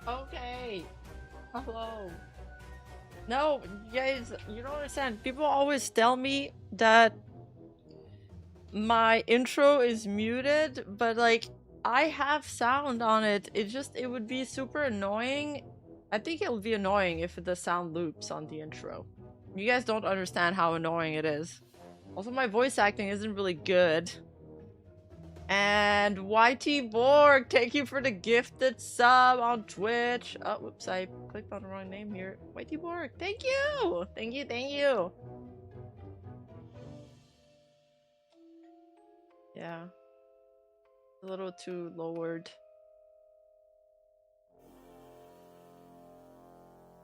Okay. Hello. No, guys, you don't understand. People always tell me that my intro is muted, but like I have sound on it. It would be super annoying. I think it'll be annoying if the sound loops on the intro. You guys don't understand how annoying it is. Also, my voice acting isn't really good. And YT Borg, thank you for the gifted sub on Twitch. Oh, whoops, I clicked on the wrong name here. YT Borg, thank you! Thank you, thank you! Yeah. A little too lowered.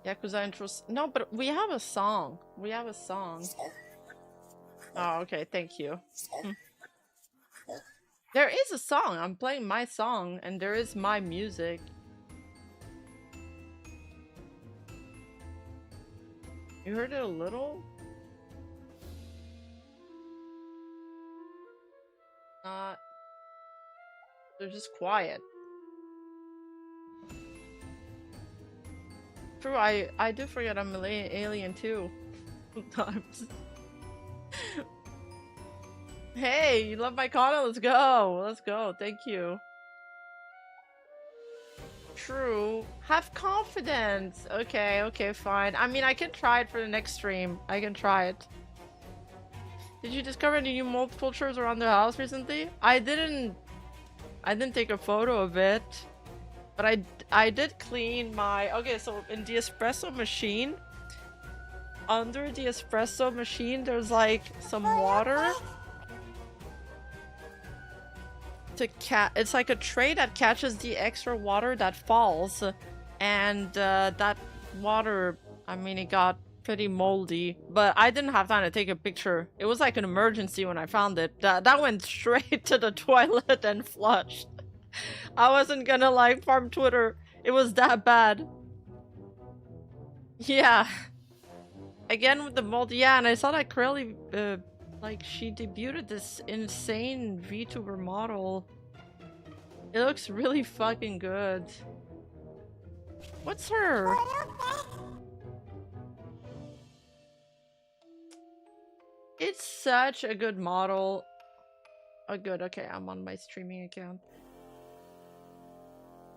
Yakuza intros. No, but we have a song. We have a song. Oh, okay, thank you. There is a song. I'm playing my song, and there is my music. You heard it a little? They're just quiet. True, I do forget I'm an alien too. Sometimes. Hey, you love my content? Let's go. Let's go. Thank you. True. Have confidence. Okay, okay, fine. I mean, I can try it for the next stream. I can try it. Did you discover any new mold cultures around the house recently? I didn't take a photo of it. But I did clean my... Okay, so in the espresso machine, under the espresso machine, there's like some water. It's like a tray that catches the extra water that falls, and that water, I mean, it got pretty moldy, but I didn't have time to take a picture. It was like an emergency when I found it. That went straight to the toilet and flushed. I wasn't gonna like farm Twitter. It was that bad. Yeah. Again with the mold. Yeah, and I saw that Crowley, like, she debuted this insane VTuber model. It looks really fucking good. What's her? It's such a good model. Oh, good. Okay, I'm on my streaming account.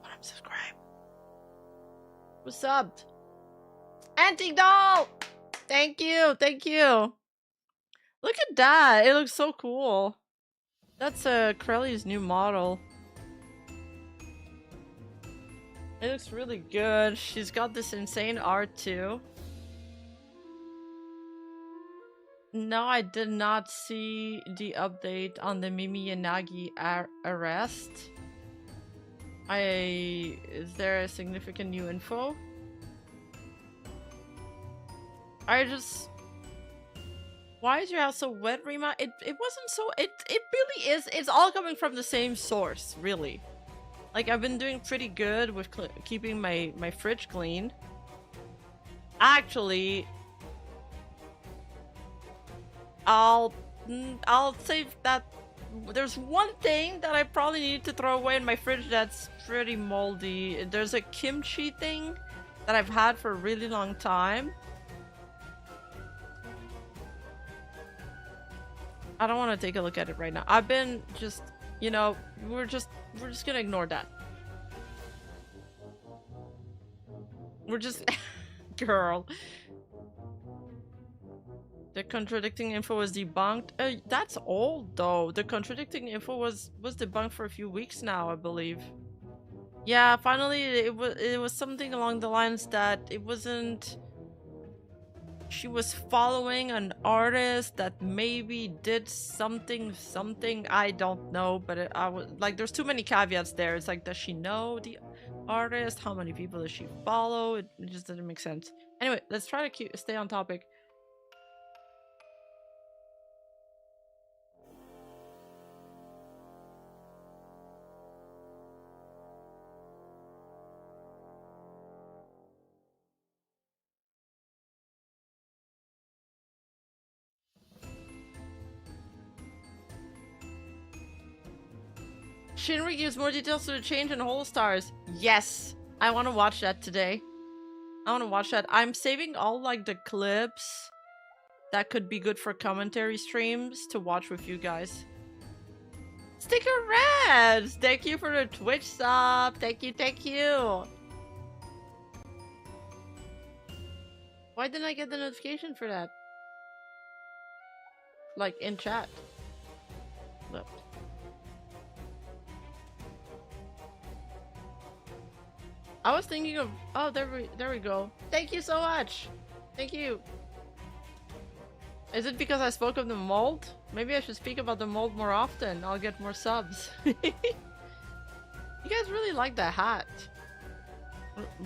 But I'm subscribed. What's up? Anti-doll! Thank you, thank you. Look at that. It looks so cool. That's Crowley's new model. It looks really good. She's got this insane art too. No, I did not see the update on the Mimi Yanagi arrest. Is there a significant new info? Why is your house so wet, Rima? It wasn't so... It really is. It's all coming from the same source, really. Like, I've been doing pretty good with keeping my fridge clean. Actually, I'll say that there's one thing that I probably need to throw away in my fridge that's pretty moldy. There's a kimchi thing that I've had for a really long time. I don't want to take a look at it right now. I've been just, you know, we're just gonna ignore that. We're just... Girl. The contradicting info was debunked. That's old though. The contradicting info was debunked for a few weeks now, I believe. Yeah, finally it was something along the lines that it wasn't... She was following an artist that maybe did something, I don't know, but I was like, there's too many caveats there. It's like, does she know the artist? How many people does she follow? It just didn't make sense. Anyway, let's try to stay on topic. Shinra gives more details to the change in Whole Stars. Yes. I want to watch that today. I want to watch that. I'm saving all like the clips that could be good for commentary streams to watch with you guys. Sticker Reds! Thank you for the Twitch sub. Thank you, thank you. Why didn't I get the notification for that? Like in chat. Look. I was thinking of, oh, there we go. Thank you so much. Thank you. Is it because I spoke of the mold? Maybe I should speak about the mold more often. I'll get more subs. You guys really like the hat.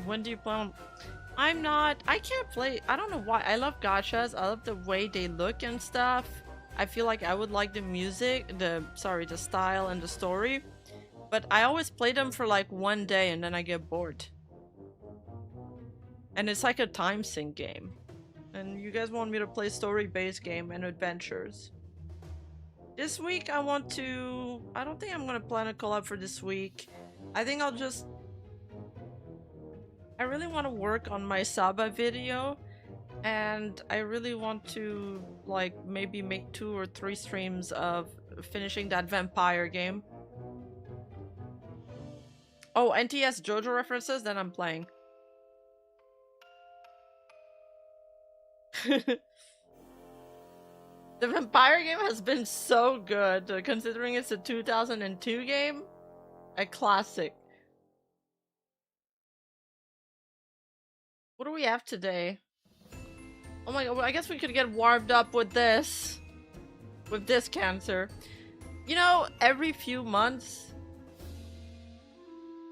When do you plan? I can't play. I don't know why. I love gachas. I love the way they look and stuff. I feel like I would like the music, the style and the story. But I always play them for like one day and then I get bored. And it's like a time sink game. And you guys want me to play story-based game and adventures. This week I don't think I'm gonna plan a collab for this week. I think I really want to work on my Saba video. And I really want to like maybe make 2 or 3 streams of finishing that vampire game. Oh, NTS JoJo references, then I'm playing. The vampire game has been so good, considering it's a 2002 game. A classic. What do we have today? Oh my god, well, I guess we could get warmed up with this. With this cancer. You know, every few months...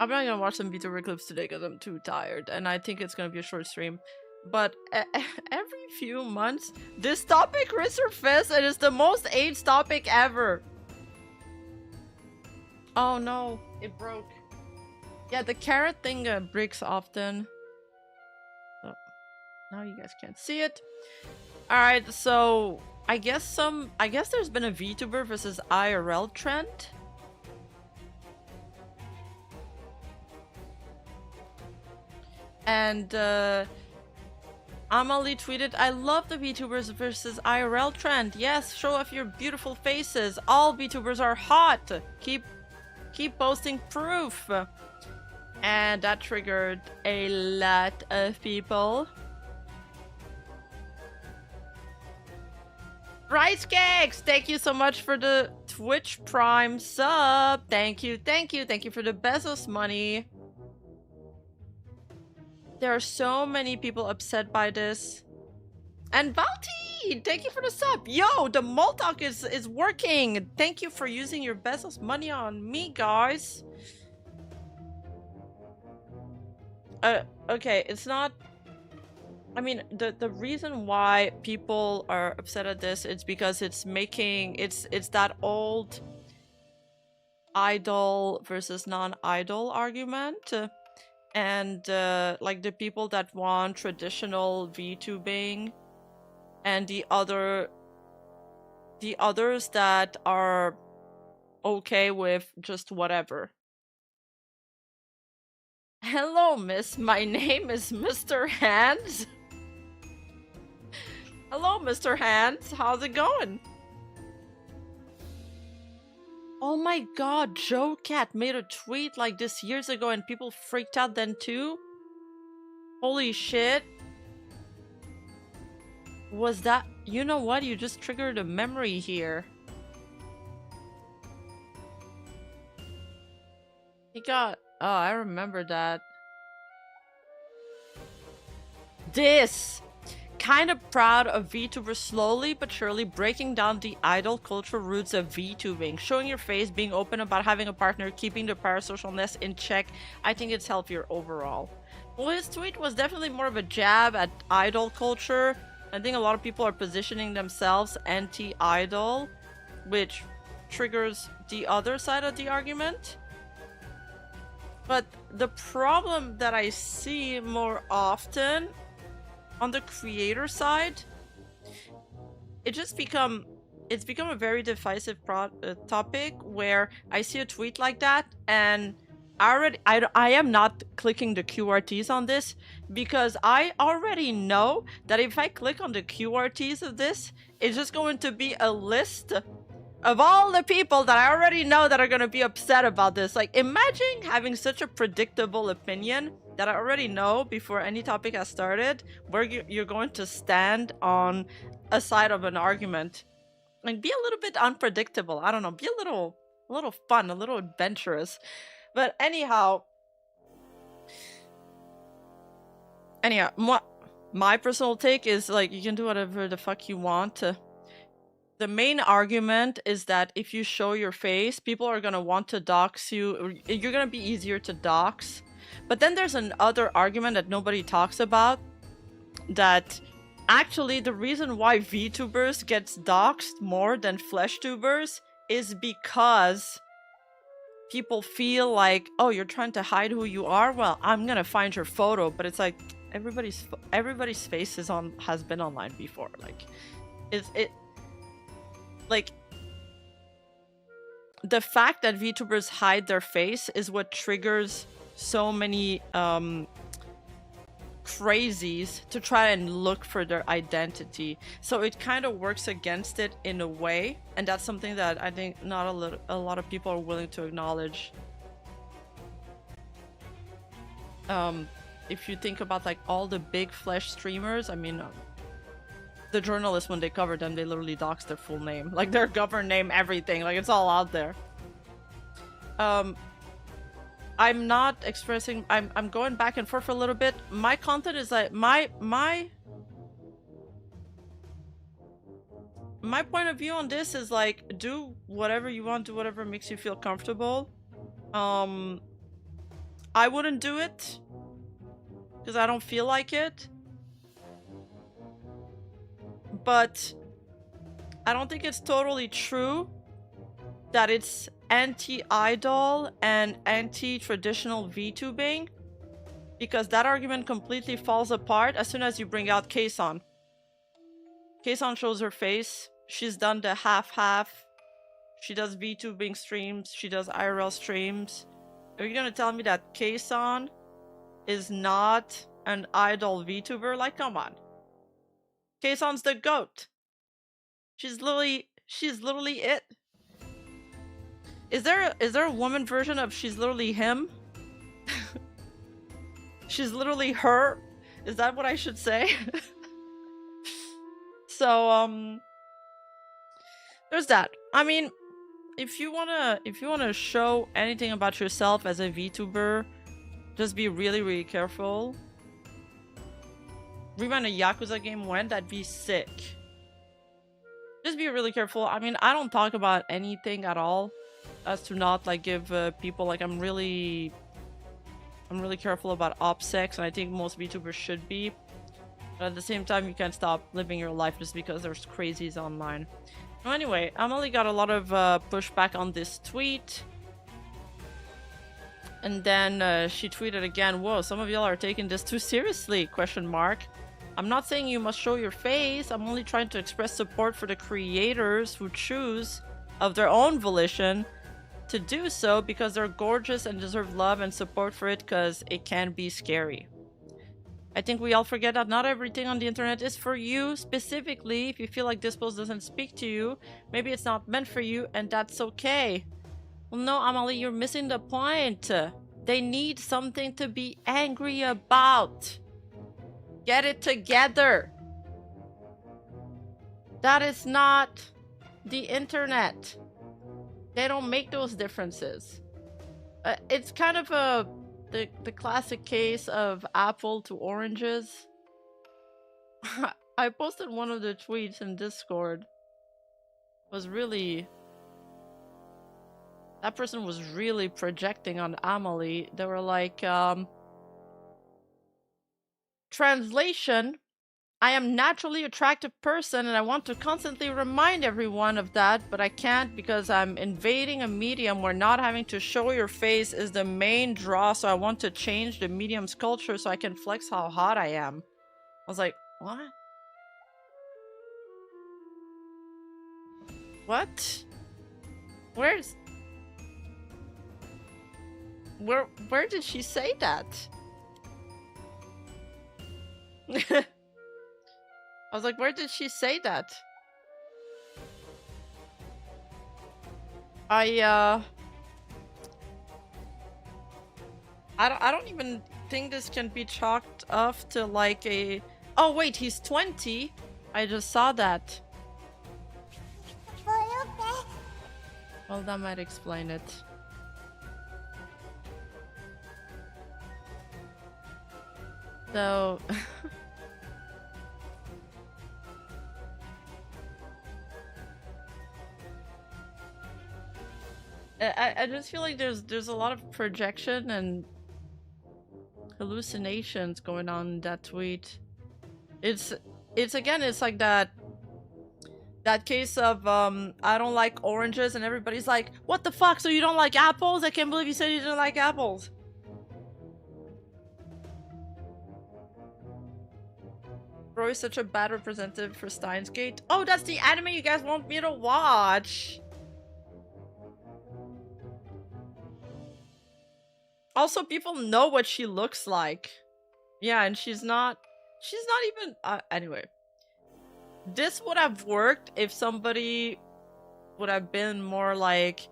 I'm not gonna watch some Vtuber clips today because I'm too tired. And I think it's gonna be a short stream. But every few months, this topic resurfaces and it's the most AIDS topic ever. Oh no, it broke. Yeah, the carrot thing breaks often. Oh, now you guys can't see it. Alright, so I guess there's been a VTuber versus IRL trend. And Amalie tweeted, I love the VTubers versus IRL trend. Yes, show off your beautiful faces. All VTubers are hot. Keep posting proof. And that triggered a lot of people. Rice Cakes! Thank you so much for the Twitch Prime sub. Thank you, thank you, thank you for the Bezos money. There are so many people upset by this. And Balti! Thank you for the sub! Yo, the Moltok is working! Thank you for using your Bezos money on me, guys. Okay, it's not... I mean, the reason why people are upset at this is because it's making... It's that old idol versus non-idol argument. And like the people that want traditional VTubing and the others that are okay with just whatever. Hello, miss. My name is Mr. Hands. Hello, Mr. Hands. How's it going? Oh my god, Joe Cat made a tweet like this years ago and people freaked out then too? Holy shit. Was that... You know what? You just triggered a memory here. He got... Oh, I remember that. This! Kind of proud of VTubers slowly but surely breaking down the idol culture roots of VTubing. Showing your face, being open about having a partner, keeping the parasocialness in check. I think it's healthier overall. Well, his tweet was definitely more of a jab at idol culture. I think a lot of people are positioning themselves anti-idol, which triggers the other side of the argument. But the problem that I see more often on the creator side, it's become a very divisive topic where I see a tweet like that and I am not clicking the QRTs on this because I already know that if I click on the QRTs of this, it's just going to be a list of all the people that I already know that are going to be upset about this. Like, imagine having such a predictable opinion that I already know before any topic has started where you're going to stand on a side of an argument. Like, be a little bit unpredictable. I don't know. Be a little fun, a little adventurous. But anyhow, my personal take is, like, you can do whatever the fuck you want. The main argument is that if you show your face, people are gonna want to dox you. You're gonna be easier to dox. But then there's another argument that nobody talks about, that actually the reason why VTubers gets doxed more than FleshTubers is because people feel like, oh, you're trying to hide who you are? Well, I'm gonna find your photo. But it's like, everybody's face has been online before. Like, like, the fact that VTubers hide their face is what triggers so many crazies to try and look for their identity. So it kind of works against it in a way, and that's something that I think not a lot of people are willing to acknowledge. If you think about, like, all the big Flesh streamers, I mean, the journalists, when they cover them, they literally dox their full name, like their government name, everything. Like, it's all out there. I'm not expressing. I'm going back and forth a little bit. My content is like my point of view on this is like, do whatever you want, do whatever makes you feel comfortable. I wouldn't do it because I don't feel like it. But I don't think it's totally true that it's anti-idol and anti-traditional VTubing, because that argument completely falls apart as soon as you bring out Kason. Kason shows her face. She's done the half-half. She does VTubing streams. She does IRL streams. Are you gonna tell me that Kason is not an idol VTuber? Like, come on. Kason's the GOAT. She's literally it. Is there a woman version of she's literally him? She's literally her? Is that what I should say? So there's that. I mean, if you wanna show anything about yourself as a VTuber, just be really careful. Rima in a Yakuza game when? That'd be sick. Just be really careful. I mean, I don't talk about anything at all, as to not, like, give people, like, I'm really careful about OPSEC, and I think most VTubers should be. But at the same time, you can't stop living your life just because there's crazies online. So anyway, Emily got a lot of pushback on this tweet. And then she tweeted again, whoa, some of y'all are taking this too seriously, question mark. I'm not saying you must show your face. I'm only trying to express support for the creators who choose, of their own volition, to do so because they're gorgeous and deserve love and support for it, because it can be scary. I think we all forget that not everything on the internet is for you specifically. If you feel like this post doesn't speak to you, maybe it's not meant for you, and that's okay. Well, no, Amalie, you're missing the point. They need something to be angry about. Get it together. That is not the internet. They don't make those differences. It's kind of the classic case of apple to oranges. I posted one of the tweets in Discord. That person was really projecting on Amelie. They were like, translation, I am naturally attractive person and I want to constantly remind everyone of that, but I can't because I'm invading a medium where not having to show your face is the main draw, so I want to change the medium's culture so I can flex how hot I am. I was like, what? What? Where's... Where did she say that? I was like, where did she say that? I don't even think this can be chalked up to like a... Oh wait, he's 20? I just saw that. Well, that might explain it. So... I just feel like there's a lot of projection and hallucinations going on in that tweet. It's again, it's like that case of I don't like oranges and everybody's like, what the fuck, so you don't like apples? I can't believe you said you didn't like apples. Bro is such a bad representative for Steins Gate. Oh, that's the anime you guys want me to watch. Also, people know what she looks like. Yeah, and she's not even... anyway. This would have worked if somebody would have been more like,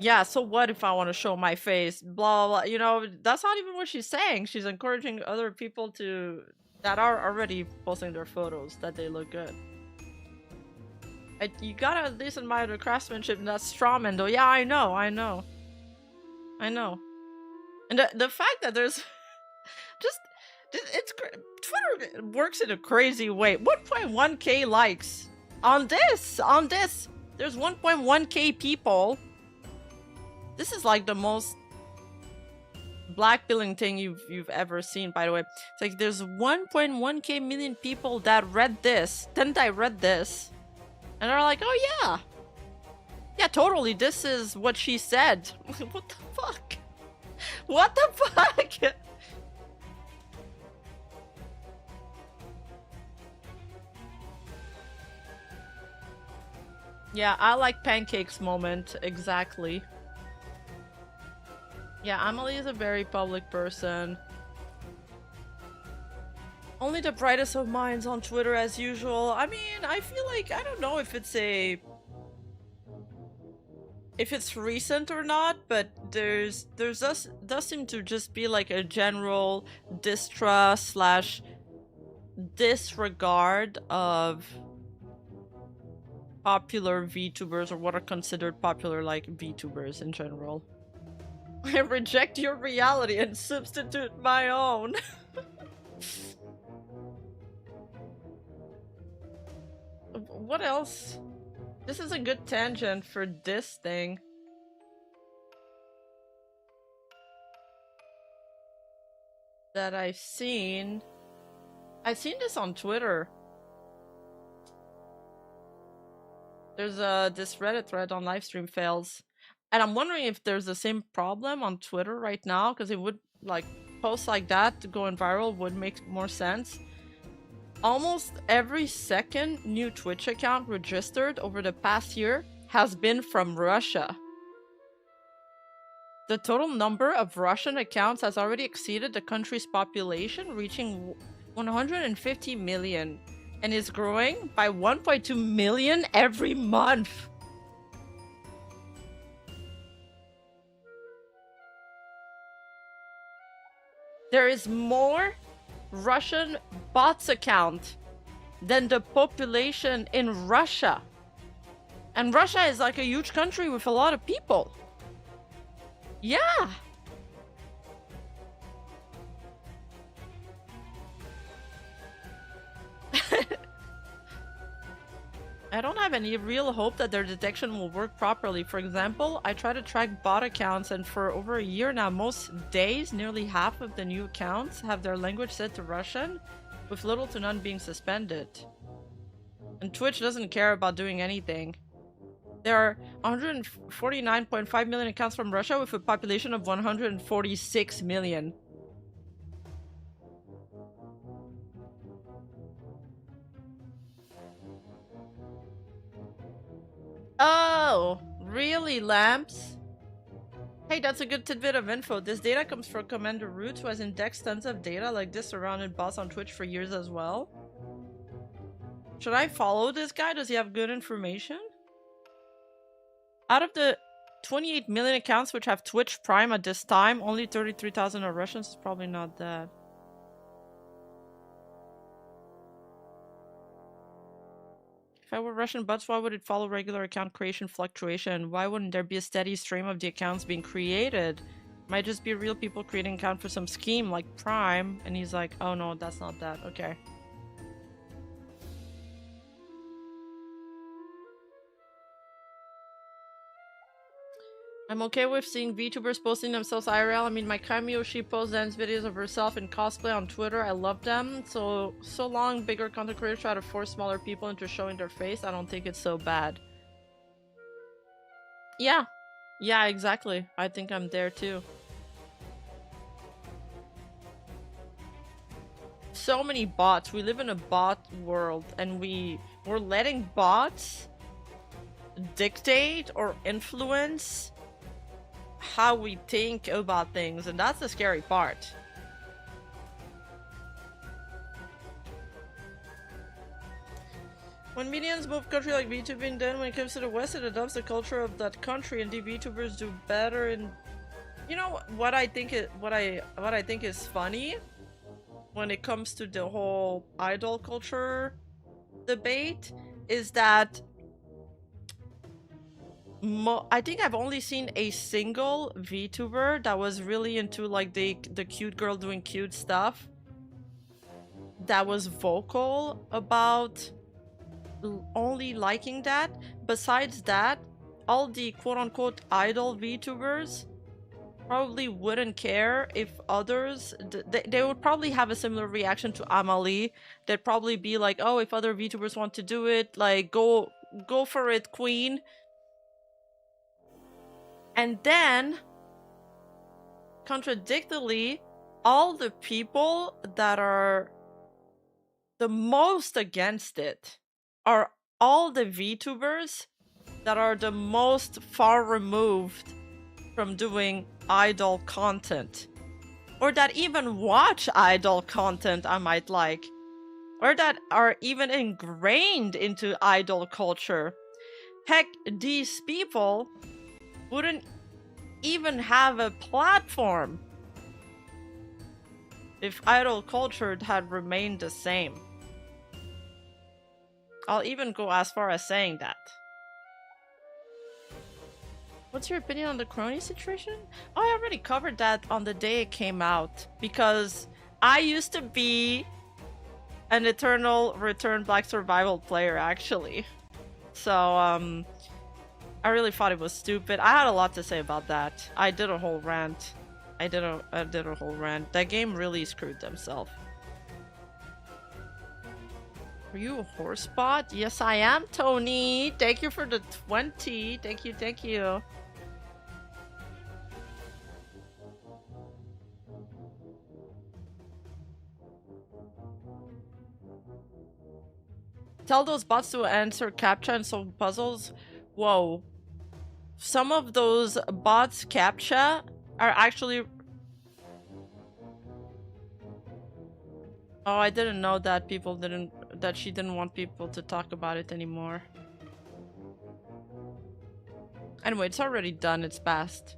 yeah, so what if I want to show my face? Blah, blah, blah. You know, that's not even what she's saying. She's encouraging other people that are already posting their photos that they look good. You gotta at least admire the craftsmanship in that strawman, though. Yeah, I know. And the fact that there's Twitter works in a crazy way. 1.1k likes on this. There's 1.1k people. This is like the most blackpilling thing you've ever seen, by the way. It's like there's 1.1k million people that read this. Then I read this. And they're like, oh yeah. Yeah, totally. This is what she said. What the fuck? What the fuck? Yeah, I like pancakes moment. Exactly. Yeah, Amelie is a very public person. Only the brightest of minds on Twitter as usual. I mean, I feel like, I don't know if it's recent or not, but does seem to just be like a general distrust / disregard of popular VTubers, or what are considered popular like VTubers in general. I reject your reality and substitute my own. What else? This is a good tangent for this thing. That I've seen this on Twitter. There's this Reddit thread on livestream fails. And I'm wondering if there's the same problem on Twitter right now, because it would, like, posts like that going viral would make more sense. Almost every second new Twitch account registered over the past year has been from Russia. The total number of Russian accounts has already exceeded the country's population, reaching 150 million, and is growing by 1.2 million every month. There is more Russian bots account than the population in Russia. And Russia is like a huge country with a lot of people. Yeah. I don't have any real hope that their detection will work properly. For example, I try to track bot accounts, and for over a year now, most days, nearly half of the new accounts have their language set to Russian, with little to none being suspended. And Twitch doesn't care about doing anything. There are 149.5 million accounts from Russia with a population of 146 million. Oh, really, Lamps? Hey, that's a good tidbit of info. This data comes from Commander Roots, who has indexed tons of data like this around bots on Twitch for years as well. Should I follow this guy? Does he have good information? Out of the 28 million accounts which have Twitch Prime at this time, only 33,000 are Russians. It's probably not that. If I were Russian bots, why would it follow regular account creation fluctuation? Why wouldn't there be a steady stream of the accounts being created? Might just be real people creating an account for some scheme like Prime. And he's like, oh no, that's not that. Okay. I'm okay with seeing VTubers posting themselves IRL. I mean, my cameo, she posts dance videos of herself in cosplay on Twitter. I love them. So long bigger content creators try to force smaller people into showing their face. I don't think it's so bad. Yeah. Yeah, exactly. I think I'm there too. So many bots. We live in a bot world and we're letting bots dictate or influence how we think about things, and that's the scary part. When medians move country like VTubing, then when it comes to the West, it adopts the culture of that country, and the VTubers do better. And you know what I think is funny when it comes to the whole idol culture debate is that I think I've only seen a single VTuber that was really into like the cute girl doing cute stuff, that was vocal about only liking that. Besides that, all the quote-unquote idol VTubers probably wouldn't care if others they would probably have a similar reaction to Amalie. They'd probably be like, oh, if other VTubers want to do it, like go for it, queen. And then, contradictorily, all the people that are the most against it are all the VTubers that are the most far removed from doing idol content. Or that even watch idol content, I might like. Or that are even ingrained into idol culture. Heck, these people wouldn't even have a platform if idol culture had remained the same. I'll even go as far as saying that. What's your opinion on the crony situation? Oh, I already covered that on the day it came out, because I used to be an eternal return black survival player, actually. So, I really thought it was stupid. I had a lot to say about that. I did a whole rant. I did a whole rant. That game really screwed themselves. Are you a horse bot? Yes, I am, Tony. Thank you for the 20. Thank you, thank you. Tell those bots to answer CAPTCHA and solve puzzles. Whoa. Some of those bots CAPTCHA are actually... Oh, I didn't know that that she didn't want people to talk about it anymore. Anyway, it's already done. It's past.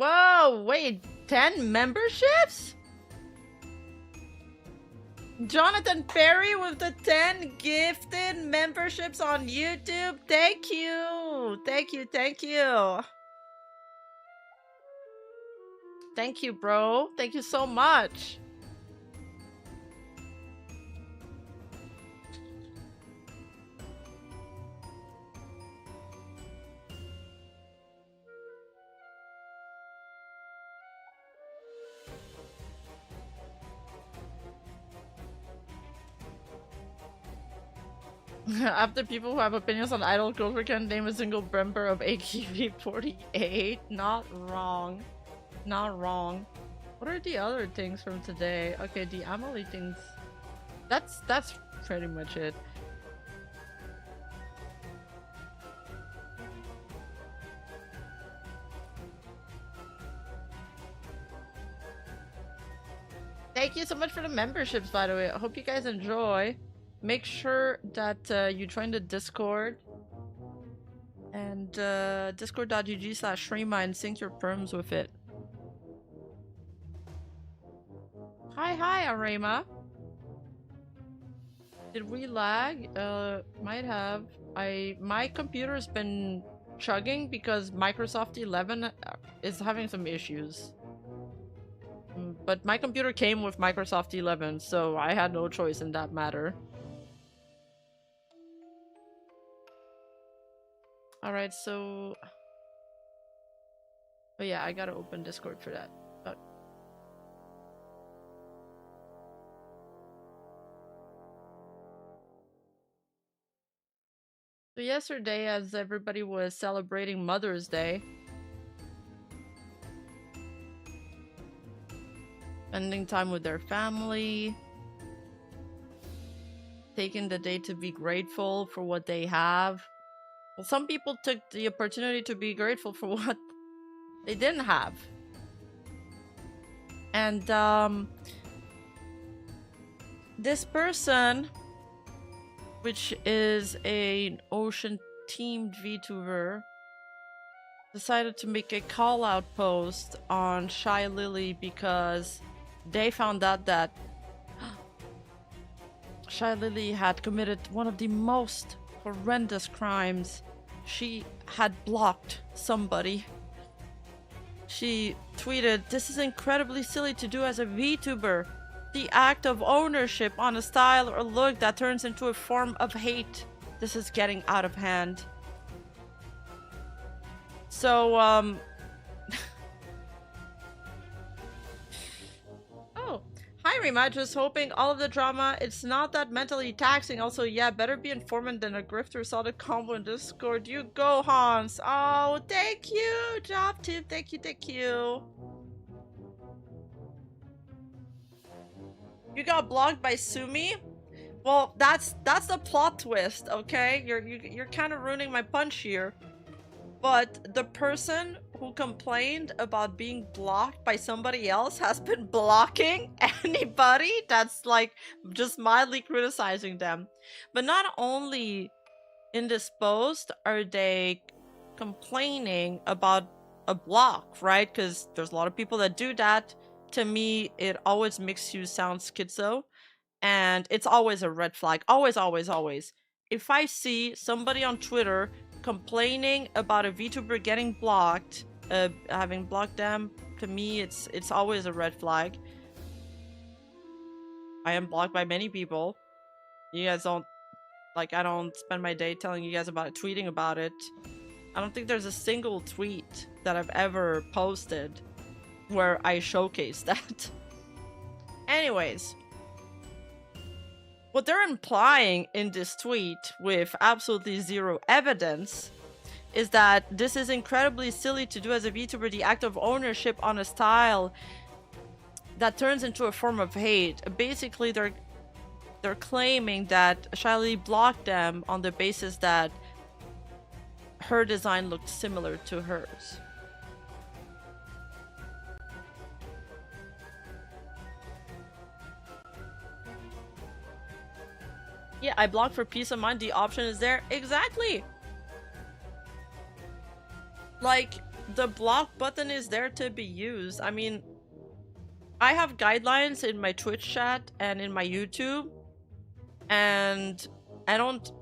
Whoa, wait, 10 memberships? Jonathan Perry with the 10 gifted memberships on YouTube. Thank you. Thank you, thank you. Thank you, bro. Thank you so much. After people who have opinions on idol culture can name a single member of AKB48. Not wrong. Not wrong. What are the other things from today? Okay, the Amelie things. That's pretty much it. Thank you so much for the memberships, by the way. I hope you guys enjoy. Make sure that you join the Discord. And discord.gg/Rima and sync your perms with it. Hi, Rima. Did we lag? Might have. My computer's been chugging because Microsoft 11 is having some issues. But my computer came with Microsoft 11, so I had no choice in that matter. Alright, so... Oh yeah, I gotta open Discord for that. So yesterday, as everybody was celebrating Mother's Day, spending time with their family, taking the day to be grateful for what they have. Well, some people took the opportunity to be grateful for what they didn't have. And this person, which is an ocean-themed VTuber, decided to make a call-out post on Shylily because they found out that Shylily had committed one of the most horrendous crimes. She had blocked somebody. She tweeted, "This is incredibly silly to do as a VTuber. The act of ownership on a style or look that turns into a form of hate. This is getting out of hand." So, Oh. Hi, Rima. Just hoping all of the drama, it's not that mentally taxing. Also, yeah, better be informant than a grifter. Saw the combo in Discord. You go, Hans. Oh, thank you. Job tip. Thank you. You got blocked by Sumi? Well, that's the plot twist, okay? You're kind of ruining my punch here. But the person who complained about being blocked by somebody else has been blocking anybody that's like just mildly criticizing them. But not only in this post are they complaining about a block, right? Because there's a lot of people that do that. To me, it always makes you sound schizo, and it's always a red flag. Always. If I see somebody on Twitter complaining about a VTuber getting blocked, having blocked them, to me, it's always a red flag. I am blocked by many people. You guys don't, like, I don't spend my day telling you guys about it, tweeting about it. I don't think there's a single tweet that I've ever posted where I showcase that. Anyways, what they're implying in this tweet with absolutely zero evidence is that this is incredibly silly to do as a VTuber, the act of ownership on a style that turns into a form of hate. Basically, they're claiming that Shylily blocked them on the basis that her design looked similar to hers. Yeah, I blocked for peace of mind. The option is there. Exactly! Like, the block button is there to be used. I mean, I have guidelines in my Twitch chat and in my YouTube, and I don't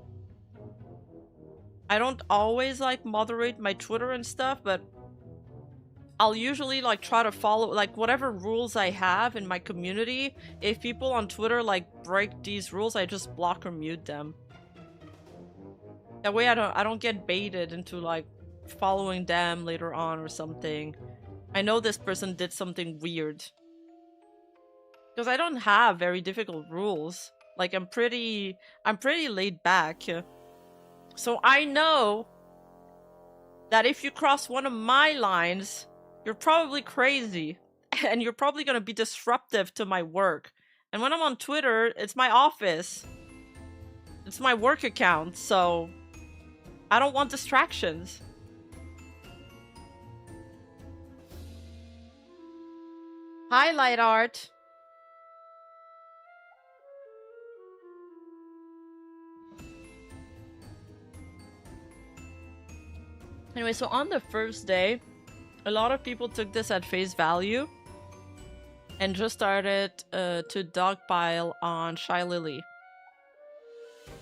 always like moderate my Twitter and stuff, but I'll usually like try to follow like whatever rules I have in my community. If people on Twitter like break these rules, I just block or mute them. That way I don't get baited into like following them later on or something. I know this person did something weird. Because I don't have very difficult rules. Like I'm pretty laid back. So I know that if you cross one of my lines, you're probably crazy and you're probably going to be disruptive to my work. And when I'm on Twitter, it's my office. It's my work account, so I don't want distractions. Highlight art. Anyway, so on the first day, a lot of people took this at face value and just started to dogpile on Shylily.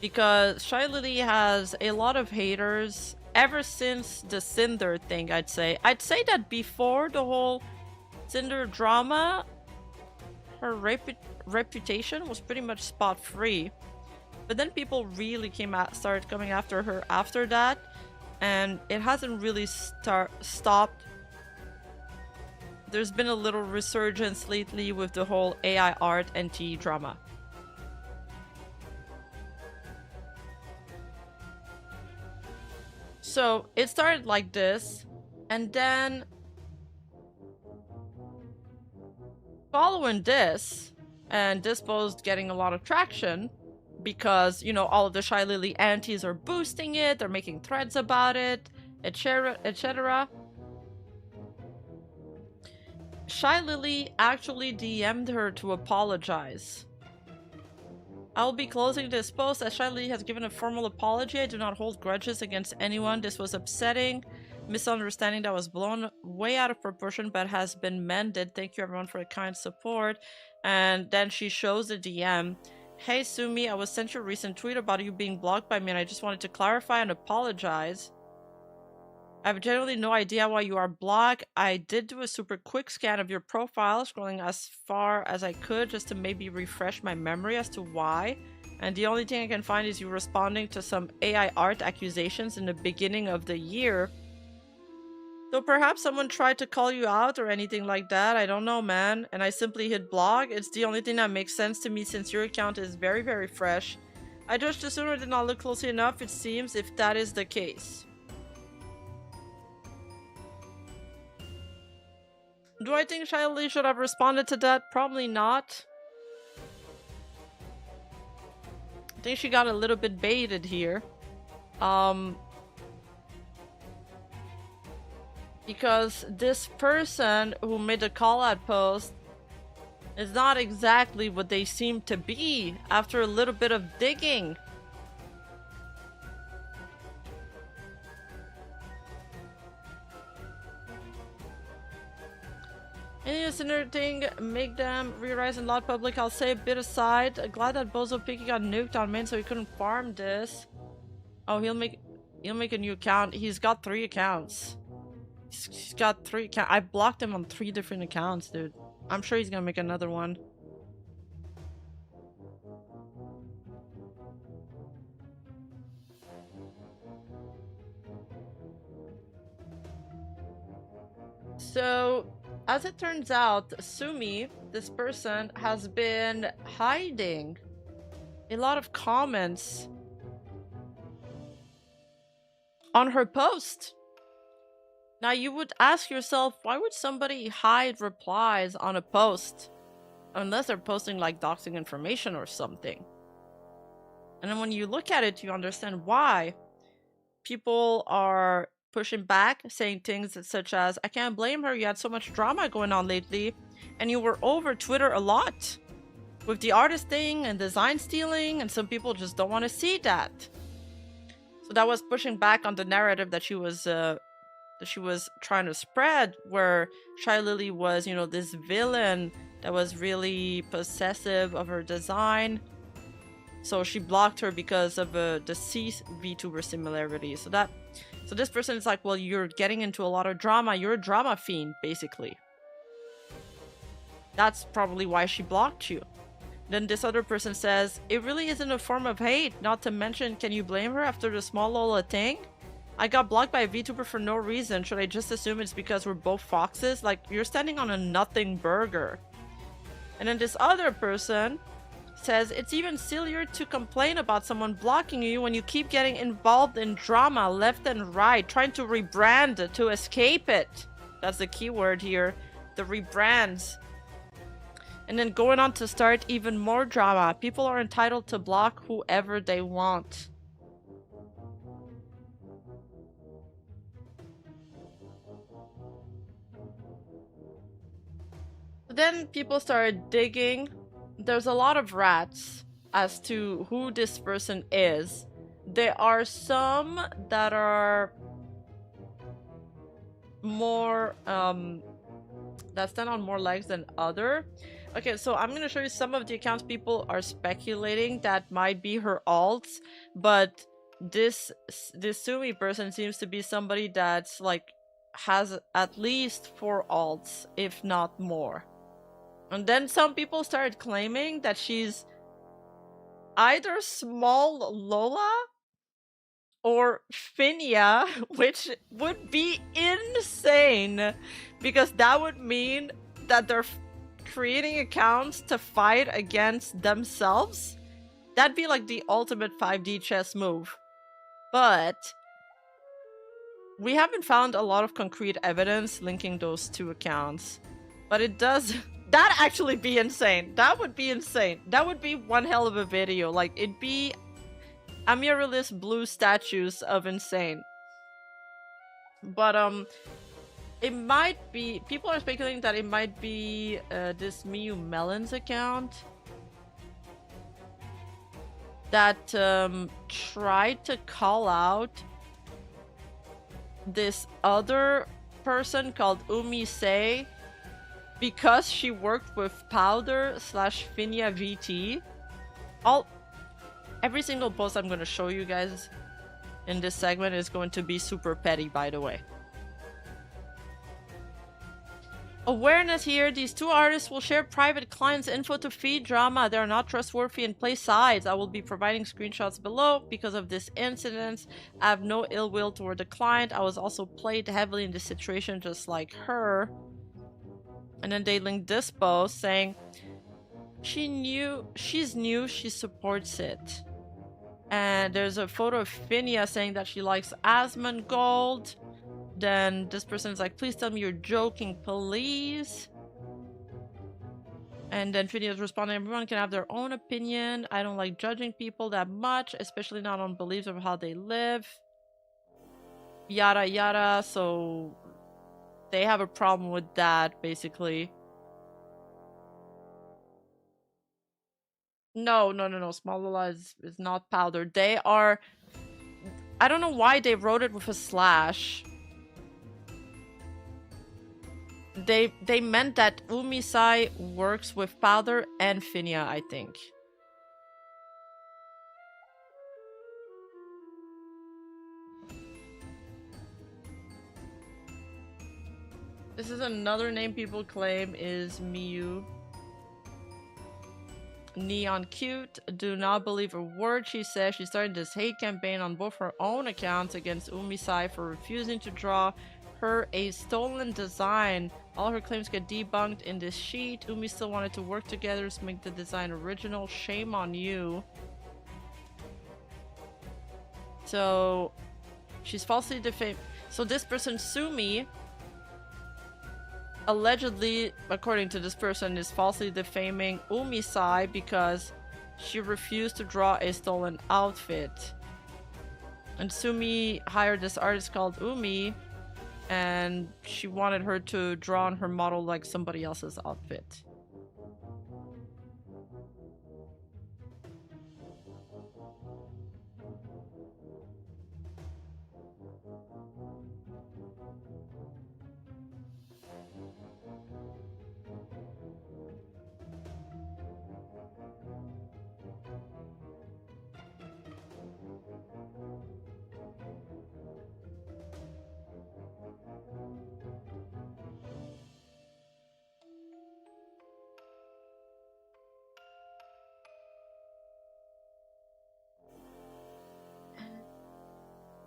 Because Shylily has a lot of haters ever since the Cinder thing, I'd say. I'd say that before the whole Cinder drama, her reputation was pretty much spot-free. But then people really started coming after her after that, and it hasn't really stopped. There's been a little resurgence lately with the whole AI art NT drama. So it started like this, and then following this, and this post getting a lot of traction because, you know, all of the Shylily antis are boosting it, they're making threads about it, etc., etc. Shylily actually DM'd her to apologize. I'll be closing this post as Shylily has given a formal apology. I do not hold grudges against anyone. This was upsetting misunderstanding that was blown way out of proportion but has been mended. Thank you everyone for the kind support. And then she shows the DM. Hey Sumi, I was sent your recent tweet about you being blocked by me and I just wanted to clarify and apologize. I have generally no idea why you are blocked. I did do a super quick scan of your profile, scrolling as far as I could just to maybe refresh my memory as to why. And the only thing I can find is you responding to some AI art accusations in the beginning of the year. So perhaps someone tried to call you out or anything like that. I don't know, man. And I simply hit block. It's the only thing that makes sense to me since your account is very, very fresh. I judged the sooner did not look closely enough, it seems, if that is the case. Do I think Shylily should have responded to that? Probably not. I think she got a little bit baited here. Because this person who made the call-out post is not exactly what they seem to be after a little bit of digging. Anyways, another thing, make them re-rise in lot public. I'll say a bit aside. Glad that Bozo Piggy got nuked on main so he couldn't farm this. Oh, he'll make a new account. He's got 3 accounts. He's got 3 accounts. I blocked him on 3 different accounts, dude. I'm sure he's gonna make another one. So, as it turns out, Sumi, this person, has been hiding a lot of comments on her post. Now, you would ask yourself, why would somebody hide replies on a post? Unless they're posting like doxing information or something. And then when you look at it, you understand why. People are pushing back, saying things such as, I can't blame her, you had so much drama going on lately, and you were over Twitter a lot with the artist thing and design stealing, and some people just don't want to see that. So that was pushing back on the narrative that she was trying to spread, where Shylily was, you know, this villain that was really possessive of her design. So she blocked her because of the Vtuber similarity. So this person is like, well, you're getting into a lot of drama. You're a drama fiend, basically. That's probably why she blocked you. Then this other person says, it really isn't a form of hate. Not to mention, can you blame her after the small Lola thing? I got blocked by a VTuber for no reason. Should I just assume it's because we're both foxes? Like, you're standing on a nothing burger. And then this other person says, it's even sillier to complain about someone blocking you when you keep getting involved in drama left and right, trying to rebrand to escape it. That's the key word here, the rebrands. And then going on to start even more drama. People are entitled to block whoever they want. Then people started digging. There's a lot of rats as to who this person is. There are some that are more that stand on more legs than other. Okay, so I'm gonna show you some of the accounts people are speculating that might be her alts, but this Sumi person seems to be somebody that's like has at least 4 alts, if not more. And then some people started claiming that she's either small Lola or Finia, which would be insane because that would mean that they're creating accounts to fight against themselves. That'd be like the ultimate 5D chess move. But we haven't found a lot of concrete evidence linking those two accounts. But it does... That'd actually be insane. That would be insane. That would be one hell of a video. Like, it'd be Amaryllis blue statues of insane. But, it might be... People are speculating that it might be this Miu Melons account that tried to call out this other person called Umise because she worked with Powder slash Finia VT. Every single post I'm going to show you guys in this segment is going to be super petty, by the way. Awareness here. These two artists will share private clients' info to feed drama. They are not trustworthy and play sides. I will be providing screenshots below because of this incident. I have no ill will toward the client. I was also played heavily in this situation just like her. And then they linked this post saying, she's new, she supports it. And there's a photo of Finia saying that she likes Asmongold. Then this person is like, please tell me you're joking, please. And then Finia is responding, everyone can have their own opinion. I don't like judging people that much, especially not on beliefs of how they live. Yada yada, so they have a problem with that, basically. No. Small Lola is not Powder. They are... I don't know why they wrote it with a slash. They meant that Umisai works with Powder and Finia, I think. This is another name people claim is Miyu. Neon Cute. Do not believe a word she says. She started this hate campaign on both her own accounts against Umisai for refusing to draw her a stolen design. All her claims get debunked in this sheet. Umi still wanted to work together to make the design original. Shame on you. So she's falsely defamed. So this person, Sumi, allegedly, according to this person, is falsely defaming Umisai because she refused to draw a stolen outfit. And Sumi hired this artist called Umi, and she wanted her to draw on her model like somebody else's outfit.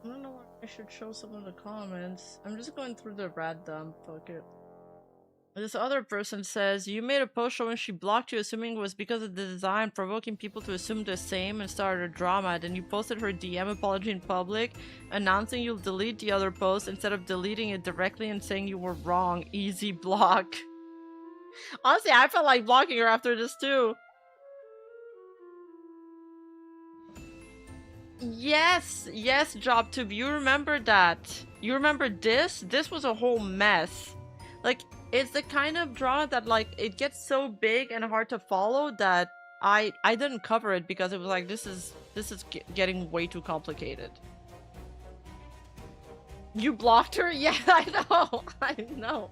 I don't know why I should show some of the comments. I'm just going through the rat dump. Fuck it. This other person says, you made a post showing she blocked you, assuming it was because of the design, provoking people to assume the same and started a drama. Then you posted her DM apology in public, announcing you'll delete the other post instead of deleting it directly and saying you were wrong. Easy block. Honestly, I felt like blocking her after this too. Yes, yes, JobTube, you remember that. You remember this? This was a whole mess. Like, it's the kind of drama that, like, it gets so big and hard to follow that I didn't cover it because it was like, this is getting way too complicated. You blocked her? Yeah, I know. I know.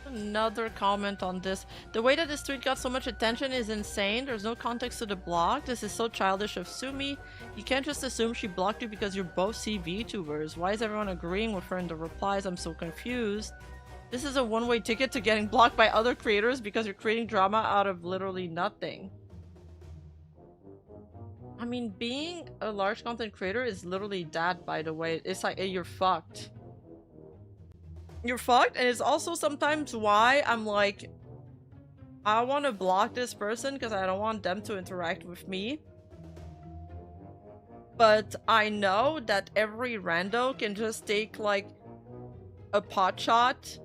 Another comment on this. The way that this tweet got so much attention is insane. There's no context to the block. This is so childish of Sumi. You can't just assume she blocked you because you're both Vtubers. Why is everyone agreeing with her in the replies? I'm so confused. This is a one-way ticket to getting blocked by other creators because you're creating drama out of literally nothing. I mean, being a large content creator is literally that, by the way. It's like, you're fucked. You're fucked, and it's also sometimes why I'm like, I want to block this person because I don't want them to interact with me. But I know that every rando can just take like a pot shot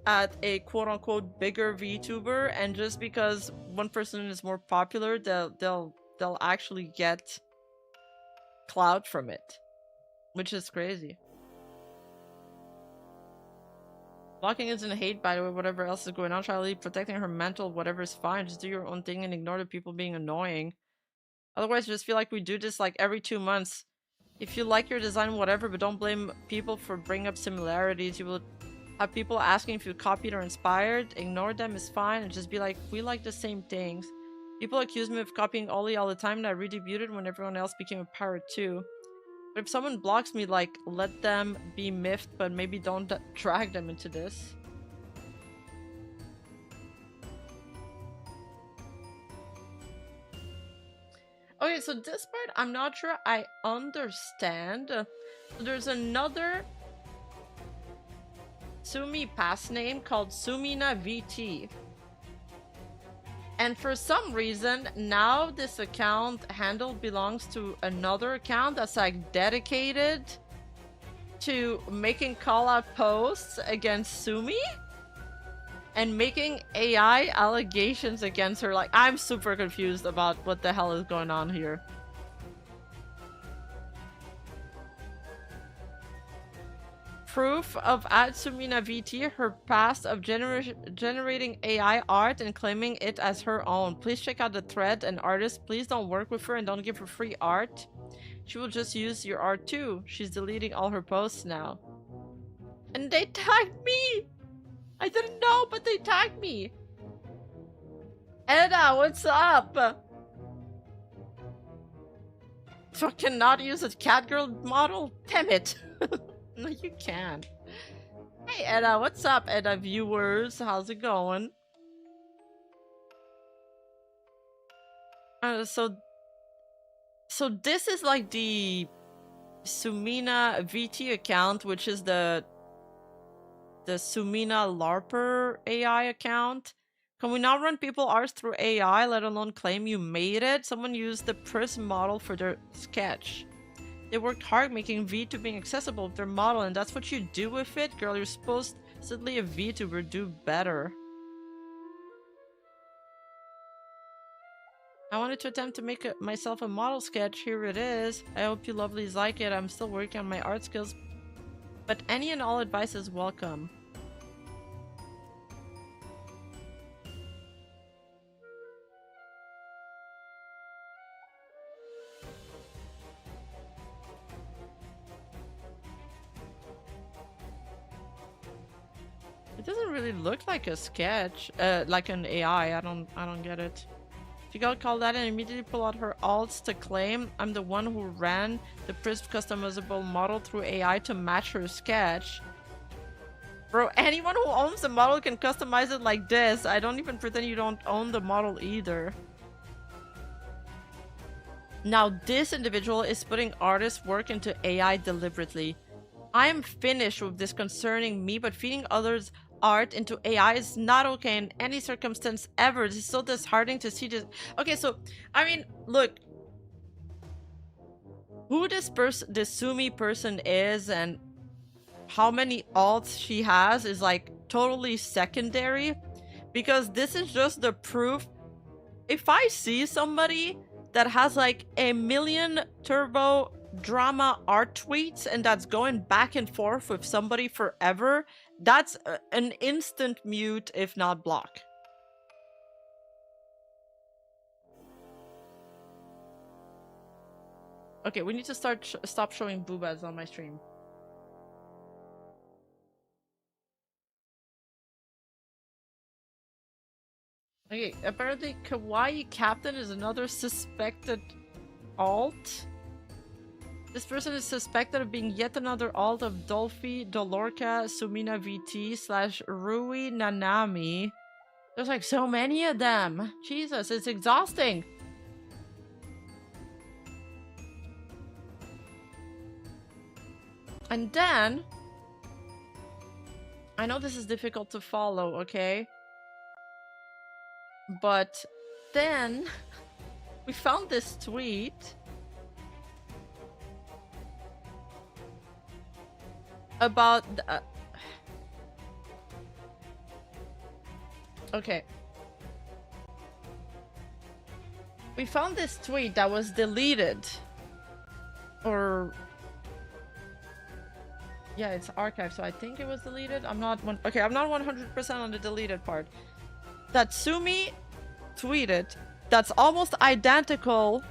at a quote-unquote bigger VTuber, and just because one person is more popular, they'll actually get clout from it, which is crazy. Blocking isn't hate, by the way. Whatever else is going on, Shylily, protecting her mental, whatever is fine. Just do your own thing and ignore the people being annoying. Otherwise, I just feel like we do this like every 2 months. If you like your design, whatever, but don't blame people for bringing up similarities. You will have people asking if you copied or inspired. Ignore them is fine, and just be like, we like the same things. People accuse me of copying Ollie all the time, and I redebuted when everyone else became a pirate too. But if someone blocks me, like, let them be miffed, but maybe don't drag them into this. Okay, so this part, I'm not sure I understand. There's another Sumi pass name called Sumina VT. And for some reason, now this account handle belongs to another account that's like dedicated to making call-out posts against Sumi and making AI allegations against her. Like, I'm super confused about what the hell is going on here. Proof of Sumina VT, her past of generating AI art and claiming it as her own. Please check out the thread, and artists, please don't work with her and don't give her free art. She will just use your art too. She's deleting all her posts now. And they tagged me! I didn't know, but they tagged me! Edda, what's up? So I cannot use a catgirl model? Damn it! No, you can. Hey, Edda, what's up, Edda viewers? How's it going? So this is like the Sumina VT account, which is the Sumina LARPer AI account. Can we not run people arts through AI, let alone claim you made it? Someone used the Prism model for their sketch. They worked hard making VTubing accessible with their model, and that's what you do with it? Girl, you're supposedly a VTuber, do better. I wanted to attempt to make myself a model sketch. Here it is. I hope you lovelies like it. I'm still working on my art skills, but any and all advice is welcome. It doesn't really look like a sketch, like an AI. I don't get it. She got called out and immediately pulled out her alts to claim I'm the one who ran the Prism customizable model through AI to match her sketch. Bro, anyone who owns the model can customize it like this. I don't even pretend you don't own the model either. Now this individual is putting artist work into AI deliberately. I am finished with this concerning me, but feeding others art into AI is not okay in any circumstance ever. It is so disheartening to see this. Okay, so, I mean, look, who this Sumi person is and how many alts she has is like totally secondary, because this is just the proof. If I see somebody that has like a million turbo drama art tweets and that's going back and forth with somebody forever, that's an instant mute, if not block. Okay, we need to stop showing boobas on my stream. Okay, apparently Kawaii Captain is another suspected alt. This person is suspected of being yet another alt of Dolphy, Dolorca, Sumina VT / Rui Nanami. There's like so many of them. Jesus, it's exhausting. And then, I know this is difficult to follow, okay? But then we found this tweet about okay. We found this tweet that was deleted. Or yeah, it's archived, so I think it was deleted. I'm not 100% on the deleted part. That Sumi tweeted that's almost identical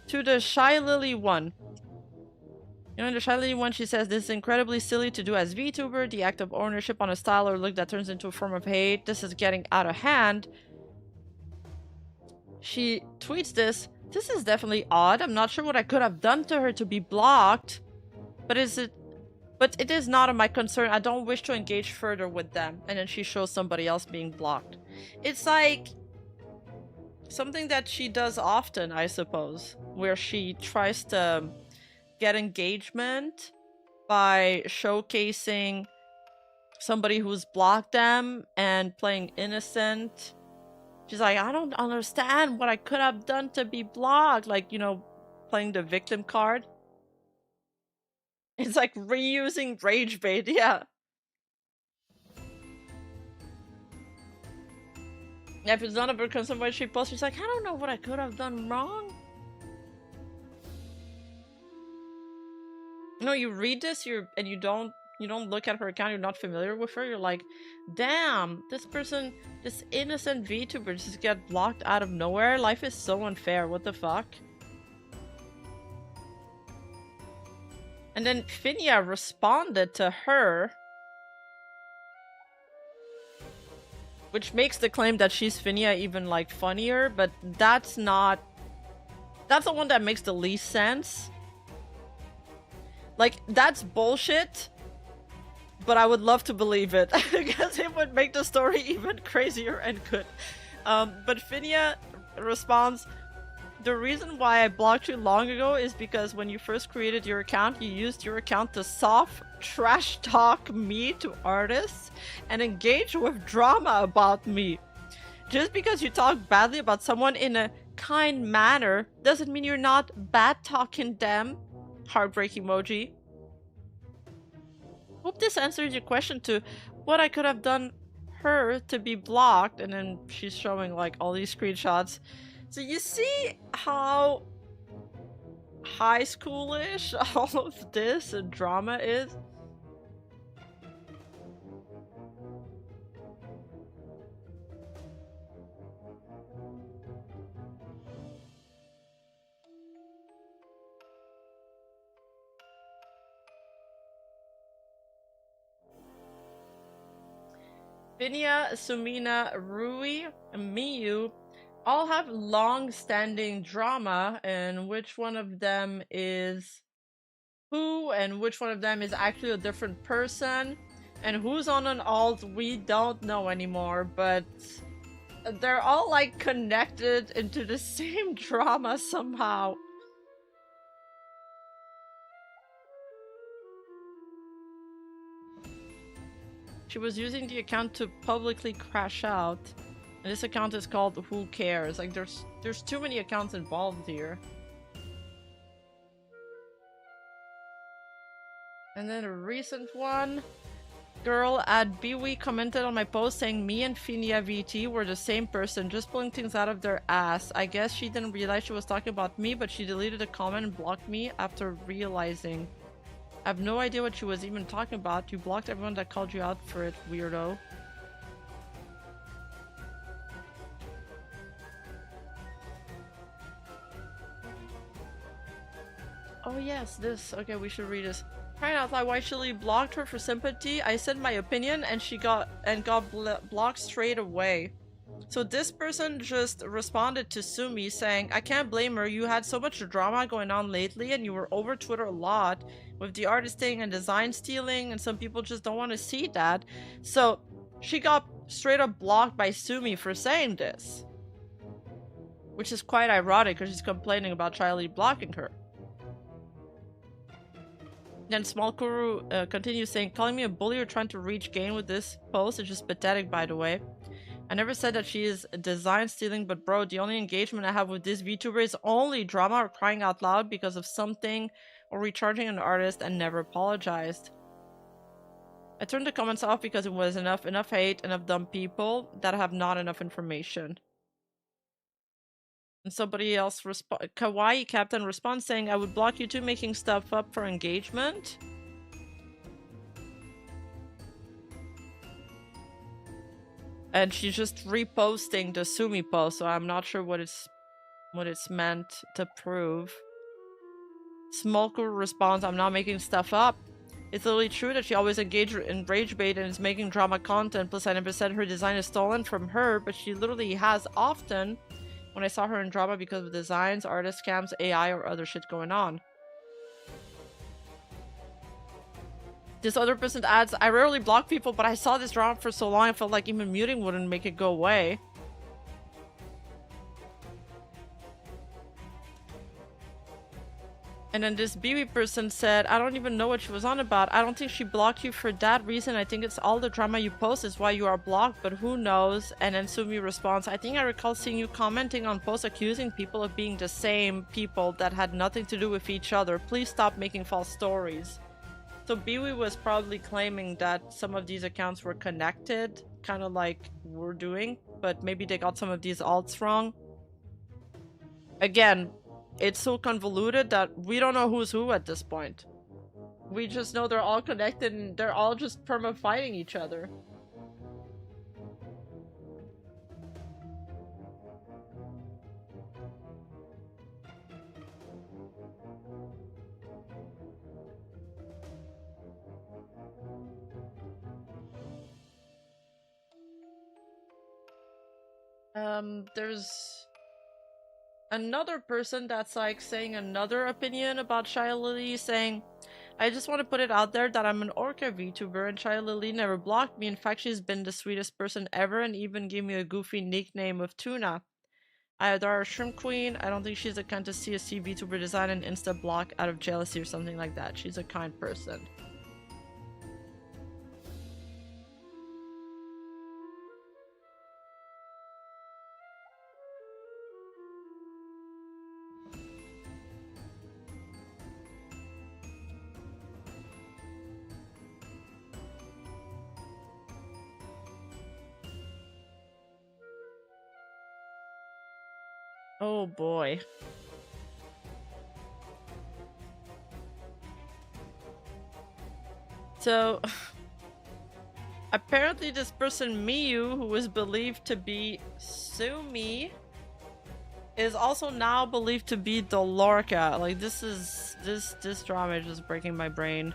to the Shylily one. You know, in the Shylily one, she says, this is incredibly silly to do as VTuber, the act of ownership on a style or look that turns into a form of hate. This is getting out of hand. She tweets this. This is definitely odd. I'm not sure what I could have done to her to be blocked. But it is not of my concern. I don't wish to engage further with them. And then she shows somebody else being blocked. It's like something that she does often, I suppose, where she tries to get engagement by showcasing somebody who's blocked them and playing innocent. She's like, I don't understand what I could have done to be blocked. Like, you know, playing the victim card. It's like reusing rage bait, yeah. Yeah, if it's not a book on somebody she posts, she's like, I don't know what I could have done wrong. You know, you read this, and you don't look at her account, you're not familiar with her, you're like, damn, this person, this innocent VTuber just get blocked out of nowhere. Life is so unfair, what the fuck? And then Finia responded to her, which makes the claim that she's Finia even like funnier, but that's not, that's the one that makes the least sense. Like, that's bullshit, but I would love to believe it because it would make the story even crazier and good. But Finia responds, the reason why I blocked you long ago is because when you first created your account, you used your account to soft trash talk me to artists and engage with drama about me. Just because you talk badly about someone in a kind manner doesn't mean you're not bad talking them. Heartbreak emoji. Hope this answers your question to what I could have done her to be blocked, and then she's showing like all these screenshots. So you see how high schoolish all of this drama is? Finia, Sumina, Rui, and Miyu all have long-standing drama, and which one of them is who and which one of them is actually a different person, and who's on an alt we don't know anymore, but they're all like connected into the same drama somehow. She was using the account to publicly crash out. And this account is called Who Cares? Like there's too many accounts involved here. And then a recent one. Girl at BWE commented on my post saying me and Finia VT were the same person, just pulling things out of their ass. I guess she didn't realize she was talking about me, but she deleted the comment and blocked me after realizing. I have no idea what she was even talking about. You blocked everyone that called you out for it, weirdo. Oh yes, this. Okay, we should read this. Crying out loud, why Shylily blocked her for sympathy. I said my opinion and she got blocked straight away. So this person just responded to Sumi saying, I can't blame her, you had so much drama going on lately and you were over Twitter a lot with the artisting and design stealing, and some people just don't want to see that. So she got straight up blocked by Sumi for saying this. Which is quite ironic because she's complaining about Shylily blocking her. Then Small Kuru continues saying, calling me a bully or trying to reach gain with this post is just pathetic, by the way. I never said that she is design stealing, but bro, the only engagement I have with this VTuber is only drama or crying out loud because of something or recharging an artist and never apologized. I turned the comments off because it was enough hate, enough dumb people that have not enough information. And somebody else Kawaii Captain responds saying, I would block you too, making stuff up for engagement. And she's just reposting the Sumi post, so I'm not sure what it's meant to prove. Smolker responds, I'm not making stuff up. It's literally true that she always engaged in rage bait and is making drama content, plus I never said her design is stolen from her, but she literally has often when I saw her in drama because of designs, artist scams, AI, or other shit going on. This other person adds, I rarely block people, but I saw this drama for so long I felt like even muting wouldn't make it go away. And then this BB person said, I don't even know what she was on about. I don't think she blocked you for that reason. I think it's all the drama you post is why you are blocked, but who knows? And then Sumi responds, I think I recall seeing you commenting on posts accusing people of being the same people that had nothing to do with each other. Please stop making false stories. So Biwi was probably claiming that some of these accounts were connected, kind of like we're doing, but maybe they got some of these alts wrong. Again, it's so convoluted that we don't know who's who at this point. We just know they're all connected and they're all just perma-fighting each other. There's another person that's like saying another opinion about Shylily, saying, I just want to put it out there that I'm an Orca VTuber and Shylily never blocked me. In fact, she's been the sweetest person ever and even gave me a goofy nickname of Tuna. I adore her Shrimp Queen. I don't think she's the kind to see a C VTuber design and insta block out of jealousy or something like that. She's a kind person. Oh boy. So, apparently this person Miyu, who is believed to be Sumi, is also now believed to be Dolorca. Like, this drama is just breaking my brain.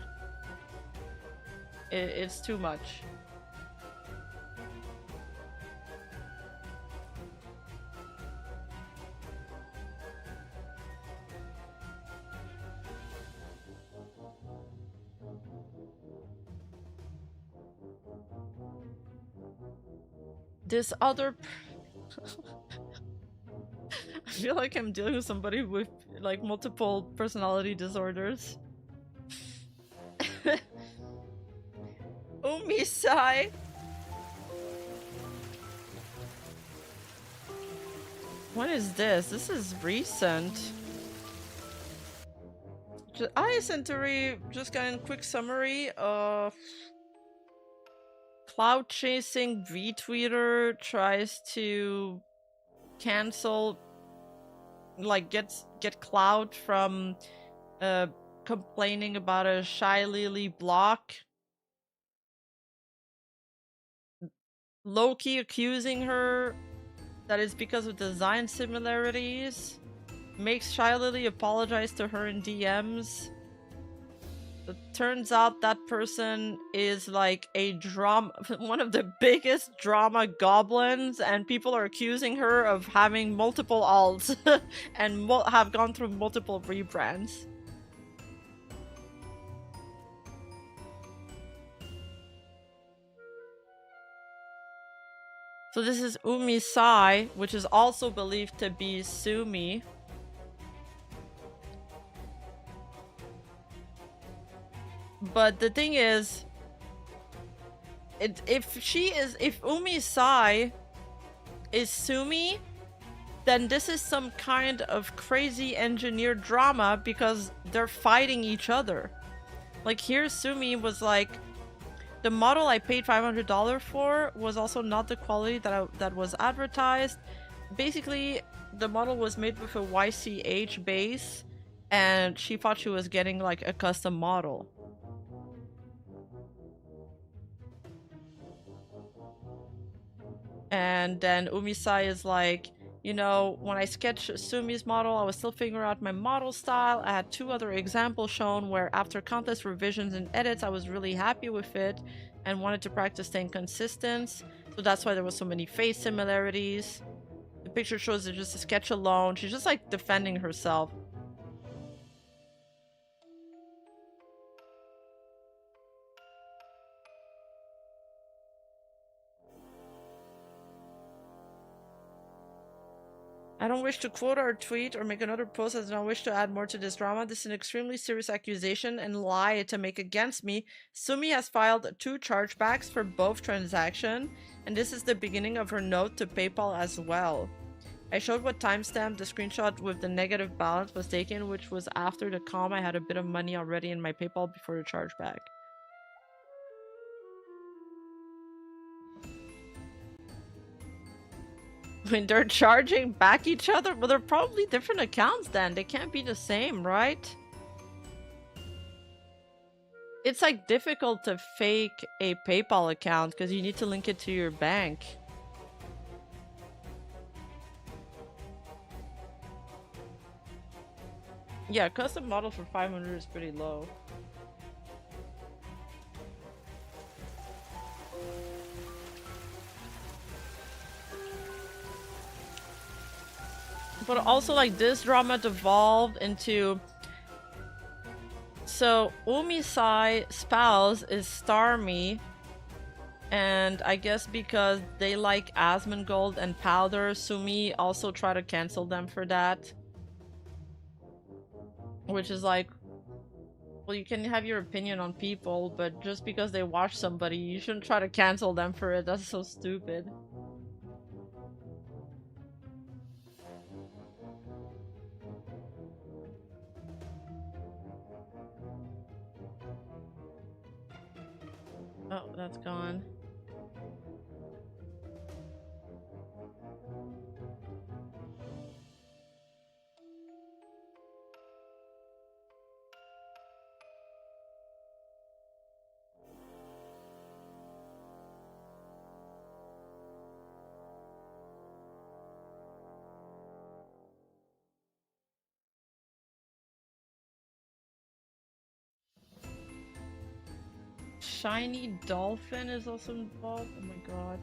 It's too much. This other I feel like I'm dealing with somebody with like multiple personality disorders. Umisai. What is this? This is recent. I Centauri just got a quick summary of cloud chasing VTweeter tries to cancel, like get clout from complaining about a Shylily block. Low-key accusing her that it's because of design similarities. Makes Shylily apologize to her in DMs. It turns out that person is like a drama, one of the biggest drama goblins, and people are accusing her of having multiple alts and have gone through multiple rebrands. So this is Umisai, which is also believed to be Sumi. But the thing is, if Umisai is Sumi, then this is some kind of crazy engineered drama because they're fighting each other. Like here, Sumi was like, the model I paid $500 for was also not the quality that was advertised. Basically, the model was made with a YCH base, and she thought she was getting like a custom model. And then Umisai is like, you know, when I sketched Sumi's model, I was still figuring out my model style. I had 2 other examples shown where after countless revisions and edits, I was really happy with it and wanted to practice staying consistent. So that's why there was so many face similarities. The picture shows it just a sketch alone. She's just like defending herself. I don't wish to quote or tweet or make another post. I do not wish to add more to this drama. This is an extremely serious accusation and lie to make against me. Sumi has filed 2 chargebacks for both transactions, and this is the beginning of her note to PayPal as well. I showed what timestamp the screenshot with the negative balance was taken, which was after the com. I had a bit of money already in my PayPal before the chargeback. When they're charging back each other? Well, they're probably different accounts then. They can't be the same, right? It's like difficult to fake a PayPal account because you need to link it to your bank. Yeah, custom model for 500 is pretty low. But also, like, this drama devolved into... So, Umisai's spouse is Starmie, and I guess because they like Asmongold and Powder, Sumi also tried to cancel them for that. Which is like, well, you can have your opinion on people, but just because they watch somebody, you shouldn't try to cancel them for it. That's so stupid. Oh, that's gone. Shiny Dolphin is also involved. Oh my god.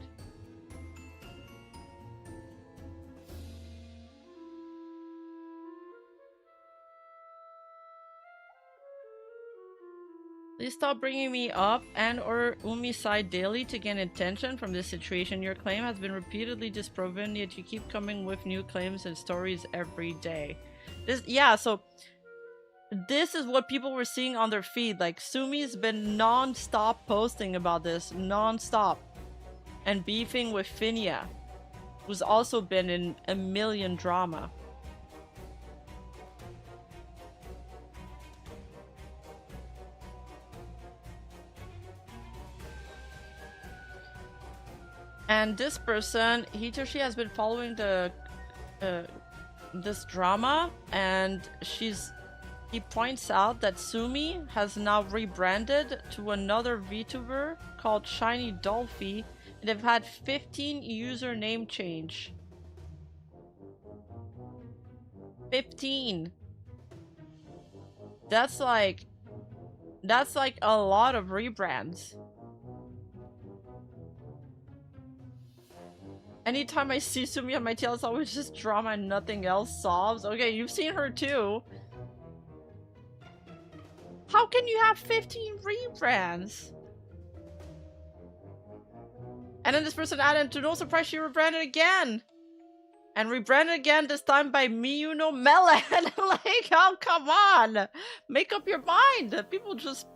Please stop bringing me up and or Umi's side daily to gain attention from this situation. Your claim has been repeatedly disproven, yet you keep coming with new claims and stories every day. So this is what people were seeing on their feed. Like, Sumi's been non-stop posting about this, non-stop. And beefing with Finia, who's also been in a million drama. And this person, Hitoshi, has been following the this drama, and he points out that Sumi has now rebranded to another VTuber called Shiny Dolphy, and they've had 15 username change. 15. That's like a lot of rebrands. Anytime I see Sumi on my tail, it's always just drama and nothing else solves. Okay, you've seen her too. How can you have 15 rebrands? And then this person added, to no surprise, she rebranded again. And rebranded again, this time by Miyuno Melon. Like, oh, come on. Make up your mind. People just,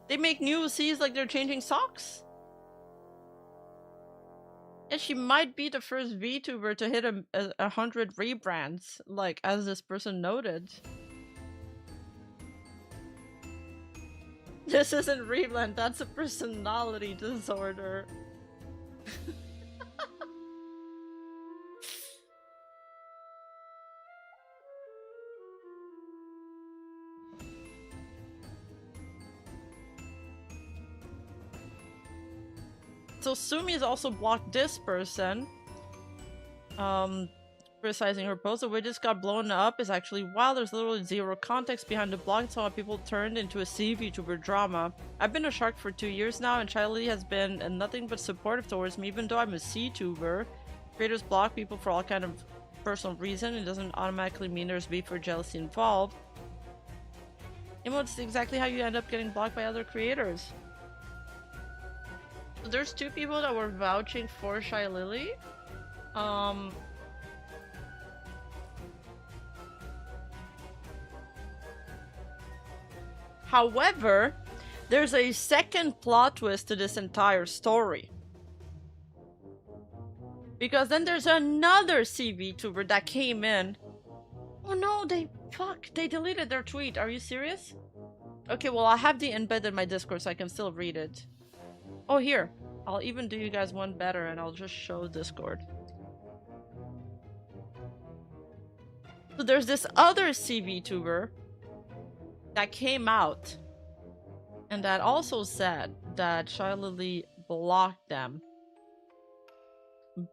they make new C's like they're changing socks. And she might be the first VTuber to hit 100 rebrands, like, as this person noted. This isn't reblend, that's a personality disorder. So Sumi's also blocked this person, criticizing her post. The way this got blown up is actually wild. There's literally zero context behind the blog. It's how people turned into a C VTuber drama. I've been a shark for 2 years now, and Shylily has been nothing but supportive towards me, even though I'm a C tuber. Creators block people for all kind of personal reason. It doesn't automatically mean there's beef or jealousy involved. And what's exactly how you end up getting blocked by other creators. So there's 2 people that were vouching for Shylily. However, there's a second plot twist to this entire story. Because then there's another CVTuber that came in. Oh no, they deleted their tweet. Are you serious? Okay, well, I have the embed in my Discord so I can still read it. Oh, here. I'll even do you guys one better and I'll just show Discord. So there's this other CVTuber that came out and that also said that Shylily blocked them.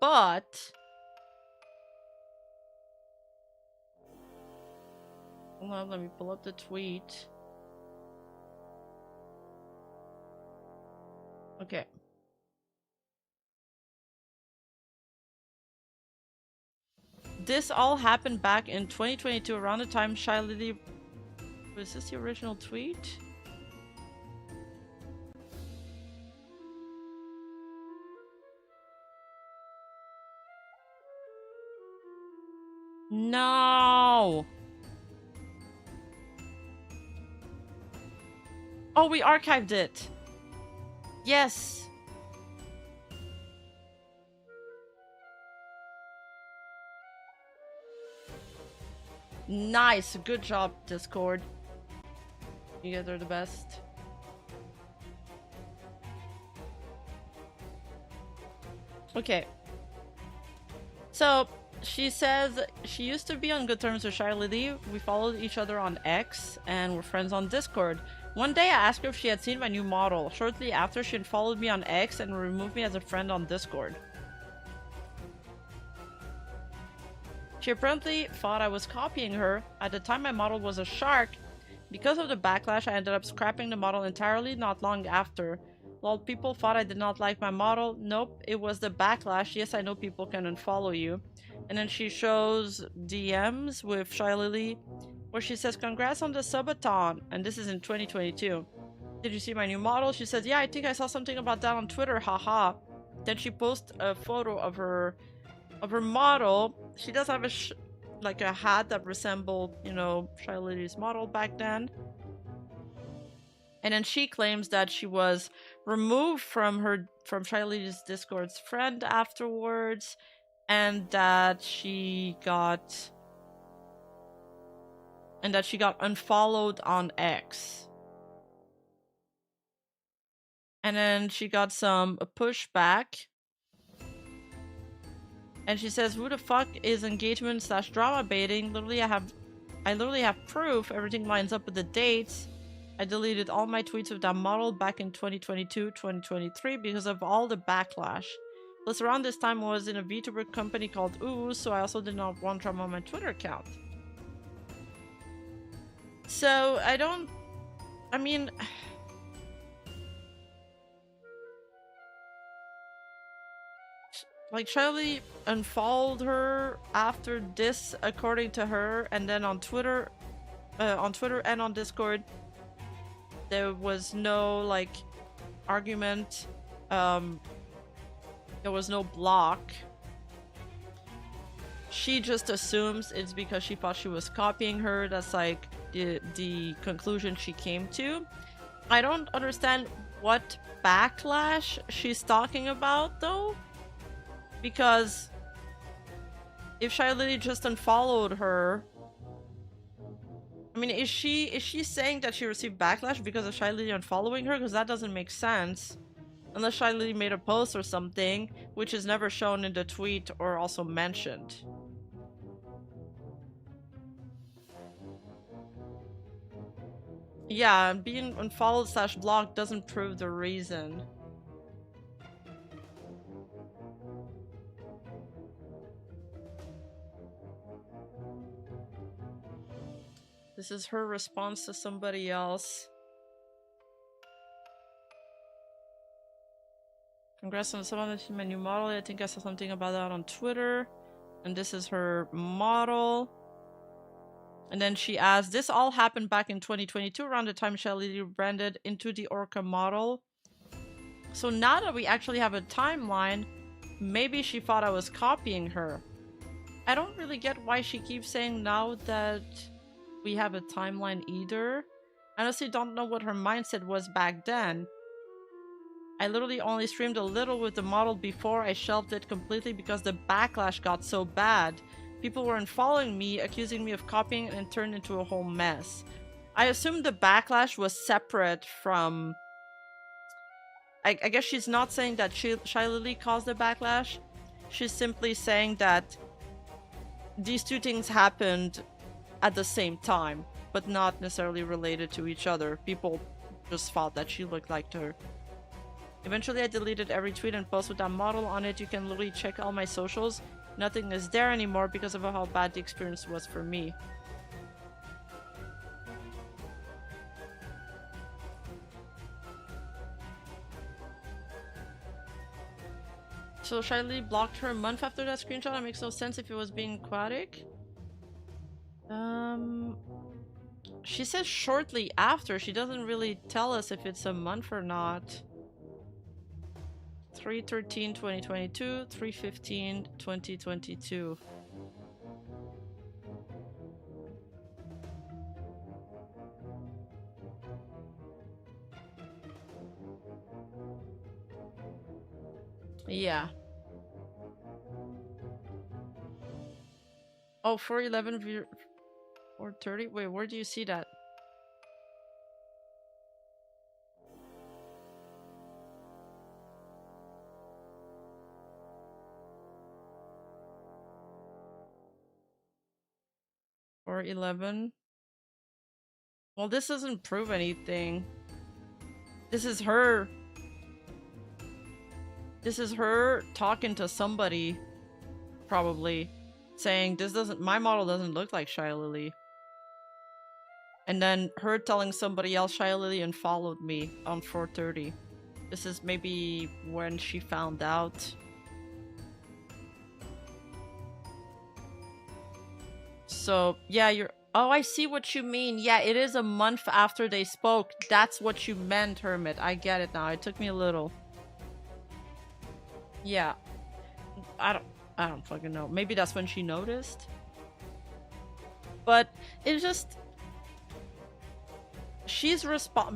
But hold on, let me pull up the tweet. Okay. This all happened back in 2022, around the time Shylily... Was this the original tweet? No! Oh, we archived it! Yes! Nice! Good job, Discord. You guys are the best. Okay. So, she says she used to be on good terms with Shylily. We followed each other on X and were friends on Discord. One day I asked her if she had seen my new model. Shortly after, she had followed me on X and removed me as a friend on Discord. She apparently thought I was copying her. At the time, my model was a shark. Because of the backlash, I ended up scrapping the model entirely not long after. While people thought I did not like my model, nope, it was the backlash. Yes, I know people can unfollow you. And then she shows DMs with Shylily where she says, congrats on the subathon. And this is in 2022. Did you see my new model? She said, yeah, I think I saw something about that on Twitter, haha. Then she posts a photo of her model. She does have like a hat that resembled, you know, Shylily's model back then. And then she claims that she was removed from Shylily's Discord's friend afterwards, and that she got unfollowed on X. And then she got some pushback. And she says, who the fuck is engagement / drama baiting? I literally have proof. Everything lines up with the dates. I deleted all my tweets with that model back in 2022, 2023 because of all the backlash. Plus around this time I was in a Vtuber company called ENSUES, so I also did not want drama on my Twitter account. So I mean, like, Shylily unfollowed her after this, according to her, and then on Twitter and on Discord, there was no, like, argument. There was no block. She just assumes it's because she thought she was copying her. That's, like, the conclusion she came to. I don't understand what backlash she's talking about, though. Because if Shylily just unfollowed her, I mean, is she saying that she received backlash because of Shylily unfollowing her? Because that doesn't make sense. Unless Shylily made a post or something, which is never shown in the tweet or also mentioned. Yeah, being unfollowed / blocked doesn't prove the reason. This is her response to somebody else. Congrats on someone that's my new model. I think I saw something about that on Twitter. And this is her model. And then she adds, this all happened back in 2022, around the time Shylily branded into the Orca model. So now that we actually have a timeline, maybe she thought I was copying her. I don't really get why she keeps saying now that we have a timeline either. I honestly don't know what her mindset was back then. I literally only streamed a little with the model before I shelved it completely because the backlash got so bad. People weren't following me, accusing me of copying, and it turned into a whole mess. I assumed the backlash was separate from... I guess she's not saying that Shylily caused the backlash. She's simply saying that these two things happened at the same time, but not necessarily related to each other. People just thought that she looked like her. Eventually I deleted every tweet and post with that model on it. You can literally check all my socials. Nothing is there anymore because of how bad the experience was for me. So Shylily blocked her a month after that screenshot. That makes no sense if it was being aquatic. She says shortly after. She doesn't really tell us if it's a month or not. 3/13/2022, 3/15/2022. Yeah. Oh, 411 430? Wait, where do you see that? Or 11. Well, this doesn't prove anything. This is her. This is her talking to somebody, probably, saying my model doesn't look like Shylily. And then her telling somebody else Shylily unfollowed me on 430. This is maybe when she found out. So yeah, Oh, I see what you mean. Yeah, it is a month after they spoke. That's what you meant, Hermit. I get it now. It took me a little. Yeah. I don't I don't fucking know. Maybe that's when she noticed. But it's just she's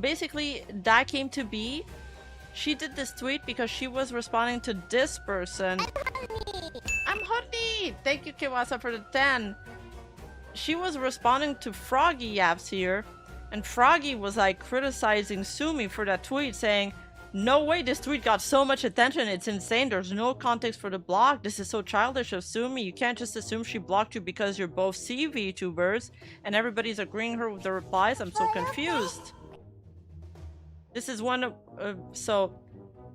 basically that came to be. She did this tweet because she was responding to this person. I'm Honey! Thank you, Kiwasa, for the 10. She was responding to Froggy Yaps here, and Froggy was like criticizing Sumi for that tweet, saying, no way this tweet got so much attention, it's insane, there's no context for the block, this is so childish of Sumi, you can't just assume she blocked you because you're both Vtubers, and everybody's agreeing her with the replies, I'm so confused. This is one of,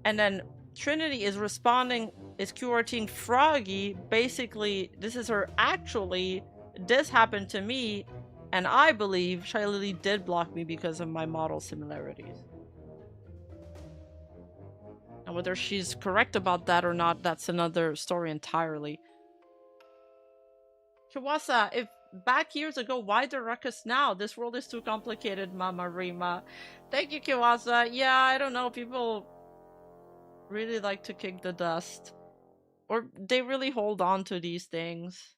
and then Trinity is responding, is QRTing Froggy, basically, this is her actually, this happened to me, and I believe Shylily did block me because of my model similarities. And whether she's correct about that or not, that's another story entirely. Kiwasa, if back years ago, why the ruckus now? This world is too complicated, Mama Rima. Thank you, Kiwasa. Yeah, I don't know, people really like to kick the dust. Or they really hold on to these things.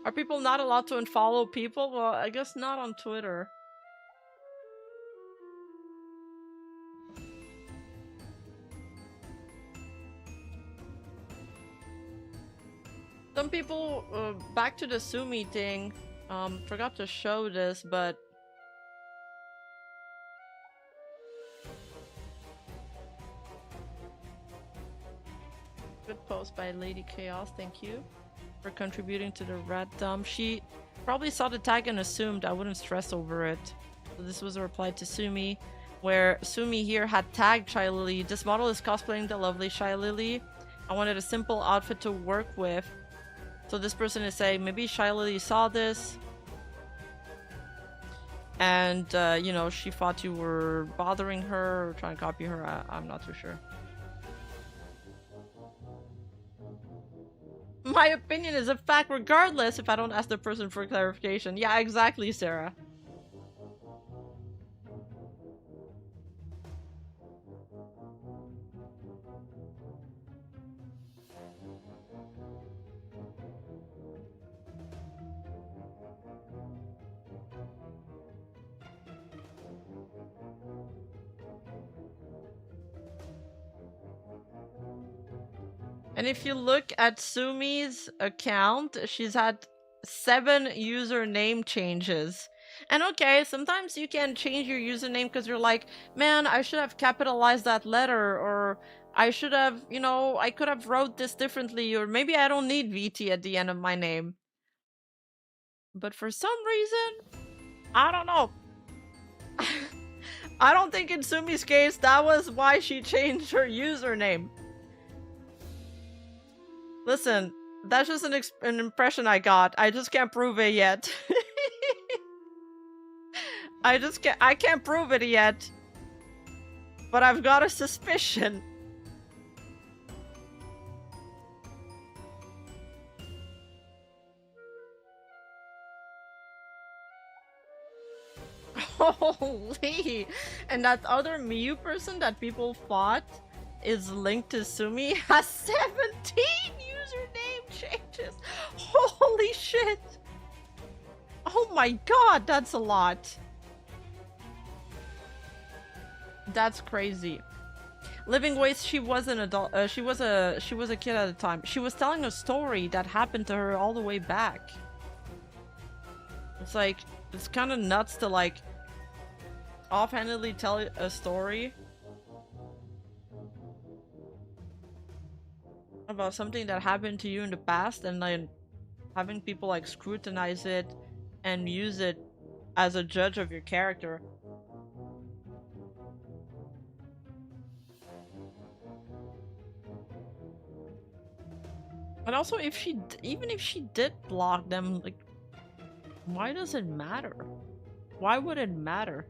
Are people not allowed to unfollow people? Well, I guess not on Twitter. Some people, back to the Sumi thing, forgot to show this, but good post by Lady Chaos, thank you for contributing to the red dump. She probably saw the tag and assumed I wouldn't stress over it. So this was a reply to Sumi, where Sumi here had tagged Shylily. This model is cosplaying the lovely Shylily. I wanted a simple outfit to work with. So this person is saying, maybe Shylily saw this. And, you know, she thought you were bothering her or trying to copy her. I'm not too sure. My opinion is a fact regardless if I don't ask the person for clarification. Yeah, exactly, Sarah. And if you look at Sumi's account, she's had 7 username changes. And okay, sometimes you can change your username because you're like, man, I should have capitalized that letter, or I should have, you know, I could have wrote this differently, or maybe I don't need VT at the end of my name. But for some reason, I don't know. I don't think in Sumi's case, that was why she changed her username. Listen, that's just an impression I got. I just can't prove it yet. I can't prove it yet. But I've got a suspicion. Holy! And that other Miyu person that people fought is linked to Sumi has 17 username changes. Holy shit! Oh my god, that's a lot. That's crazy. Living Waste, she was an adult. She was a kid at the time. She was telling a story that happened to her all the way back. It's like, it's kind of nuts to like offhandedly tell a story about something that happened to you in the past and then having people like scrutinize it and use it as a judge of your character. And also, if she, even if she did block them, like, why does it matter? Why would it matter?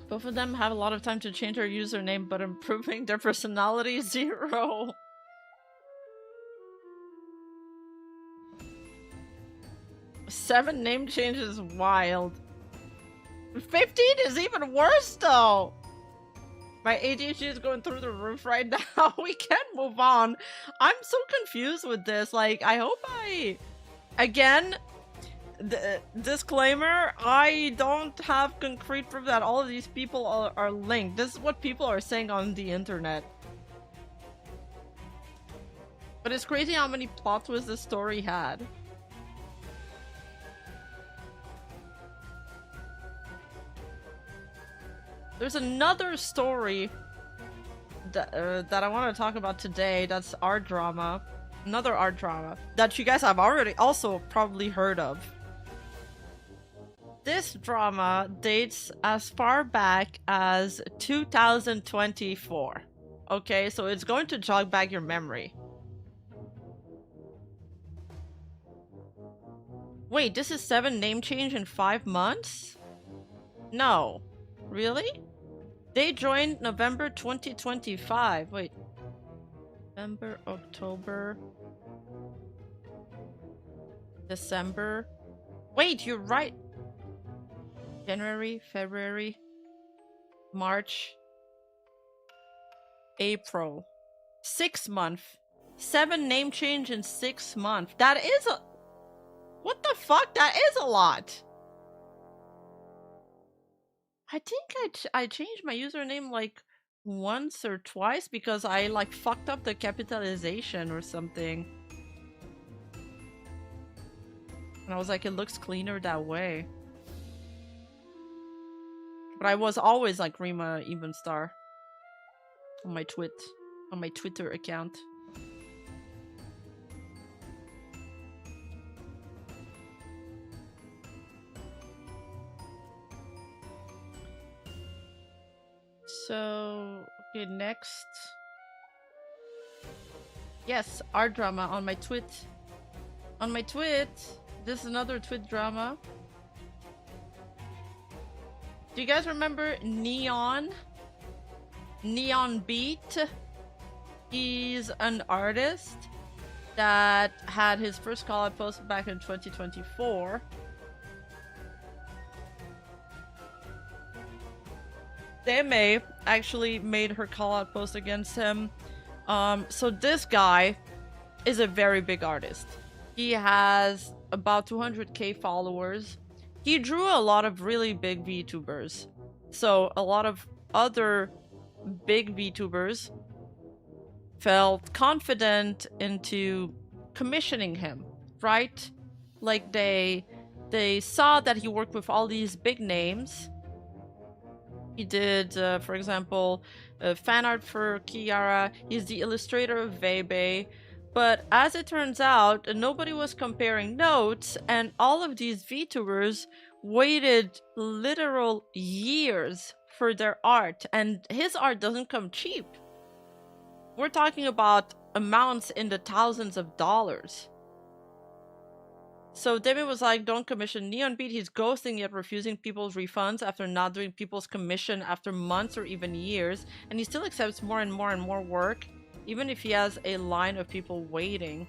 Both of them have a lot of time to change their username, but improving their personality, 0. Seven name changes, wild. 15 is even worse though! My ADHD is going through the roof right now. We can move on. I'm so confused with this. Like, I hope Again, disclaimer, I don't have concrete proof that all of these people are linked. This is what people are saying on the internet. But it's crazy how many plot twists this story had. There's another story that I want to talk about today. That's art drama. Another art drama that you guys have already also probably heard of. This drama dates as far back as 2024. Okay, so it's going to jog back your memory. Wait, this is 7 name change in 5 months? No. Really? They joined November 2025. Wait. November, October, December. Wait, you're right. January, February, March, April. 6 months. 7 name change in 6 months. That is a... What the fuck? That is a lot. I think I changed my username like once or twice because I like fucked up the capitalization or something. And I was like, it looks cleaner that way. But I was always like rimaevenstar on my Twitter account. So, okay, next. Yes, art drama on my twit. On my twit, this is another twit drama. Do you guys remember Neon? Neon Beat? He's an artist that had his first call-out posted back in 2024. Deme actually made her call-out post against him. So this guy is a very big artist. He has about 200k followers. He drew a lot of really big VTubers. So a lot of other big VTubers felt confident into commissioning him, right? Like they saw that he worked with all these big names. He did, for example, fan art for Kiara. He's the illustrator of Vebe. But as it turns out, nobody was comparing notes, and all of these VTubers waited literal years for their art, and his art doesn't come cheap. We're talking about amounts in the thousands of dollars. So Demi was like, don't commission Neon Beat. He's ghosting yet refusing people's refunds after not doing people's commission after months or even years. And he still accepts more and more and more work, even if he has a line of people waiting.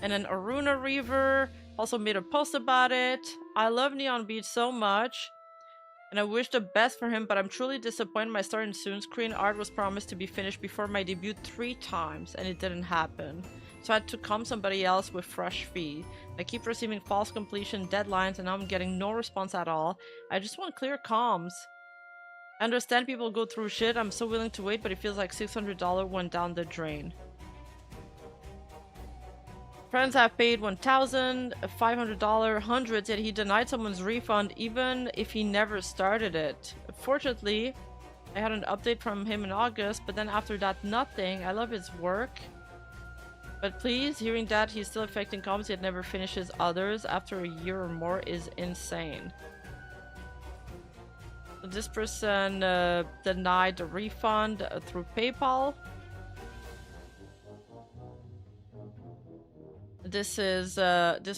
And then Aruna Reaver also made a post about it. I love Neon Beat so much, and I wish the best for him, but I'm truly disappointed my star in soon screen art was promised to be finished before my debut 3 times, and it didn't happen. So I had to comp somebody else with fresh fee. I keep receiving false completion deadlines, and now I'm getting no response at all. I just want clear comms. I understand people go through shit. I'm so willing to wait, but it feels like $600 went down the drain. Friends have paid $1,000, $500, hundreds, yet he denied someone's refund even if he never started it. Fortunately, I had an update from him in August, but then after that, nothing. I love his work. But please, hearing that he's still affecting comms yet never finishes others after a year or more is insane. This person denied a refund through PayPal. This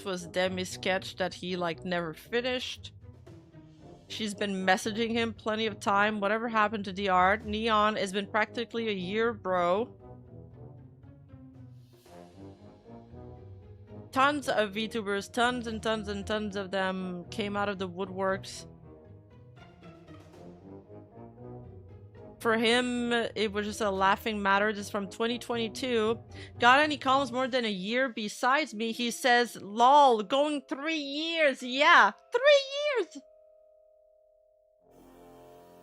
was Demi's sketch that he like never finished. She's been messaging him plenty of time. Whatever happened to the art? Neon, it's been practically a year, bro. Tons of VTubers, tons and tons and tons of them came out of the woodworks. For him, it was just a laughing matter. This is from 2022. Got any comments more than a year besides me? He says, lol, going 3 years. Yeah, 3 years.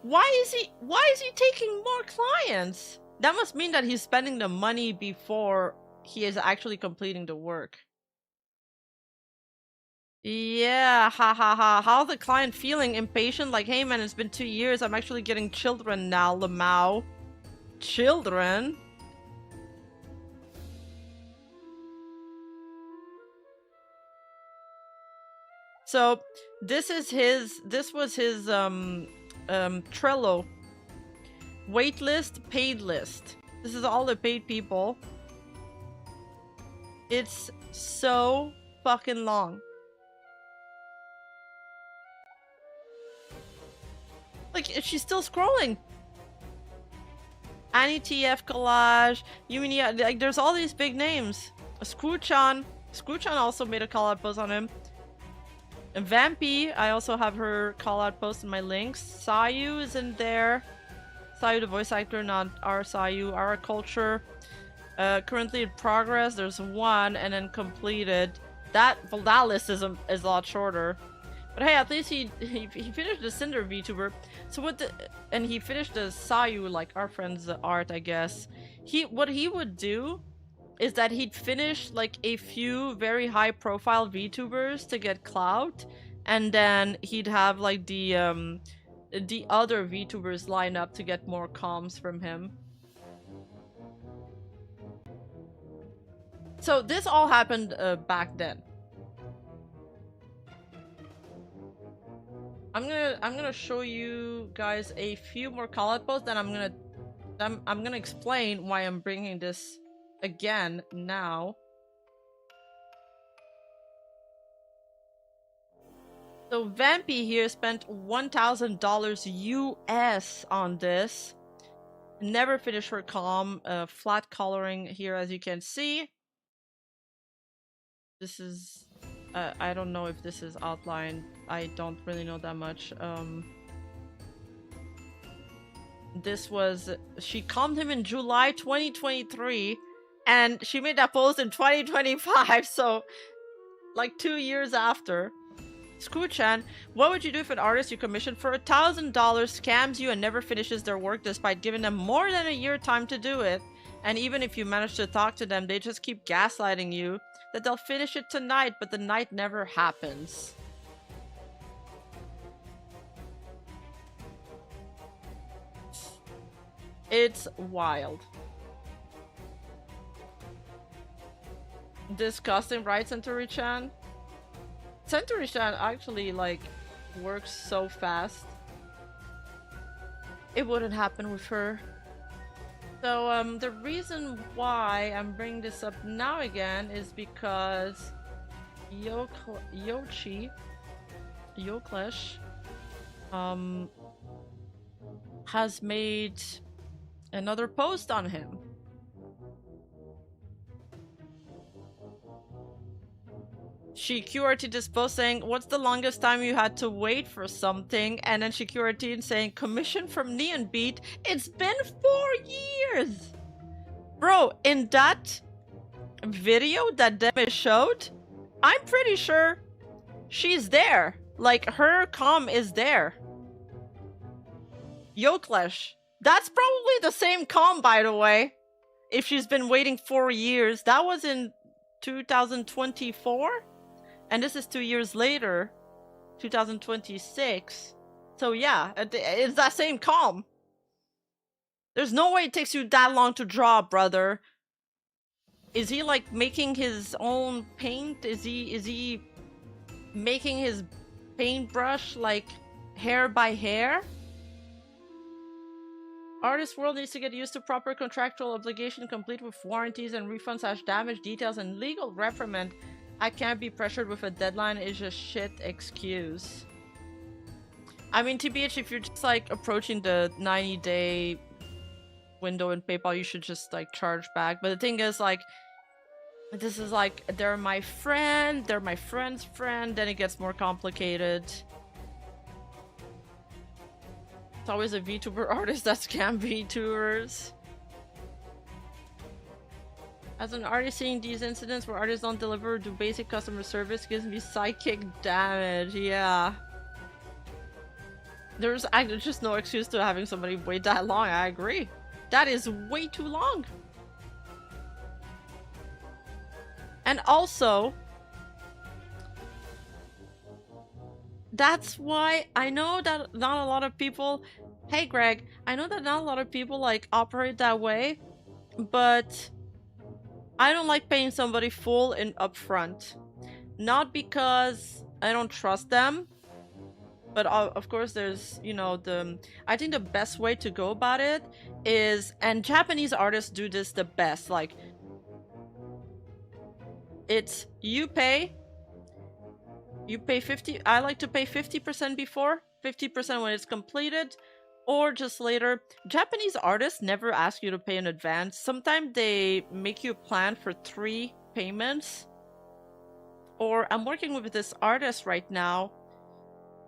Why is he taking more clients? That must mean that he's spending the money before he is actually completing the work. Yeah, ha ha ha. How's the client feeling? Impatient? Like, hey man, it's been 2 years. I'm actually getting children now, Lamau. Children? So, this was his, Trello. Waitlist, paid list. This is all the paid people. It's so fucking long. Like, she's still scrolling. Annie TF collage. Yumi, like, there's all these big names. Screwchan. Screwchan also made a call out post on him. And Vampy, I also have her call out post in my links. Sayu is in there. Sayu, the voice actor, not our Sayu. Our culture. Currently in progress, there's one, and then completed. That list is a lot shorter. But hey, at least he finished the Cinder VTuber. So and he finished the Sayu, like our friend's art, I guess. What he would do is that he'd finish like a few very high profile VTubers to get clout, and then he'd have like the other VTubers line up to get more comms from him. So this all happened back then. I'm gonna show you guys a few more call-out posts, then I'm gonna explain why I'm bringing this again now. So Vampy here spent $1,000 US on this. Never finished her comm. Flat coloring here, as you can see. This is... I don't know if this is outlined. I don't really know that much. This was... She commed him in July 2023, and she made that post in 2025, so... like 2 years after. Screwchan, what would you do if an artist you commissioned for $1,000 scams you and never finishes their work despite giving them more than a year time to do it? And even if you manage to talk to them, they just keep gaslighting you that they'll finish it tonight, but the night never happens. It's wild. Disgusting, right, Centauri-chan? Centauri-chan actually, like, works so fast. It wouldn't happen with her. So, the reason why I'm bringing this up now again is because Yoklesh, has made another post on him. She QRT'd this post saying, what's the longest time you had to wait for something? And then she QRT'd saying, commission from Neon Beat, it's been 4 years! Bro, in that video that Demi showed, I'm pretty sure she's there. Like, her comm is there. Yoklesh. That's probably the same comm, by the way. If she's been waiting 4 years. That was in 2024? And this is 2 years later, 2026. So yeah, it's that same comm. There's no way it takes you that long to draw, brother. Is he like making his own paint? Is he making his paintbrush like hair by hair? Artist world needs to get used to proper contractual obligation complete with warranties and refunds / damage details and legal reprimand. I can't be pressured with a deadline is a shit excuse. I mean, TBH, if you're just like approaching the 90-day window in PayPal, you should just like charge back. But the thing is, like, this is like, they're my friend, they're my friend's friend, then it gets more complicated. It's always a VTuber artist that scam VTubers. As an artist, seeing these incidents where artists don't deliver or do basic customer service gives me psychic damage. Yeah. There's just no excuse to having somebody wait that long. I agree. That is way too long. And also, that's why I know that not a lot of people... Hey, Greg, I know that not a lot of people, like, operate that way, but I don't like paying somebody full and upfront. Not because I don't trust them, but of course there's, you know, I think the best way to go about it is, and Japanese artists do this the best, like, it's you pay 50, I like to pay 50% before, 50% when it's completed, or just later. Japanese artists never ask you to pay in advance. Sometimes they make you plan for 3 payments. Or I'm working with this artist right now.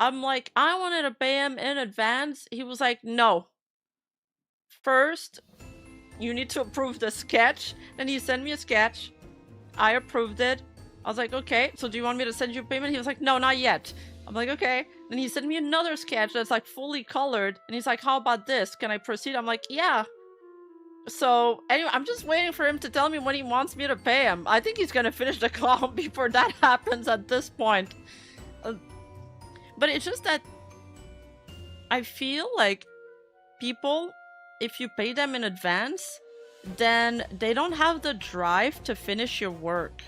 I'm like, I wanted to pay him in advance. He was like, no. First, you need to approve the sketch. Then he sent me a sketch. I approved it. I was like, okay, so do you want me to send you a payment? He was like, no, not yet. I'm like, okay. Then he sent me another sketch that's like fully colored. And he's like, how about this? Can I proceed? I'm like, yeah. So anyway, I'm just waiting for him to tell me when he wants me to pay him. I think he's gonna finish the clown before that happens at this point. But it's just that I feel like people, if you pay them in advance, then they don't have the drive to finish your work.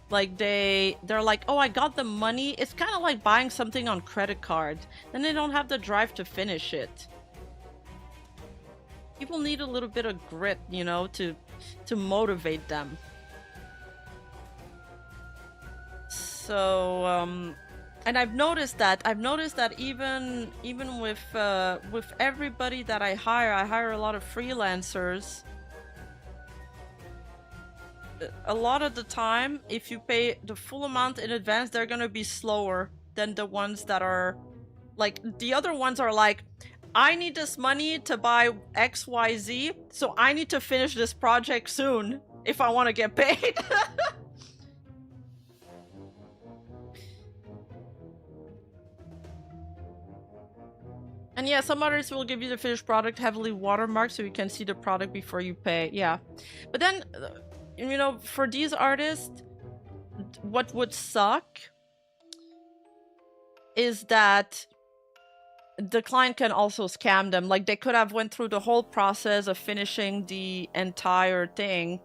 Like they're like, oh, I got the money. It's kind of like buying something on credit card. Then they don't have the drive to finish it. People need a little bit of grit, you know, to motivate them. So, and I've noticed that even with everybody that I hire a lot of freelancers. A lot of the time, if you pay the full amount in advance, they're gonna be slower than the ones that are like, the other ones are like, I need this money to buy XYZ, so I need to finish this project soon if I want to get paid. And yeah, some artists will give you the finished product heavily watermarked so you can see the product before you pay. Yeah. But then, you know, for these artists, what would suck is that the client can also scam them. Like, they could have went through the whole process of finishing the entire thing.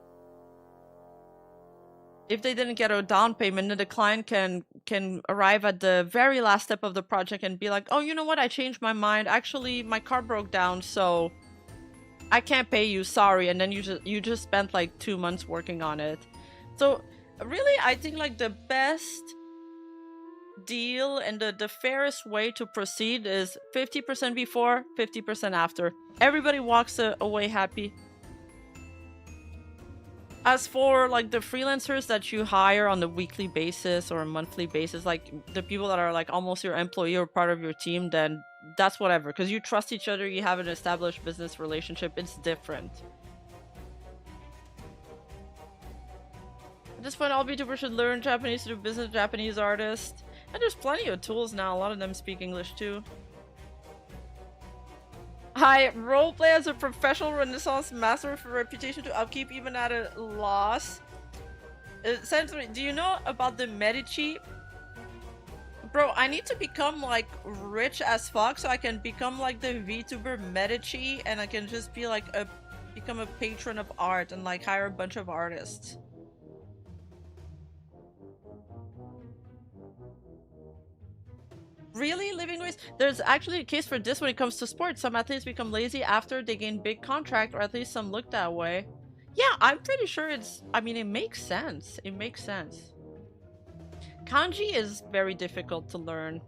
If they didn't get a down payment, then the client can arrive at the very last step of the project and be like, oh, you know what? I changed my mind. Actually, my car broke down, so I can't pay you. Sorry. And then you just spent like 2 months working on it. So really, I think like the best deal and the fairest way to proceed is 50% before, 50% after. Everybody walks away happy. As for like the freelancers that you hire on a weekly basis or a monthly basis, like the people that are like almost your employee or part of your team, then that's whatever, because you trust each other, you have an established business relationship. It's different. At this point, all VTubers should learn Japanese to do business with Japanese artists. And there's plenty of tools now. A lot of them speak English too. I roleplay as a professional Renaissance master with a reputation to upkeep even at a loss. Essentially, do you know about the Medici? Bro, I need to become like rich as fuck so I can become like the VTuber Medici and I can just be like become a patron of art and like hire a bunch of artists. Really, living ways? There's actually a case for this when it comes to sports. Some athletes become lazy after they gain big contract, or at least some look that way. Yeah, I'm pretty sure it's... I mean, it makes sense. It makes sense. Kanji is very difficult to learn.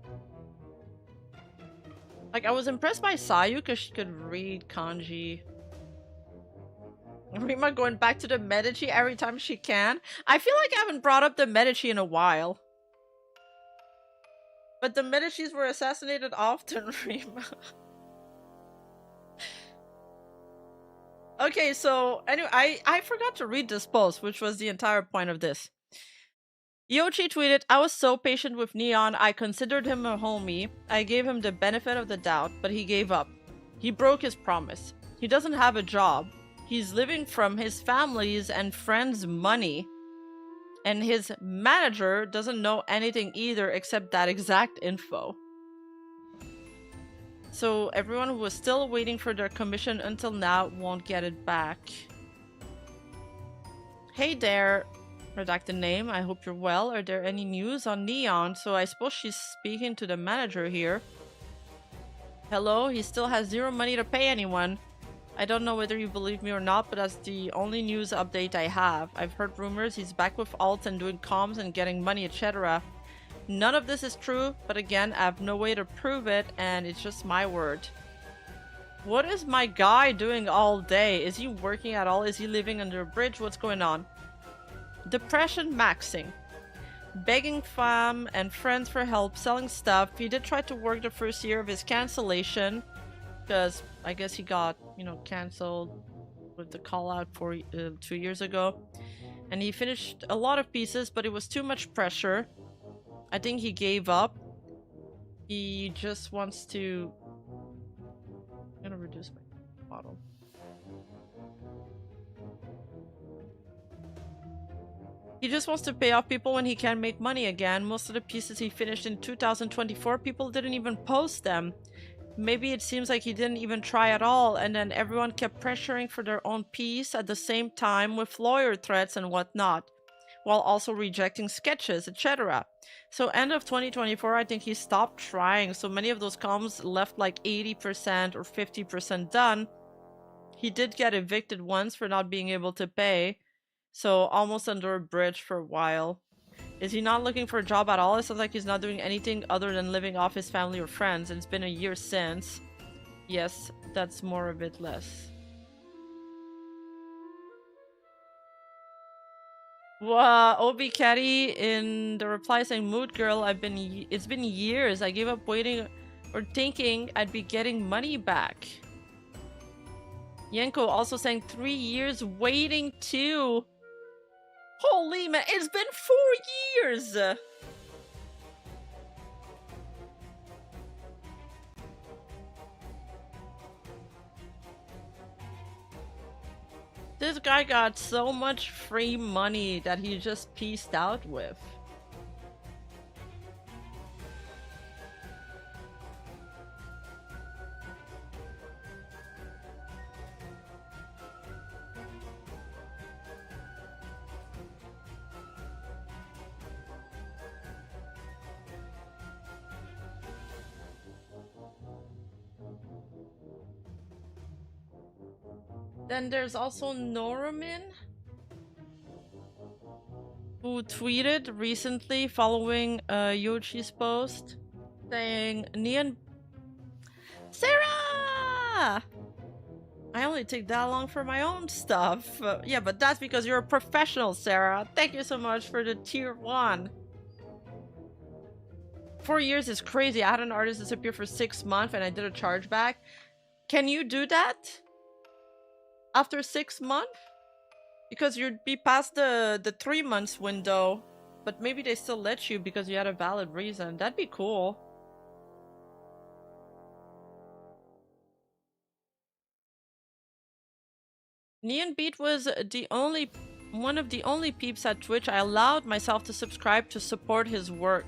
Like, I was impressed by Sayu because she could read kanji. Rima going back to the Medici every time she can. I feel like I haven't brought up the Medici in a while. But the Medicis were assassinated often, Rima. Okay, so anyway, I forgot to read this post, which was the entire point of this. Yoshi tweeted, I was so patient with Neon, I considered him a homie. I gave him the benefit of the doubt, but he gave up. He broke his promise. He doesn't have a job. He's living from his family's and friends' money. And his manager doesn't know anything either except that exact info. So everyone who was still waiting for their commission until now won't get it back. Hey there, redacted name. I hope you're well. Are there any news on Neon? So I suppose she's speaking to the manager here. Hello, he still has zero money to pay anyone. I don't know whether you believe me or not, but that's the only news update I have. I've heard rumors he's back with alts and doing comms and getting money, etc. None of this is true, but again, I have no way to prove it, and it's just my word. What is my guy doing all day? Is he working at all? Is he living under a bridge? What's going on? Depression maxing. Begging fam and friends for help, selling stuff. He did try to work the first year of his cancellation, because I guess he got, you know, cancelled with the call out for 2 years ago. And he finished a lot of pieces, but it was too much pressure. I think he gave up. He just wants to... I'm gonna reduce my bottle. He just wants to pay off people when he can make money again. Most of the pieces he finished in 2024, people didn't even post them. Maybe it seems like he didn't even try at all, and then everyone kept pressuring for their own piece at the same time with lawyer threats and whatnot, while also rejecting sketches, etc. So end of 2024, I think he stopped trying, so many of those comms left like 80% or 50% done. He did get evicted once for not being able to pay, so almost under a bridge for a while. Is he not looking for a job at all? It sounds like he's not doing anything other than living off his family or friends, and it's been a year since. Yes, that's more, a bit less. Wow, Obi Caddy in the reply saying, Mood girl, it's been years. I gave up waiting or thinking I'd be getting money back. Yenko also saying 3 years waiting too. Holy man, it's been 4 years! This guy got so much free money that he just pieced out with. Then there's also Noramin, who tweeted recently following Yochi's post saying, Neon... Sarah! I only take that long for my own stuff. Yeah, but that's because you're a professional, Sarah. Thank you so much for the tier 1. 4 years is crazy. I had an artist disappear for 6 months and I did a chargeback. Can you do that? After 6 months? Because you'd be past the 3 months window, but maybe they still let you because you had a valid reason. That'd be cool. Neon Beat was one of the only peeps at Twitch I allowed myself to subscribe to support his work.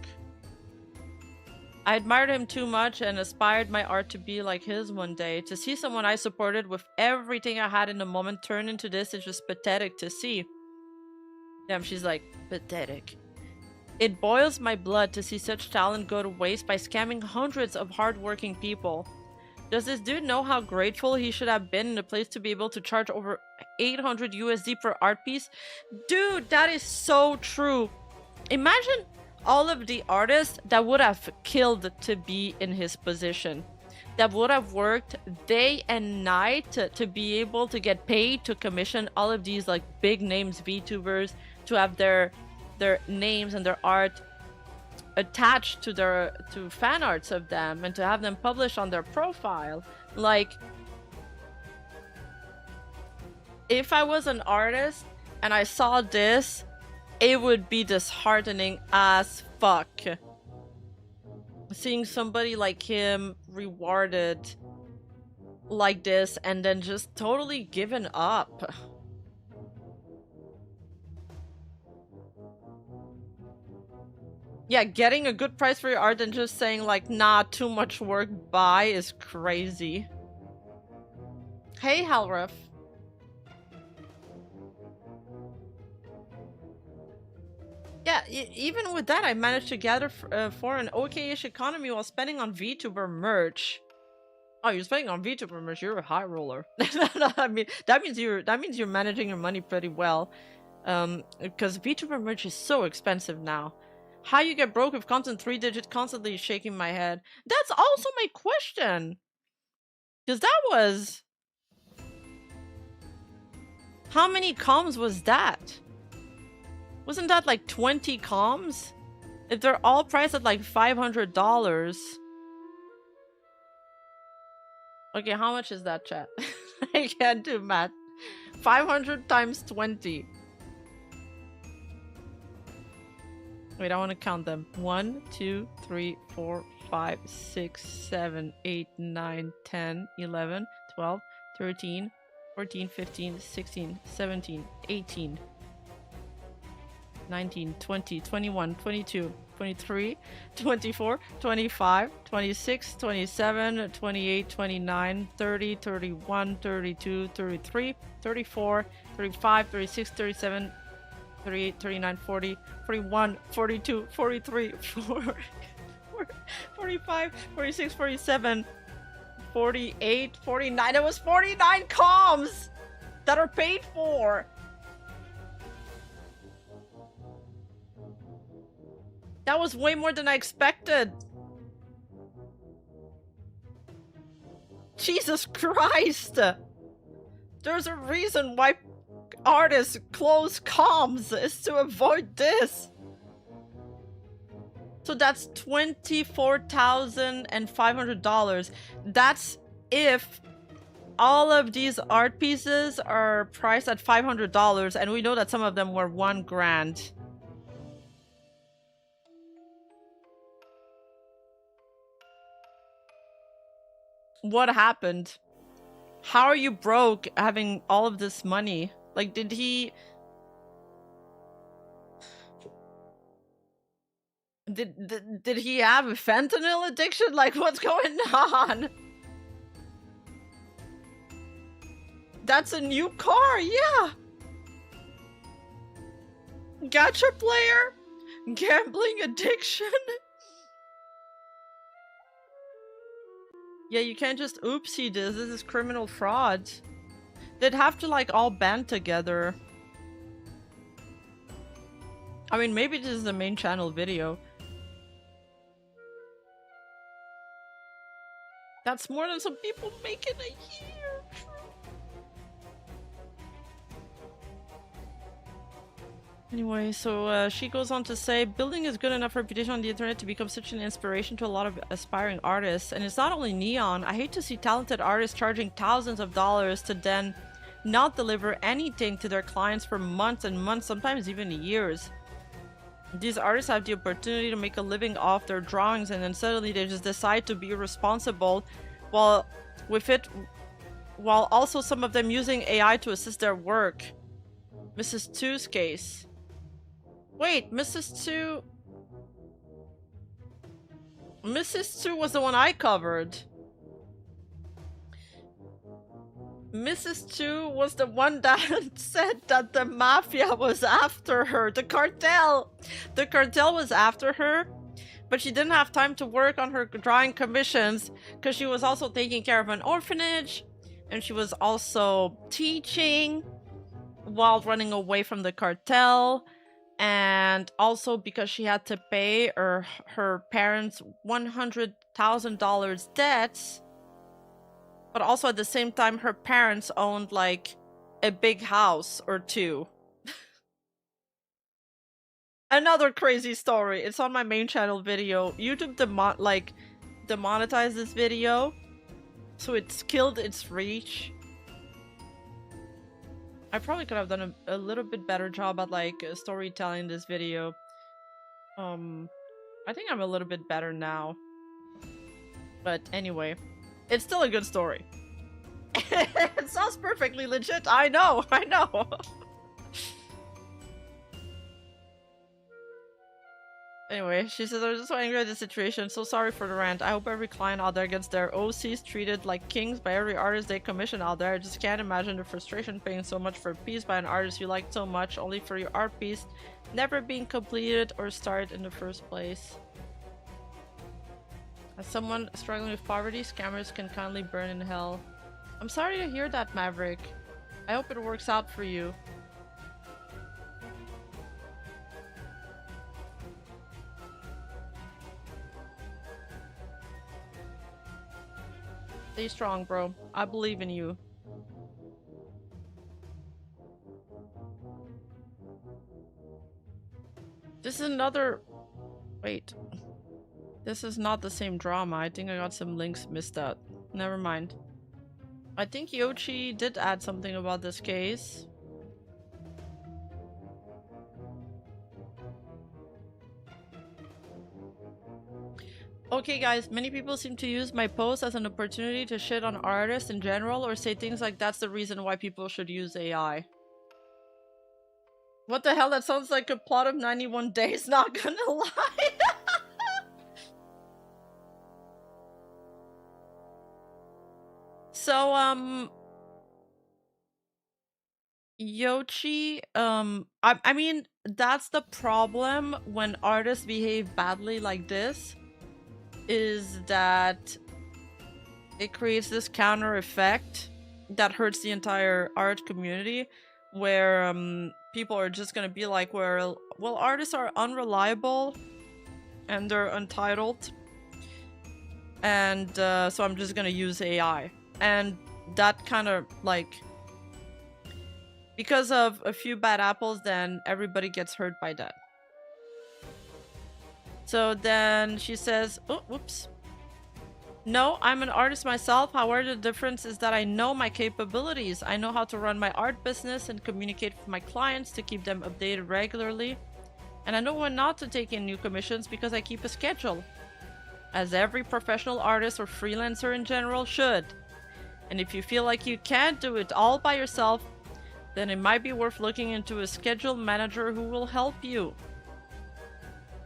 I admired him too much and aspired my art to be like his one day. To see someone I supported with everything I had in the moment turn into this is just pathetic to see. Damn, she's like, pathetic. It boils my blood to see such talent go to waste by scamming hundreds of hardworking people. Does this dude know how grateful he should have been in a place to be able to charge over 800 USD per art piece? Dude, that is so true. Imagine all of the artists that would have killed to be in his position. that would have worked day and night to be able to get paid to commission all of these like big names VTubers to have their names and their art attached to fan arts of them and to have them published on their profile. Like, if I was an artist and I saw this, it would be disheartening as fuck. Seeing somebody like him rewarded like this and then just totally given up. Yeah, getting a good price for your art and just saying like, nah, too much work, bye, is crazy. Hey, Halref. Yeah, even with that, I managed to gather for an okay-ish economy while spending on VTuber merch. Oh, you're spending on VTuber merch. You're a high roller. I mean, that means you're managing your money pretty well. Because VTuber merch is so expensive now. How you get broke with content 3-digit constantly shaking my head. That's also my question. Because that was... How many comms was that? Wasn't that like 20 comms? If they're all priced at like $500. Okay, how much is that, chat? I can't do math. 500 times 20. Wait, I want to count them. 1, 2, 3, 4, 5, 6, 7, 8, 9, 10, 11, 12, 13, 14, 15, 16, 17, 18. 19, 20, 21, 22, 23, 24, 25, 26, 27, 28, 29, 30, 31, 32, 33, 34, 35, 36, 37, 38, 39, 40, 41, 42, 43, 45, 46, 47, 48, 49. It was 49 comms that are paid for. That was way more than I expected. Jesus Christ! There's a reason why artists close comms, is to avoid this. So that's $24,500. That's if all of these art pieces are priced at $500, and we know that some of them were $1,000. What happened? How are you broke having all of this money? Like, did he... Did he have a fentanyl addiction? Like, what's going on? That's a new car, yeah! Gacha player? Gambling addiction? Yeah, you can't just oopsie this. This is criminal fraud. They'd have to like all band together. I mean, maybe this is the main channel video. That's more than some people make in a year. Anyway, so she goes on to say, building a good enough reputation on the internet to become such an inspiration to a lot of aspiring artists. And it's not only Neon. I hate to see talented artists charging thousands of dollars to then not deliver anything to their clients for months and months, sometimes even years. These artists have the opportunity to make a living off their drawings, and then suddenly they just decide to be responsible while also some of them using AI to assist their work. Mrs. 2's case. Wait, Mrs. 2 was the one I covered. Mrs. 2 was the one that said that the mafia was after her. The cartel was after her, but she didn't have time to work on her drawing commissions because she was also taking care of an orphanage, and she was also teaching while running away from the cartel, and also because she had to pay her parents $100,000 debts. But also at the same time, her parents owned like a big house or two. Another crazy story. It's on my main channel video. YouTube demonetized this video, so it's killed its reach. I probably could have done a little bit better job at like storytelling this video. I think I'm a little bit better now. But anyway, it's still a good story. It sounds perfectly legit. I know, I know. Anyway, she says, I'm just so angry at the situation. So sorry for the rant. I hope every client out there gets their OCs treated like kings by every artist they commission out there. I just can't imagine the frustration paying so much for a piece by an artist you like so much, only for your art piece never being completed or started in the first place. As someone struggling with poverty, scammers can kindly burn in hell. I'm sorry to hear that, Maverick. I hope it works out for you. Stay strong, bro. I believe in you. This is another... Wait. This is not the same drama. I think I got some links missed out. Never mind. I think Yoshi did add something about this case. Okay guys, many people seem to use my post as an opportunity to shit on artists in general or say things like that's the reason why people should use AI. What the hell? That sounds like a plot of 91 Days, not gonna lie. So, Yoshi, I mean, that's the problem when artists behave badly like this, is that it creates this counter effect that hurts the entire art community, where people are just gonna be like, well, artists are unreliable and they're untitled, and so I'm just gonna use AI. And that kind of like, because of a few bad apples, then everybody gets hurt by that. So then she says, oh, whoops. No, I'm an artist myself. However, the difference is that I know my capabilities. I know how to run my art business and communicate with my clients to keep them updated regularly. And I know when not to take in new commissions because I keep a schedule, as every professional artist or freelancer in general should. And if you feel like you can't do it all by yourself, then it might be worth looking into a schedule manager who will help you.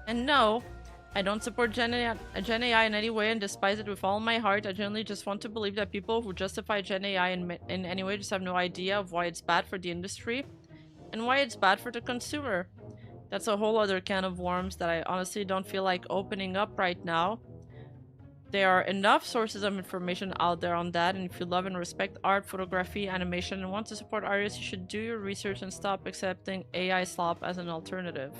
And no, I don't support Gen AI in any way and despise it with all my heart. I generally just want to believe that people who justify Gen AI in any way just have no idea of why it's bad for the industry and why it's bad for the consumer. That's a whole other can of worms that I honestly don't feel like opening up right now. There are enough sources of information out there on that, and if you love and respect art, photography, animation, and want to support artists, you should do your research and stop accepting AI slop as an alternative.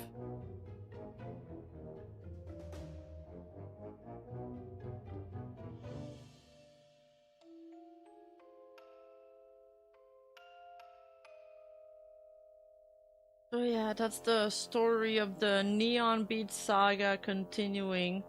So yeah, that's the story of the Neon Beat saga continuing.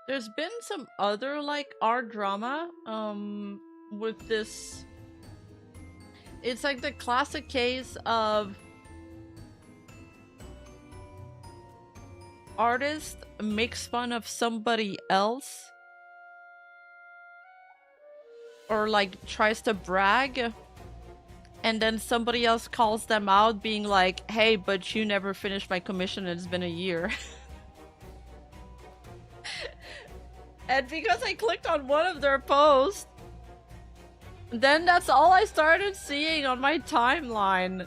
There's been some other like art drama with this. It's like the classic case of artist makes fun of somebody else or like tries to brag, and then somebody else calls them out being like, hey, but you never finished my commission, it's been a year. And because I clicked on one of their posts, then that's all I started seeing on my timeline.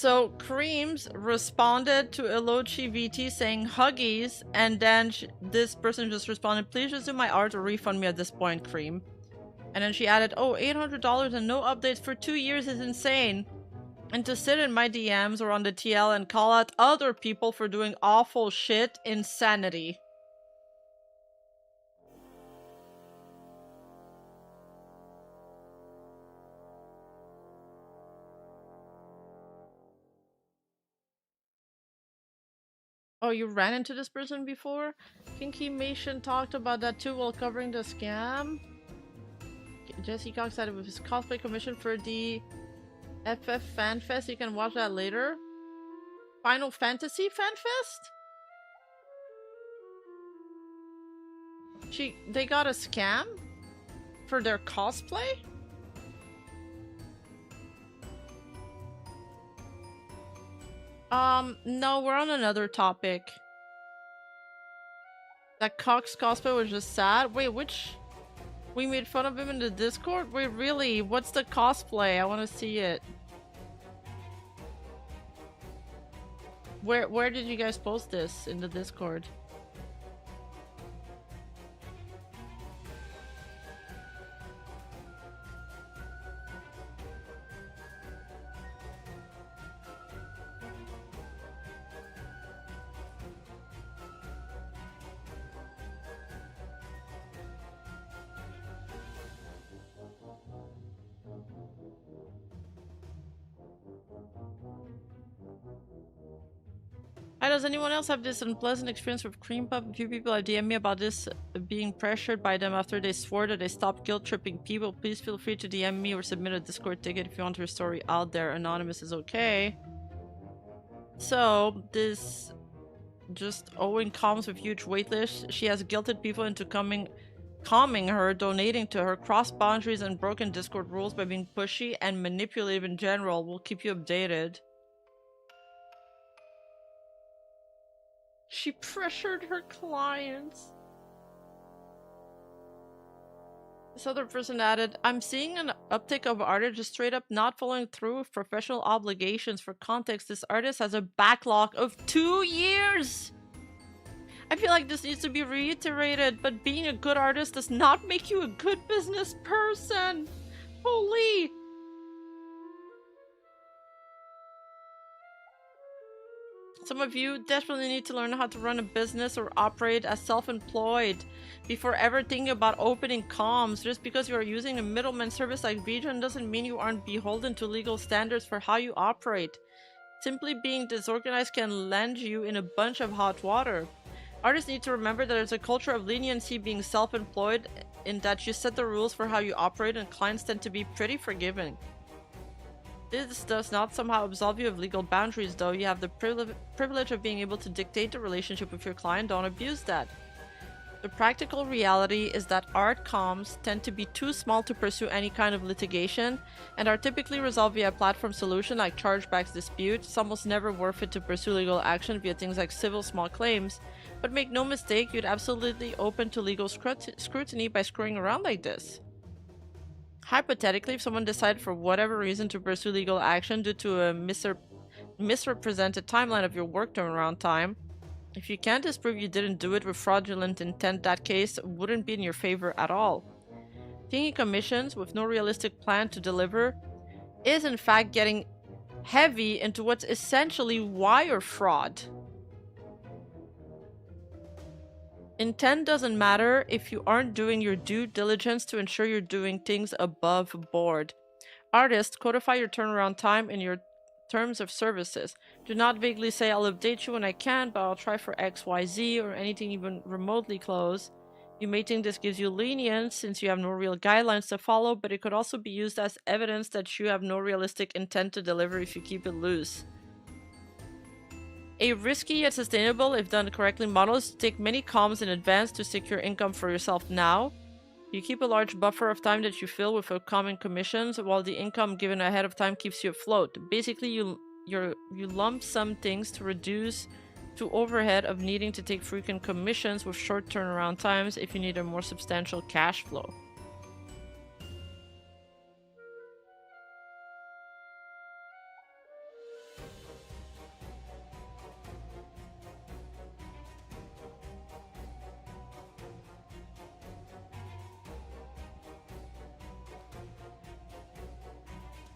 So Creams responded to Elochi VT saying huggies, and then this person just responded, please resume my art or refund me at this point, Cream. And then she added, oh, $800 and no updates for 2 years is insane. And to sit in my DMs or on the TL and call out other people for doing awful shit, insanity. Oh, you ran into this person before? Kinky Mation talked about that too while covering the scam. Jesse Cox said it was his cosplay commission for the FF FanFest. You can watch that later. Final Fantasy FanFest? They got a scam? For their cosplay? No, we're on another topic. That Cox cosplay was just sad? Wait, which... We made fun of him in the Discord? Wait, really? What's the cosplay? I want to see it. Where did you guys post this in the Discord? Hi, does anyone else have this unpleasant experience with Cream Puff? A few people have DM'd me about this being pressured by them after they swore that they stopped guilt tripping people. Please feel free to DM me or submit a Discord ticket if you want your story out there. Anonymous is okay. So, this just Owen comes with huge waitlist. She has guilted people into calming her, donating to her, crossed boundaries and broken Discord rules by being pushy and manipulative in general. We'll keep you updated. She pressured her clients. This other person added, I'm seeing an uptick of artists just straight up not following through with professional obligations. For context, this artist has a backlog of 2 years! I feel like this needs to be reiterated, but being a good artist does not make you a good business person! Holy! Some of you definitely need to learn how to run a business or operate as self-employed before ever thinking about opening comms. Just because you are using a middleman service like Vouching doesn't mean you aren't beholden to legal standards for how you operate. Simply being disorganized can land you in a bunch of hot water. Artists need to remember that there's a culture of leniency being self-employed in that you set the rules for how you operate, and clients tend to be pretty forgiving. This does not somehow absolve you of legal boundaries, though. You have the privilege of being able to dictate the relationship with your client. Don't abuse that. The practical reality is that art comms tend to be too small to pursue any kind of litigation and are typically resolved via a platform solution like chargebacks dispute. It's almost never worth it to pursue legal action via things like civil small claims, but make no mistake, you'd absolutely open to legal scrutiny by screwing around like this. Hypothetically, if someone decided for whatever reason to pursue legal action due to a misrepresented timeline of your work turnaround time, if you can't disprove you didn't do it with fraudulent intent, that case wouldn't be in your favor at all. Taking commissions with no realistic plan to deliver is in fact getting heavy into what's essentially wire fraud. Intent doesn't matter if you aren't doing your due diligence to ensure you're doing things above board. Artists, codify your turnaround time in your terms of services. Do not vaguely say, I'll update you when I can, but I'll try for XYZ or anything even remotely close. You may think this gives you lenience since you have no real guidelines to follow, but it could also be used as evidence that you have no realistic intent to deliver if you keep it loose. A risky yet sustainable, if done correctly, model is to take many comms in advance to secure income for yourself now. You keep a large buffer of time that you fill with upcoming commissions, while the income given ahead of time keeps you afloat. Basically, you lump sum things to reduce to overhead of needing to take frequent commissions with short turnaround times if you need a more substantial cash flow.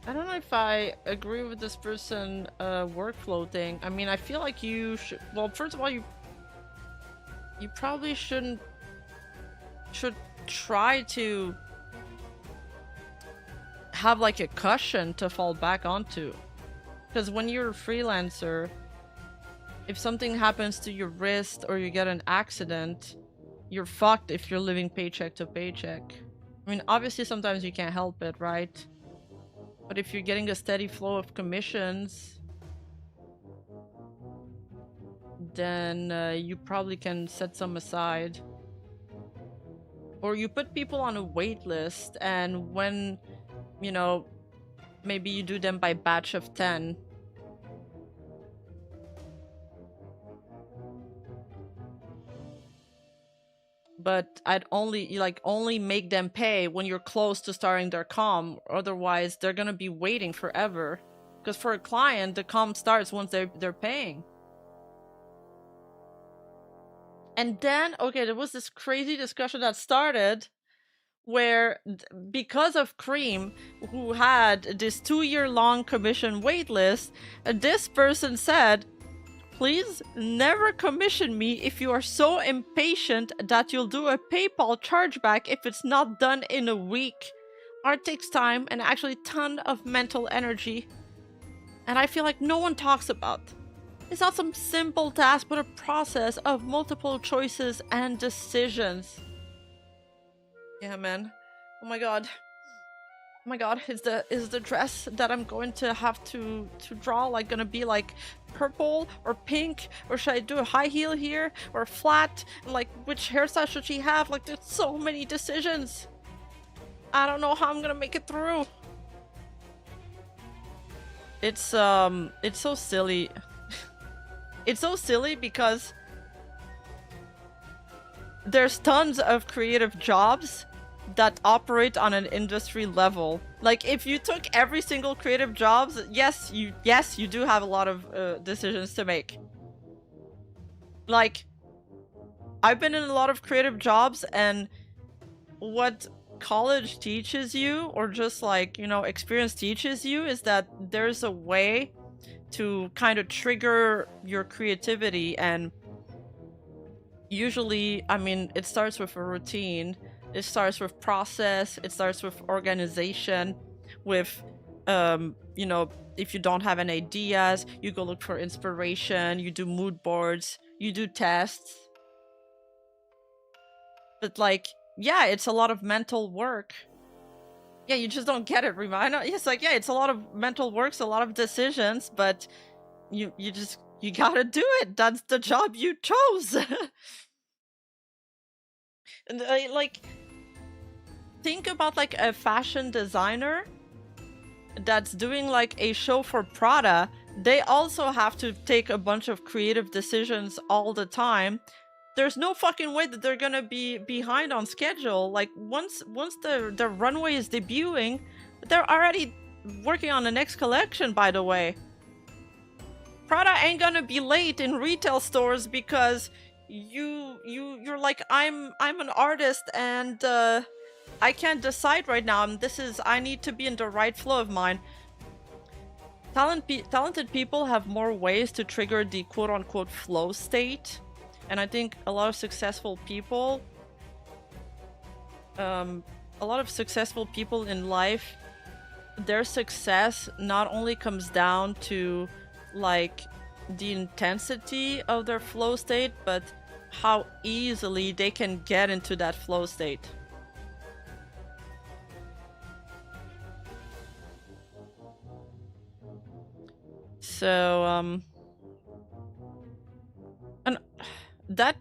I don't know if I agree with this person workflow thing. I mean, I feel like you should, well, first of all, you probably should try to have like a cushion to fall back onto. Because when you're a freelancer, if something happens to your wrist or you get an accident, you're fucked if you're living paycheck to paycheck. I mean, obviously sometimes you can't help it, right? But if you're getting a steady flow of commissions, then you probably can set some aside. Or you put people on a wait list, and when, you know, maybe you do them by batch of 10. But I'd only make them pay when you're close to starting their comm, otherwise they're gonna be waiting forever. Because for a client, the comm starts once they're paying. And then, okay, there was this crazy discussion that started where, because of Cream, who had this 2-year-long commission waitlist, this person said, "Please never commission me if you are so impatient that you'll do a PayPal chargeback if it's not done in a week. Art takes time and actually a ton of mental energy. And I feel like no one talks about. It's not some simple task, but a process of multiple choices and decisions." Yeah, man. Oh my god. Oh my god, is the dress that I'm going to have to draw like gonna be like purple or pink, or should I do a high heel here or flat? And like, which hairstyle should she have? Like, there's so many decisions. I don't know how I'm gonna make it through. It's so silly. It's so silly because there's tons of creative jobs that operate on an industry level. Like, if you took every single creative jobs, yes, you do have a lot of decisions to make. Like, I've been in a lot of creative jobs, and what college teaches you, or just like, you know, experience teaches you, is that there's a way to kind of trigger your creativity. And usually, I mean, it starts with a routine. It starts with process, it starts with organization, with, you know, if you don't have any ideas, you go look for inspiration, you do mood boards, you do tests. But like, yeah, it's a lot of mental work. Yeah, you just don't get it, Rima. I know, it's like, yeah, it's a lot of mental work, it's a lot of decisions, but you gotta do it. That's the job you chose. And like, think about like a fashion designer that's doing like a show for Prada. They also have to take a bunch of creative decisions all the time. There's no fucking way that they're gonna be behind on schedule. Like, once the runway is debuting, they're already working on the next collection, by the way. Prada ain't gonna be late in retail stores because you're like, I'm an artist, and I can't decide right now. I need to be in the right flow of mine. Talented people have more ways to trigger the quote-unquote flow state. And I think a lot of successful people in life, their success not only comes down to like the intensity of their flow state, but how easily they can get into that flow state. So, and that,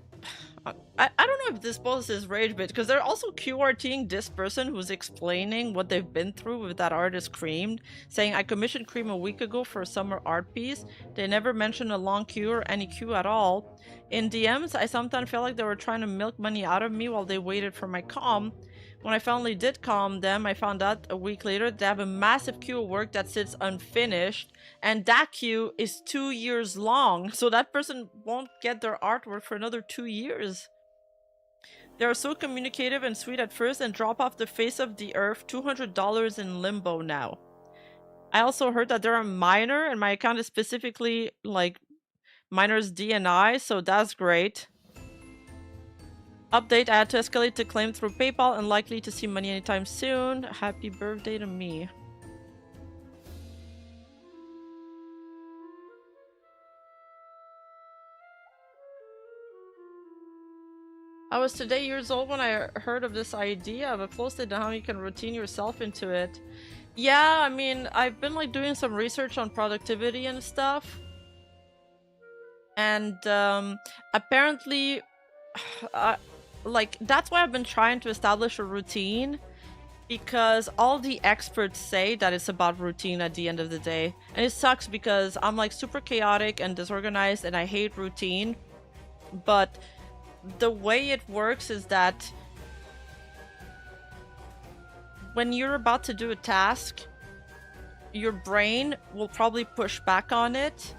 I don't know if this poses rage bait, because they're also QRTing this person who's explaining what they've been through with that artist Cream, saying, "I commissioned Cream a week ago for a summer art piece. They never mentioned a long queue or any queue at all. In DMs, I sometimes felt like they were trying to milk money out of me while they waited for my comm. When I finally did comm them, I found out a week later they have a massive queue of work that sits unfinished, and that queue is 2 years long, so that person won't get their artwork for another 2 years. They are so communicative and sweet at first and drop off the face of the earth, $200 in limbo now." I also heard that they're a minor, and my account is specifically like minors DNI, so that's great. Update, I had to escalate the claim through PayPal, unlikely to see money anytime soon. Happy birthday to me. I was today years old when I heard of this idea of a flow state and how you can routine yourself into it. Yeah, I mean, I've been like doing some research on productivity and stuff. And apparently, like, that's why I've been trying to establish a routine, because all the experts say that it's about routine at the end of the day. And it sucks because I'm like super chaotic and disorganized and I hate routine. But the way it works is that when you're about to do a task, your brain will probably push back on it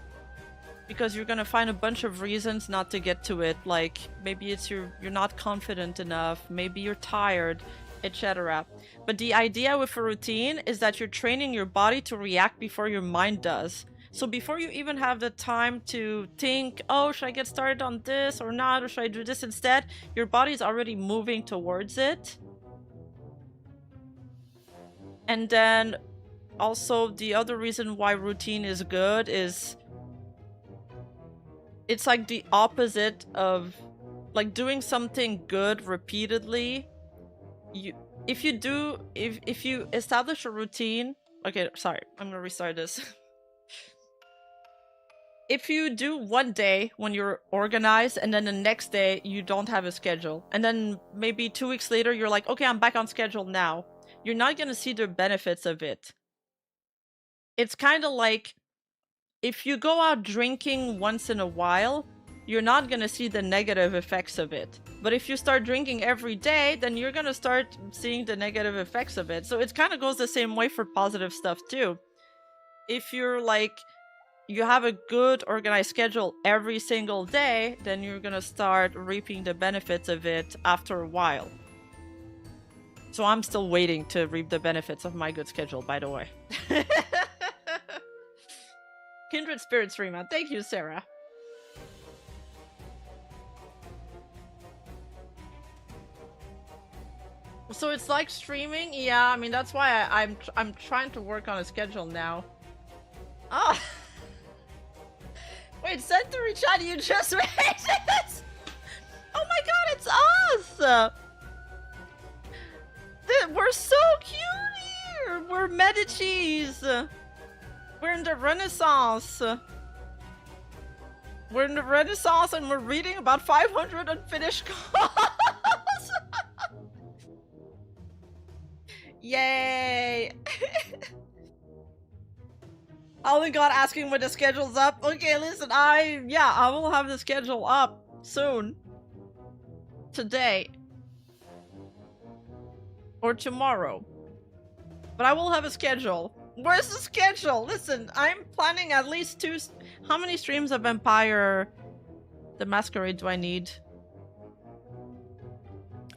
because you're gonna find a bunch of reasons not to get to it. Like maybe it's you're not confident enough, maybe you're tired, etc. But the idea with a routine is that you're training your body to react before your mind does. So before you even have the time to think, oh, should I get started on this or not, or should I do this instead, your body's already moving towards it. And then also the other reason why routine is good is it's like the opposite of like doing something good repeatedly. If you establish a routine, okay, sorry, I'm gonna restart this. If you do one day when you're organized and then the next day you don't have a schedule, and then maybe 2 weeks later you're like, okay, I'm back on schedule now, you're not gonna see the benefits of it. It's kind of like if you go out drinking once in a while, you're not gonna see the negative effects of it. But if you start drinking every day, then you're gonna start seeing the negative effects of it. So it kind of goes the same way for positive stuff too. If you're like, you have a good organized schedule every single day, then you're gonna start reaping the benefits of it after a while. So I'm still waiting to reap the benefits of my good schedule, by the way. Kindred Spirits, Rima. Thank you, Sarah. So it's like streaming? Yeah, I mean, that's why I'm trying to work on a schedule now. Oh! Wait, Century Chat, you just made it! Oh my god, it's us! We're so cute here! We're Medicis! We're in the Renaissance! We're in the Renaissance and we're reading about 500 unfinished calls! Yay! Only God asking when the schedule's up. Okay, listen, I will have the schedule up soon. Today. Or tomorrow. But I will have a schedule. Where's the schedule? Listen, I'm planning at least 2... How many streams of Vampire the Masquerade do I need?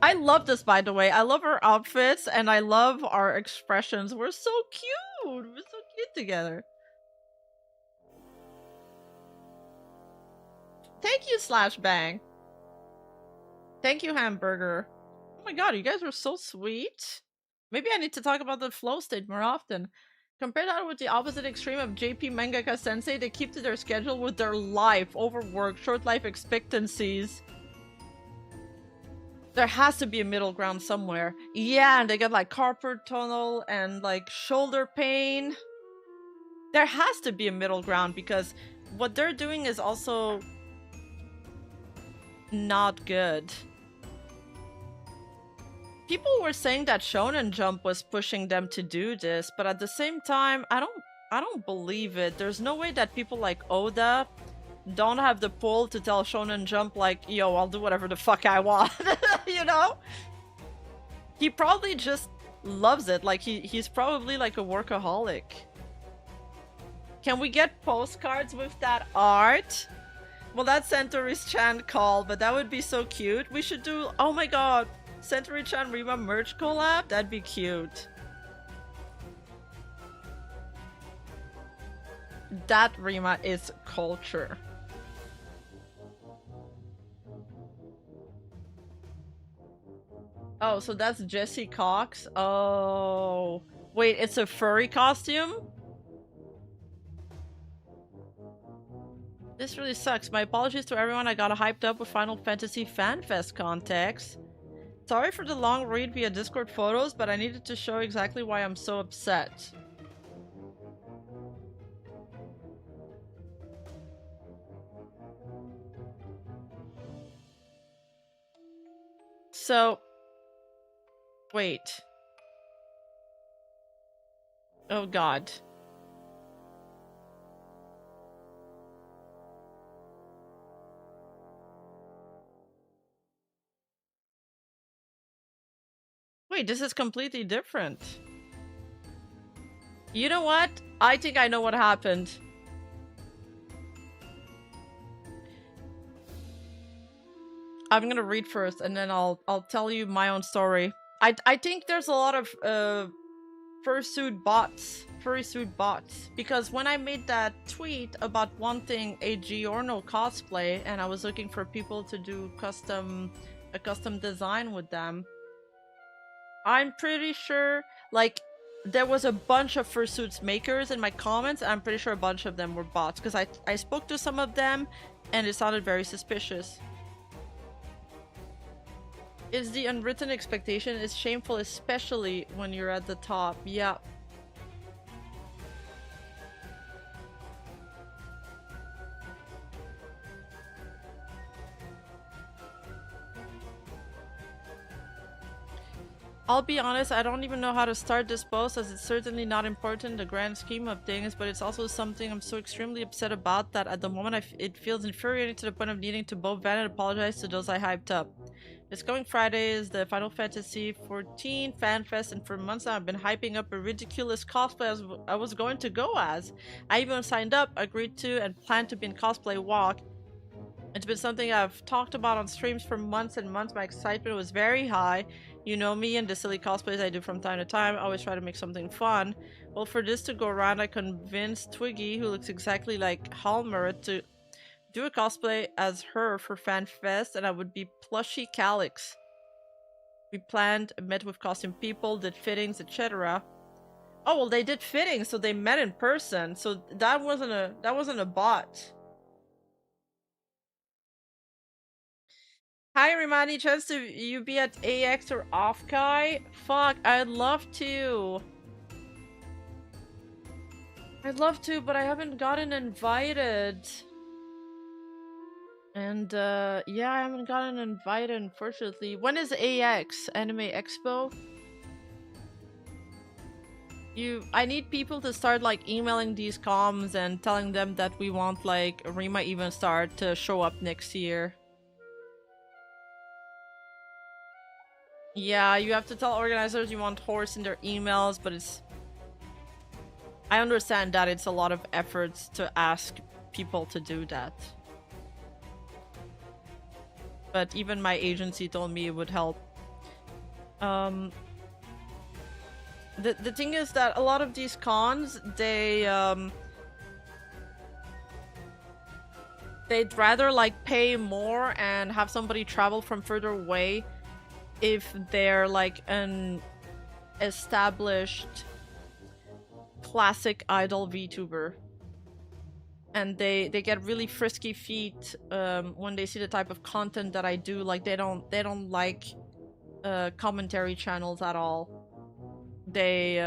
I love this, by the way. I love our outfits and I love our expressions. We're so cute. We're so cute together. Thank you, Slashbang. Thank you, Hamburger. Oh my god, you guys are so sweet. Maybe I need to talk about the flow state more often. Compare that with the opposite extreme of JP Mangaka Sensei. They keep to their schedule with their life, overwork, short life expectancies. There has to be a middle ground somewhere. Yeah, and they got like carpal tunnel and like shoulder pain. There has to be a middle ground because what they're doing is also not good. People were saying that Shonen Jump was pushing them to do this, but at the same time, I don't believe it. There's no way that people like Oda don't have the pull to tell Shonen Jump like, yo, I'll do whatever the fuck I want, you know? He probably just loves it. Like he's probably like a workaholic. Can we get postcards with that art? Well, that's Centauri's Chan call, but that would be so cute. We should do, oh my god, Centauri Chan Rima merch collab? That'd be cute. That, Rima, is culture. Oh, so that's Jesse Cox? Oh. Wait, it's a furry costume? This really sucks. My apologies to everyone I got hyped up with Final Fantasy FanFest context. Sorry for the long read via Discord photos, but I needed to show exactly why I'm so upset. So... Wait. Oh god. Wait, this is completely different. You know what? I think I know what happened. I'm gonna read first, and then I'll tell you my own story. I think there's a lot of fursuit bots, because when I made that tweet about wanting a Giorno cosplay, and I was looking for people to do a custom design with them, I'm pretty sure, like, there was a bunch of fursuits makers in my comments, and I'm pretty sure a bunch of them were bots, because I spoke to some of them, and it sounded very suspicious. Is the unwritten expectation is shameful, especially when you're at the top. Yeah. I'll be honest, I don't even know how to start this post, as it's certainly not important in the grand scheme of things, but it's also something I'm so extremely upset about that at the moment it feels infuriating to the point of needing to both vent and apologize to those I hyped up. This coming Friday is the Final Fantasy XIV Fan Fest, and for months now I've been hyping up a ridiculous cosplay as I was going to go as. I even signed up, agreed to, and planned to be in cosplay walk. It's been something I've talked about on streams for months and months. My excitement was very high. You know me and the silly cosplays I do from time to time. I always try to make something fun. Well, for this to go around, I convinced Twiggy, who looks exactly like Halmer, to do a cosplay as her for FanFest, and I would be Plushy Calyx. We planned, met with costume people, did fittings, etc. Oh well, they did fittings, so they met in person. So that wasn't a bot. Hi Rima, any chance to you be at AX or Offkai? Fuck, I'd love to. I'd love to, but I haven't gotten invited. And yeah, I haven't gotten invited, unfortunately. When is AX? Anime Expo? I need people to start like emailing these comms and telling them that we want like rimaevenstar to show up next year. Yeah, you have to tell organizers you want horse in their emails, but it's... I understand that it's a lot of efforts to ask people to do that. But even my agency told me it would help. The thing is that a lot of these cons, they'd rather like pay more and have somebody travel from further away if they're like an established classic idol VTuber. And they get really frisky feet when they see the type of content that I do. Like they don't like commentary channels at all. They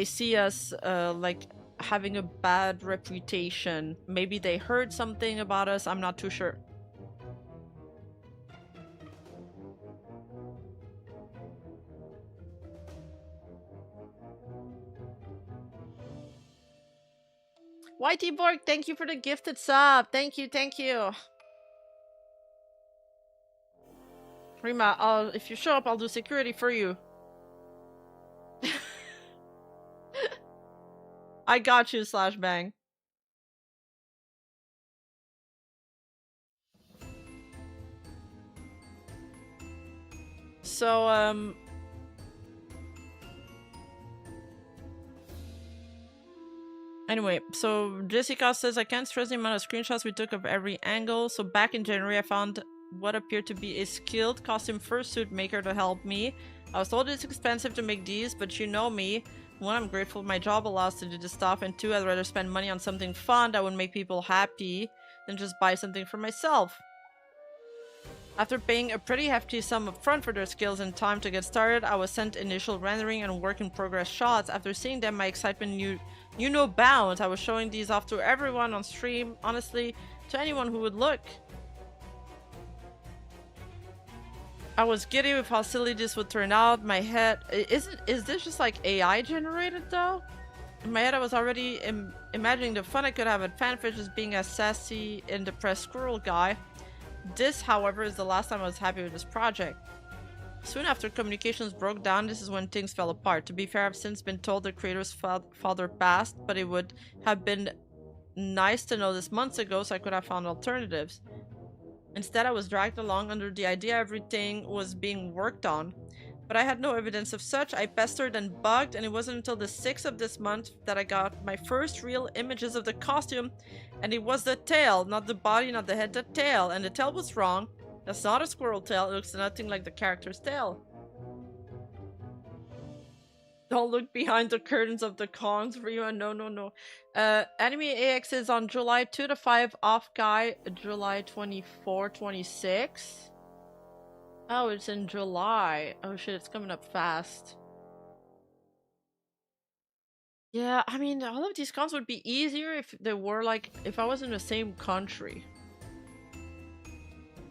see us like having a bad reputation. Maybe they heard something about us, I'm not too sure. Whitey Borg, thank you for the gifted sub. Thank you, thank you. Rima, if you show up, I'll do security for you. I got you, slash bang. So, Anyway, so Jessica says, I can't stress the amount of screenshots we took of every angle. So back in January, I found what appeared to be a skilled costume fursuit maker to help me. I was told it's expensive to make these, but you know me. One, I'm grateful my job allows to do this stuff, and two, I'd rather spend money on something fun that would make people happy than just buy something for myself. After paying a pretty hefty sum up front for their skills and time to get started, I was sent initial rendering and work in progress shots. After seeing them, my excitement knew no bounds. I was showing these off to everyone on stream, honestly, to anyone who would look. I was giddy with how silly this would turn out. My head... Is this just like AI generated though? In my head I was already imagining the fun I could have at fanfic as being a sassy and depressed squirrel guy. This, however, is the last time I was happy with this project. Soon after communications broke down, this is when things fell apart. To be fair, I've since been told the creator's father passed, but it would have been nice to know this months ago so I could have found alternatives. Instead, I was dragged along under the idea everything was being worked on. But I had no evidence of such. I pestered and bugged, and it wasn't until the 6th of this month that I got my first real images of the costume. And it was the tail, not the body, not the head, the tail. And the tail was wrong. That's not a squirrel tail. It looks nothing like the character's tail. Don't look behind the curtains of the cons, Rima. No, no, no. Anime AX is on July 2 to 5, off guy July 24, 26. Oh, it's in July. Oh shit, it's coming up fast. Yeah, I mean, all of these cons would be easier if they were like, if I was in the same country.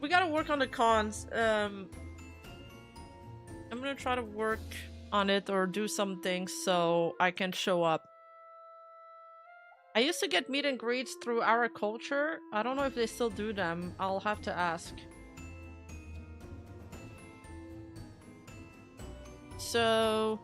We gotta work on the cons. I'm gonna try to work on it or do something so I can show up. I used to get meet and greets through our culture. I don't know if they still do them. I'll have to ask. So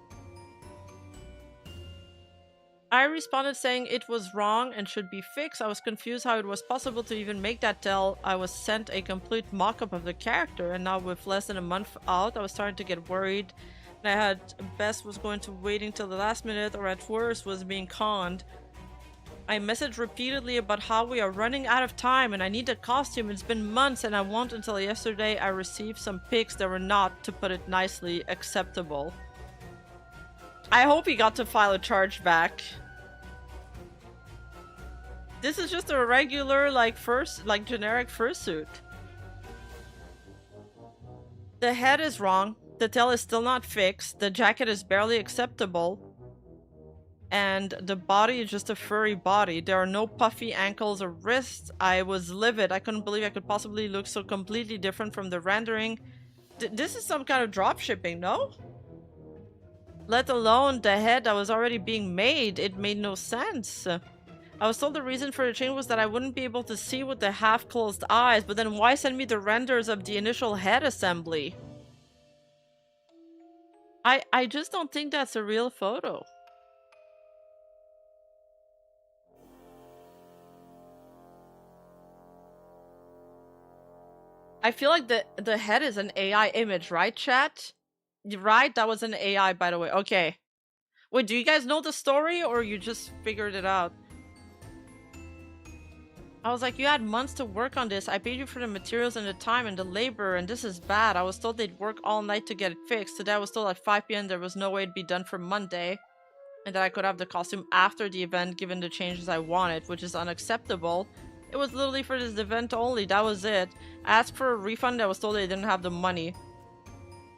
I responded saying it was wrong and should be fixed. I was confused how it was possible to even make that tell. I was sent a complete mock-up of the character, and now with less than a month out, I was starting to get worried. And I had best was going to waiting till the last minute, or at worst was being conned. I messaged repeatedly about how we are running out of time and I need a costume. It's been months and I won't until yesterday I received some pics that were not, to put it nicely, acceptable. I hope he got to file a charge back. This is just a regular, like, generic fursuit. The head is wrong. The tail is still not fixed. The jacket is barely acceptable. And the body is just a furry body. There are no puffy ankles or wrists. I was livid. I couldn't believe I could possibly look so completely different from the rendering. This is some kind of drop shipping, no? Let alone the head that was already being made. It made no sense. I was told the reason for the change was that I wouldn't be able to see with the half-closed eyes, but then why send me the renders of the initial head assembly? I just don't think that's a real photo. I feel like the head is an AI image, right, chat? Right? That was an AI, by the way. Okay. Wait, do you guys know the story, or you just figured it out? I was like, you had months to work on this. I paid you for the materials and the time and the labor, and this is bad. I was told they'd work all night to get it fixed. Today I was told at 5 p.m. there was no way it'd be done for Monday, and that I could have the costume after the event given the changes I wanted, which is unacceptable. It was literally for this event only, that was it. I asked for a refund, I was told they didn't have the money.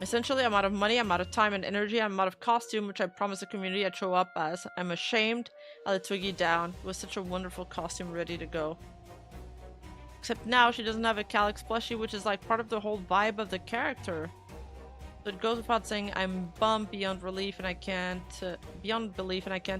Essentially, I'm out of money, I'm out of time and energy, I'm out of costume, which I promised the community I'd show up as. I'm ashamed. I let Twiggy down. It was such a wonderful costume ready to go. Except now she doesn't have a Calyx plushie, which is like part of the whole vibe of the character. So it goes without saying I'm bummed beyond belief and I can't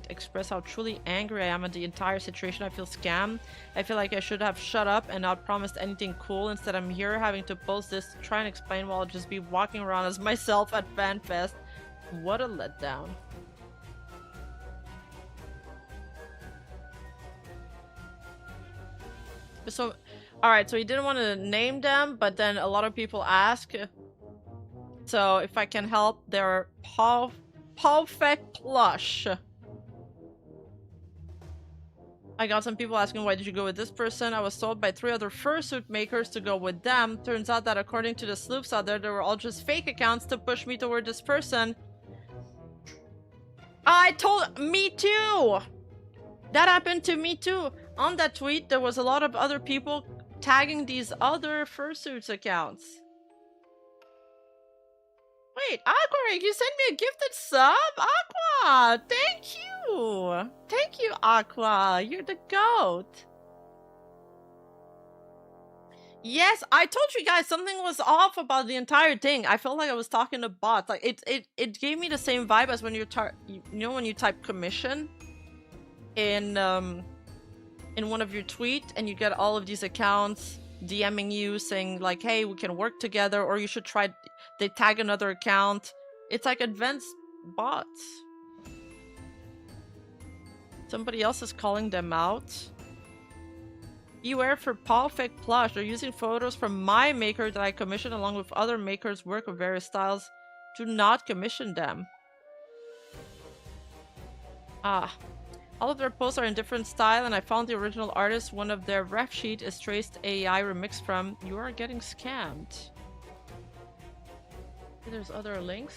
express how truly angry I am at the entire situation. I feel scammed. I feel like I should have shut up and not promised anything cool. Instead, I'm here having to post this to try and explain while I'll just be walking around as myself at FanFest. What a letdown. So, alright, so he didn't want to name them, but then a lot of people ask. So if I can help, they're perfect plush. I got some people asking why did you go with this person. I was told by 3 other fursuit makers to go with them. Turns out that according to the sleuths out there, they were all just fake accounts to push me toward this person. Me too! That happened to me too. On that tweet, there was a lot of other people tagging these other fursuits accounts. Wait, Aqua, you sent me a gifted sub? Aqua, thank you! Thank you, Aqua, you're the GOAT. Yes, I told you guys something was off about the entire thing. I felt like I was talking to bots. Like it gave me the same vibe as when you know when you type commission in one of your tweets and you get all of these accounts DMing you saying like, hey, we can work together, or you should try, they tag another account. It's like advanced bots. Somebody else is calling them out. Beware for perfect plush. They're using photos from my maker that I commissioned along with other makers' work of various styles. Do not commission them. Ah. All of their posts are in different style, and I found the original artist. One of their ref sheet is traced AI remix from. You are getting scammed. There's other links.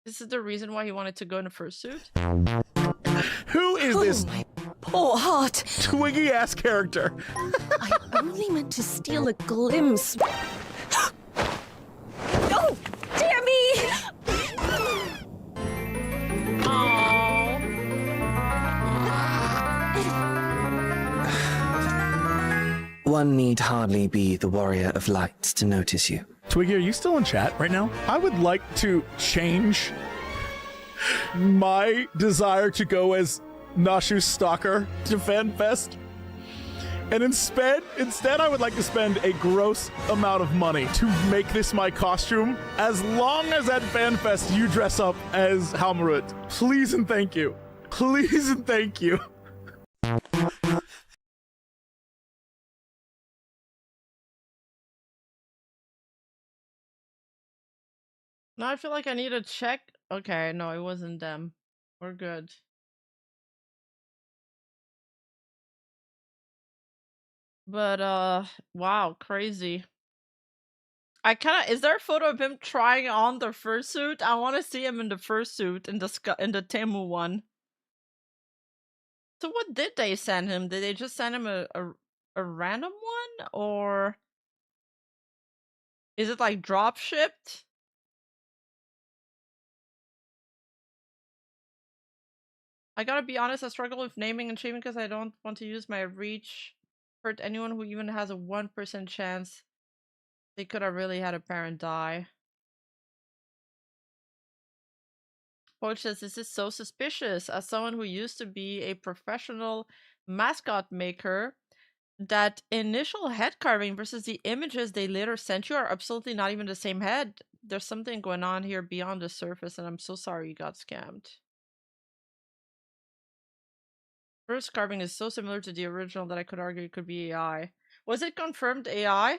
This is the reason why he wanted to go in a fursuit. Who is this? My poor heart. Twiggy ass character. I only meant to steal a glimpse. Oh, dear me! Aww. One need hardly be the warrior of lights to notice you. Twiggy, are you still in chat right now? I would like to change my desire to go as Nashu's stalker to FanFest. And instead I would like to spend a gross amount of money to make this my costume, as long as at FanFest you dress up as Halmarut. Please and thank you. Please and thank you. Now I feel like I need to check. Okay, no, it wasn't them. We're good. But wow, crazy. I kinda, is there a photo of him trying on the fursuit? I want to see him in the fursuit in the Temu one. So what did they send him? Did they just send him a random one, or is it like drop shipped? I gotta be honest, I struggle with naming and shaming because I don't want to use my reach hurt anyone who even has a 1% chance they could have really had a parent die. Poach says, this is so suspicious. As someone who used to be a professional mascot maker, that initial head carving versus the images they later sent you are absolutely not even the same head. There's something going on here beyond the surface, and I'm so sorry you got scammed. First carving is so similar to the original that I could argue it could be AI. Was it confirmed AI?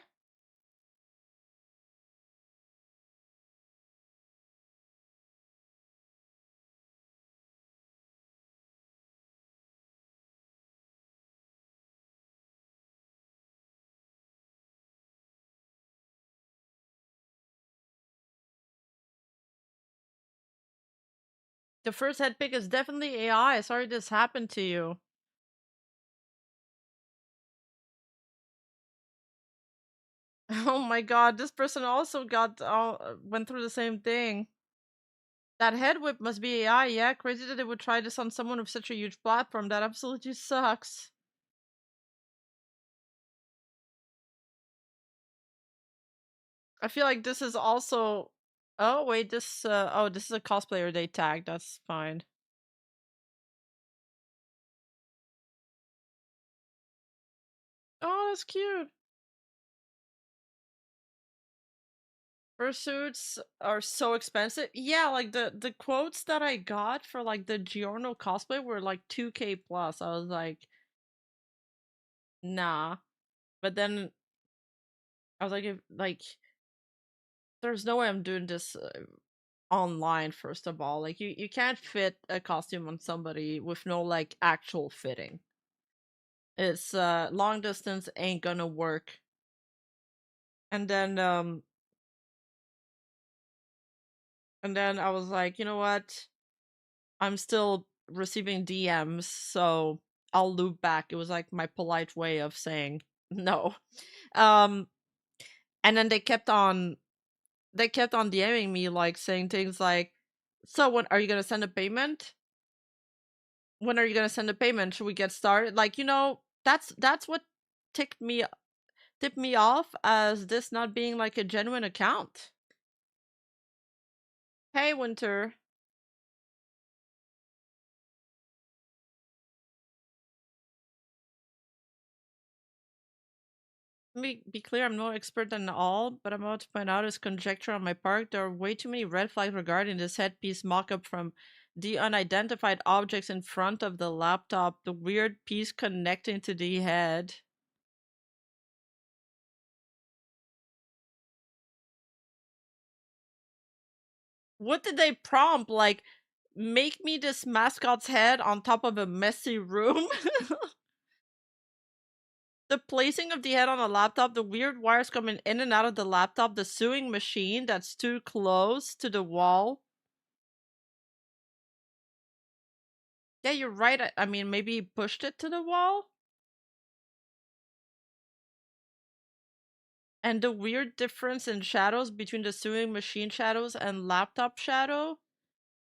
The first head pick is definitely AI. Sorry this happened to you. Oh my god, this person also got went through the same thing. That head whip must be AI, yeah? Crazy that they would try this on someone with such a huge platform. That absolutely sucks. I feel like this is also... Oh, wait, this... oh, this is a cosplayer they tagged. That's fine. Oh, that's cute. Fursuits are so expensive. Yeah, like the quotes that I got for like the Giorno cosplay were like 2K plus. I was like, nah. But then I was like, there's no way I'm doing this online. First of all, like you can't fit a costume on somebody with no like actual fitting. It's long distance ain't gonna work. And then I was like, you know what? I'm still receiving DMs, so I'll loop back. It was like my polite way of saying no. Um and then they kept on DMing me, like saying things like, so when are you gonna send a payment? When are you gonna send a payment? Should we get started? Like, that's what ticked me tipped me off as this not being like a genuine account. Hey, Winter. Let me be clear, I'm no expert on all, but I'm about to point out as conjecture on my part. There are way too many red flags regarding this headpiece mock-up, from the unidentified objects in front of the laptop, the weird piece connecting to the head. What did they prompt? Like, make me this mascot's head on top of a messy room? The placing of the head on a laptop, the weird wires coming in and out of the laptop, the sewing machine that's too close to the wall. Yeah, you're right. I mean, maybe he pushed it to the wall? And the weird difference in shadows between the sewing machine shadows and laptop shadow.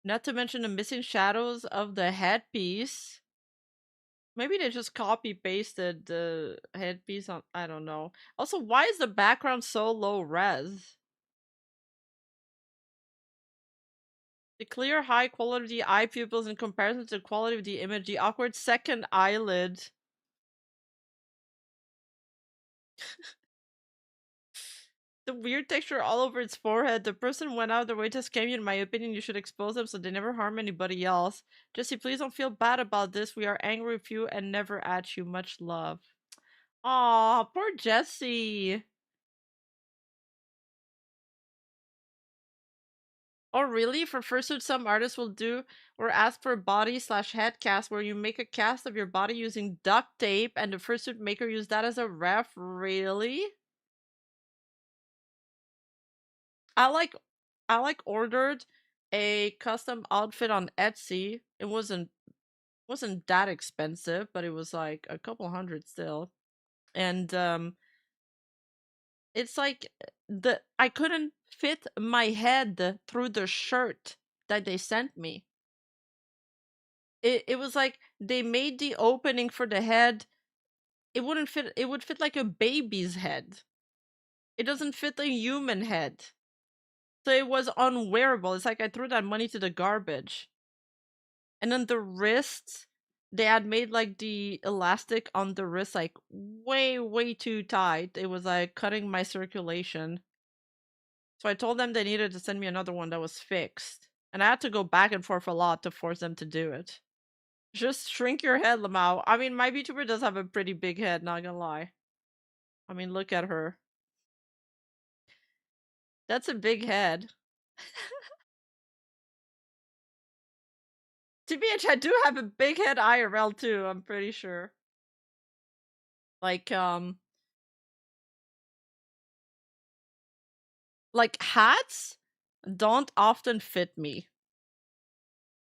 Not to mention the missing shadows of the headpiece. Maybe they just copy pasted the headpiece on. I don't know. Also, why is the background so low res? The clear high quality of the eye pupils in comparison to the quality of the image, the awkward second eyelid. The weird texture all over its forehead. The person went out of their way to scam you. In my opinion, you should expose them so they never harm anybody else. Jesse, please don't feel bad about this. We are angry with you and never at you. Much love. Aw, poor Jesse. Oh, really? For fursuit, some artists will do or ask for a body/head cast where you make a cast of your body using duct tape and the fursuit maker use that as a ref. Really? I ordered a custom outfit on Etsy. It wasn't that expensive, but it was like a couple hundred still. And it's like I couldn't fit my head through the shirt that they sent me. It was like they made the opening for the head. It wouldn't fit. It would fit like a baby's head. It doesn't fit a human head. So it was unwearable. It's like I threw that money to the garbage. And then the wrists, they had made like the elastic on the wrist like way too tight. It was like cutting my circulation. So I told them they needed to send me another one that was fixed. And I had to go back and forth a lot to force them to do it. Just shrink your head, Lamau. I mean, my VTuber does have a pretty big head, not gonna lie. I mean, look at her. That's a big head. TBH, I do have a big head IRL too, I'm pretty sure. Like hats don't often fit me.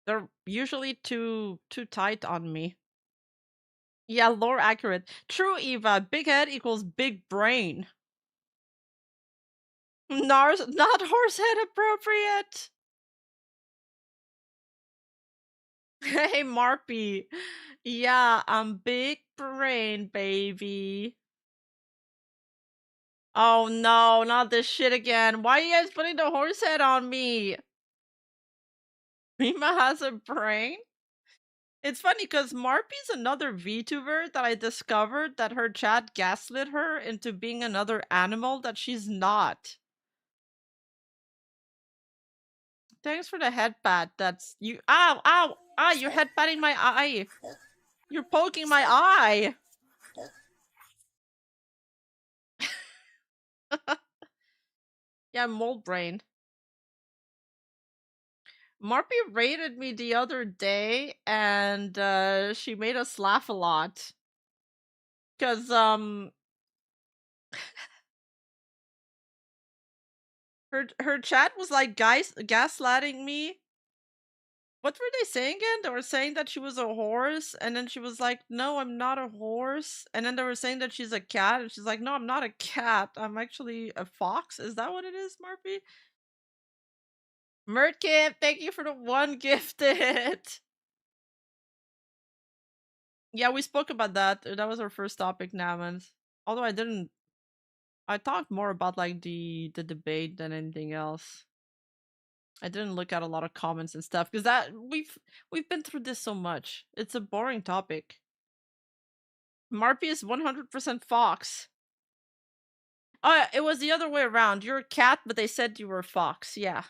They're usually too tight on me. Yeah, lore accurate. True, Eva. Big head equals big brain. Not horse head appropriate. Hey, Marpy. Yeah, I'm big brain, baby. Oh no, not this shit again. Why are you guys putting the horse head on me? Rima has a brain? It's funny because Marpy's another VTuber that I discovered that her chat gaslit her into being another animal that she's not. Thanks for the head pat. That's you. Ow, ow, you're head patting my eye. You're poking my eye. Yeah, mold brain. Marpy rated me the other day, and she made us laugh a lot. Cause her chat was like gaslighting me. What were they saying again? They were saying that she was a horse, and then she was like, "No, I'm not a horse." And then they were saying that she's a cat, and she's like, "No, I'm not a cat. I'm actually a fox." Is that what it is, Marpy? Murtkip, thank you for the 1 gifted. Yeah, we spoke about that. That was our first topic, Namans. Although I talked more about like the debate than anything else. I didn't look at a lot of comments and stuff because that we've been through this so much. It's a boring topic. Marpy is 100% fox. Oh, yeah, it was the other way around. You're a cat, but they said you were a fox. Yeah.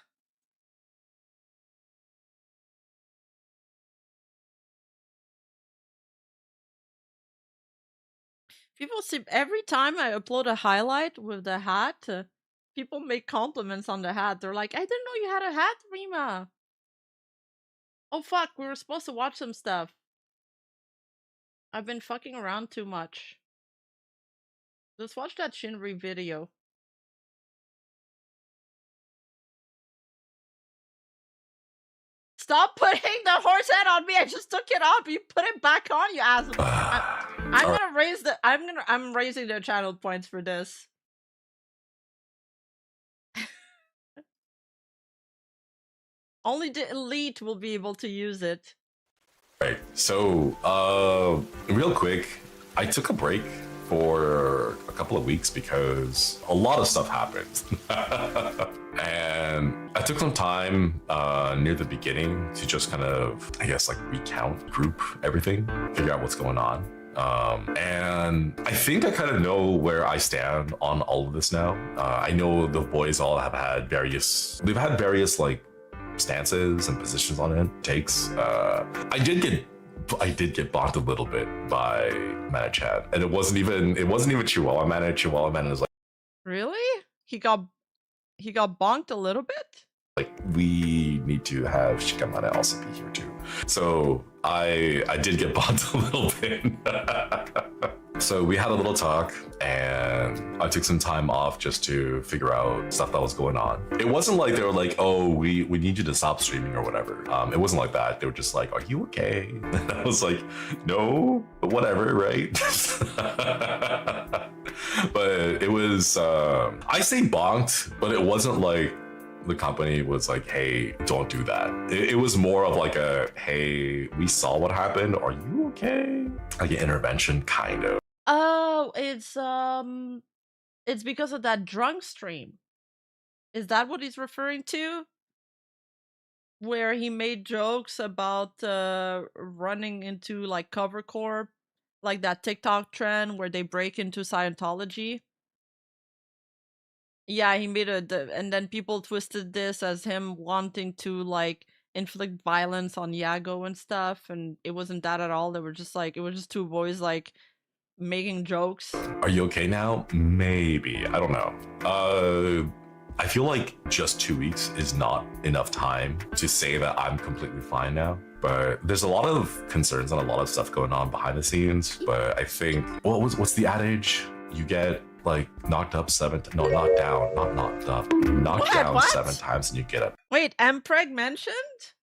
People see every time I upload a highlight with the hat, people make compliments on the hat. They're like, "I didn't know you had a hat, Rima." Oh fuck, we were supposed to watch some stuff. I've been fucking around too much. Let's watch that Shinri video. Stop putting the horse head on me! I just took it off. You put it back on, you asshole. I'm gonna raise the. I'm raising the channel points for this. Only the elite will be able to use it. Right. So, real quick, I took a break for a couple of weeks because a lot of stuff happened. And I took some time near the beginning to just kind of, I guess, like recount, group everything, figure out what's going on. And I think I kind of know where I stand on all of this now. I know the boys all have had various, like stances and positions on it, takes. I did get blocked a little bit by Manachat, and it wasn't even Chihuahua Man. Chihuahua Man is like, really? He got bonked a little bit? Like, we need to have Shikamana also be here too. So I did get bonked a little bit. So we had a little talk, and I took some time off just to figure out stuff that was going on. It wasn't like they were like, "Oh, we need you to stop streaming" or whatever. It wasn't like that. They were just like, "Are you okay?" And I was like, "No, but whatever, right?" But it was, I say bonked, but it wasn't like the company was like, "Hey, don't do that." It was more of like a, "Hey, we saw what happened. Are you okay?" Like an intervention, kind of. Oh, it's because of that drunk stream. Is that what he's referring to? Where he made jokes about running into like cover corp, like that TikTok trend where they break into Scientology. Yeah, he made and then people twisted this as him wanting to like inflict violence on Yago and stuff, and it wasn't that at all. They were just like, it was just 2 boys like making jokes. Are you okay now? Maybe. I don't know. I feel like just 2 weeks is not enough time to say that I'm completely fine now. But there's a lot of concerns and a lot of stuff going on behind the scenes. But I think, what's the adage? You get like knocked down 7 times and you get up. Wait, Mpreg mentioned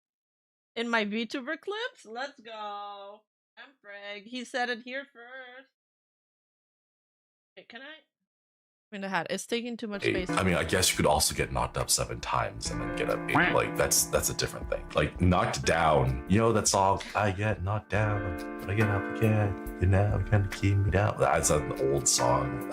in my Vtuber clips? Let's go. Mpreg. He said it here first. Wait, can I? In the hat. It's taking too much space. I mean, I guess you could also get knocked up 7 times and then get up 8. Like, that's a different thing. Like, knocked down. You know that song, "I get knocked down, but I get up again. You're never gonna keep me down." That's an old song.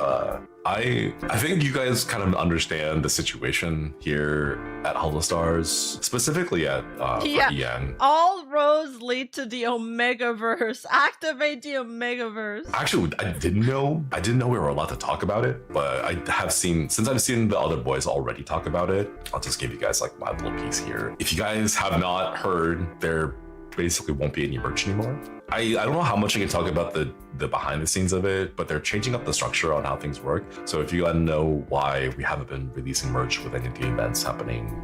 I think you guys kind of understand the situation here at Hollow Stars, specifically at EN. All roads lead to the Omegaverse. Activate the Omegaverse. Actually, I didn't know we were allowed to talk about it, but since I've seen the other boys already talk about it, I'll just give you guys like my little piece here. If you guys have not heard, there basically won't be any merch anymore. I don't know how much I can talk about the behind the scenes of it, but they're changing up the structure on how things work. So if you want to know why we haven't been releasing merch with any of the events happening,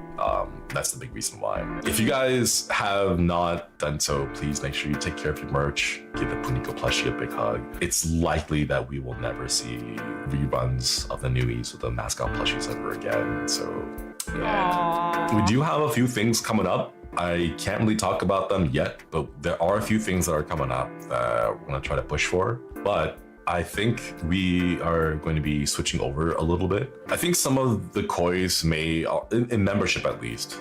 that's the big reason why. If you guys have not done so, please make sure you take care of your merch. Give the Puniko plushie a big hug. It's likely that we will never see reruns of the newies with the mascot plushies ever again. So yeah, we do have a few things coming up. I can't really talk about them yet, but there are a few things that are coming up that we're going to try to push for. But I think we are going to be switching over a little bit. I think some of the kois may, in membership at least,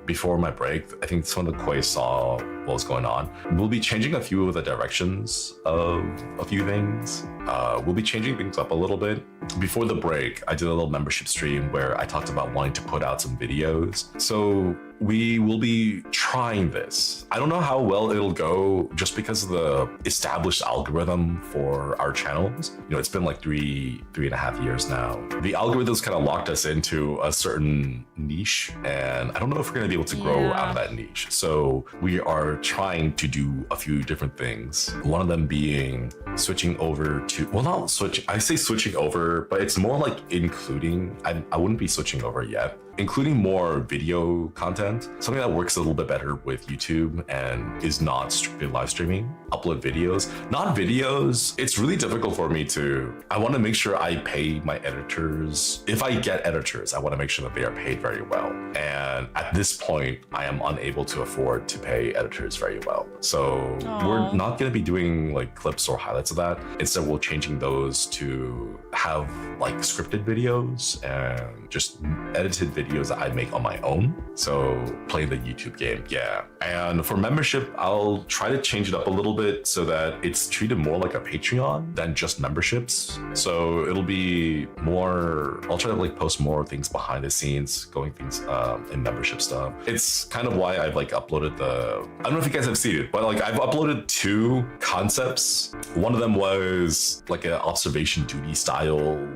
before my break, I think some of the kois saw what was going on. We'll be changing a few of the directions of a few things. We'll be changing things up a little bit. Before the break, I did a little membership stream where I talked about wanting to put out some videos. So we will be trying this. I don't know how well it'll go just because of the established algorithm for our channels. You know, it's been like three and a half years now. The algorithms kind of locked us into a certain niche, and I don't know if we're going to be able to grow out of that niche. So we are trying to do a few different things. One of them being switching over to, well, not switch, I say switching over, but it's more like including, I wouldn't be switching over yet, including more video content, something that works a little bit better with YouTube and is not strictly live streaming. Upload videos, not videos. It's really difficult for me to, I want to make sure I pay my editors. If I get editors, I want to make sure that they are paid very well. And at this point, I am unable to afford to pay editors very well. So we're not going to be doing like clips or highlights of that. Instead, we're changing those to have like scripted videos and just edited videos that I make on my own. So playing the YouTube game, yeah. And for membership, I'll try to change it up a little bit so that it's treated more like a Patreon than just memberships. So it'll be more, I'll try to like post more things behind the scenes, going things in membership stuff. It's kind of why I've like uploaded I don't know if you guys have seen it, but like I've uploaded 2 concepts. One of them was like an observation duty style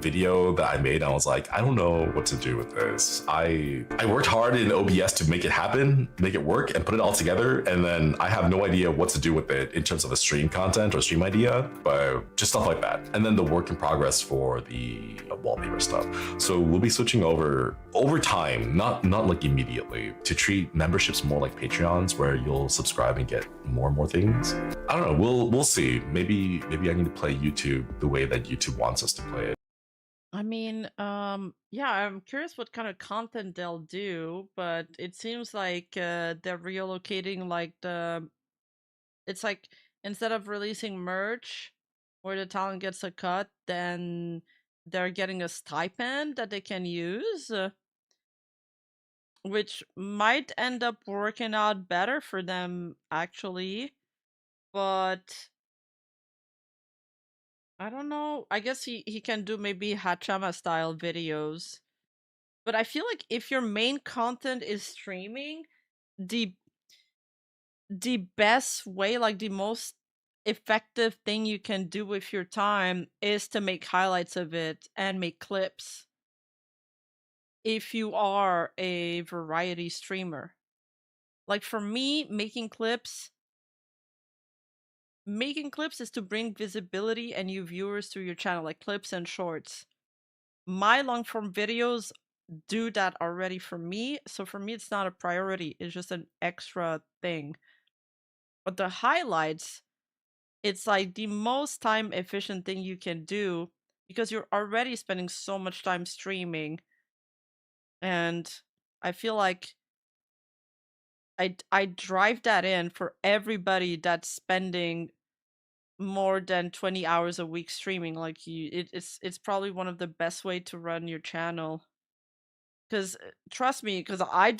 video that I made. And I was like, I don't know what to do with this. I worked hard in OBS to make it happen, make it work, and put it all together. And then I have no idea what to do with it in terms of a stream content or stream idea, but just stuff like that. And then the work in progress for the wallpaper stuff. So we'll be switching over time, not like immediately, to treat memberships more like Patreons, where you'll subscribe and get more and more things. I don't know. We'll see. Maybe I need to play YouTube the way that YouTube wants us to play it. I mean, yeah, I'm curious what kind of content they'll do, but it seems like they're relocating like it's like instead of releasing merch where the talent gets a cut, then they're getting a stipend that they can use, which might end up working out better for them actually, but I don't know. I guess he can do maybe Hachama style videos. But I feel like if your main content is streaming, the best way, like the most effective thing you can do with your time is to make highlights of it and make clips if you are a variety streamer. Like for me, making clips is to bring visibility and new viewers to your channel, like clips and shorts. My long form videos do that already for me, so for me it's not a priority, it's just an extra thing. But the highlights, it's like the most time efficient thing you can do because you're already spending so much time streaming, and I feel like I drive that in for everybody that's spending more than 20 hours a week streaming. Like it's probably one of the best way to run your channel, because trust me, because I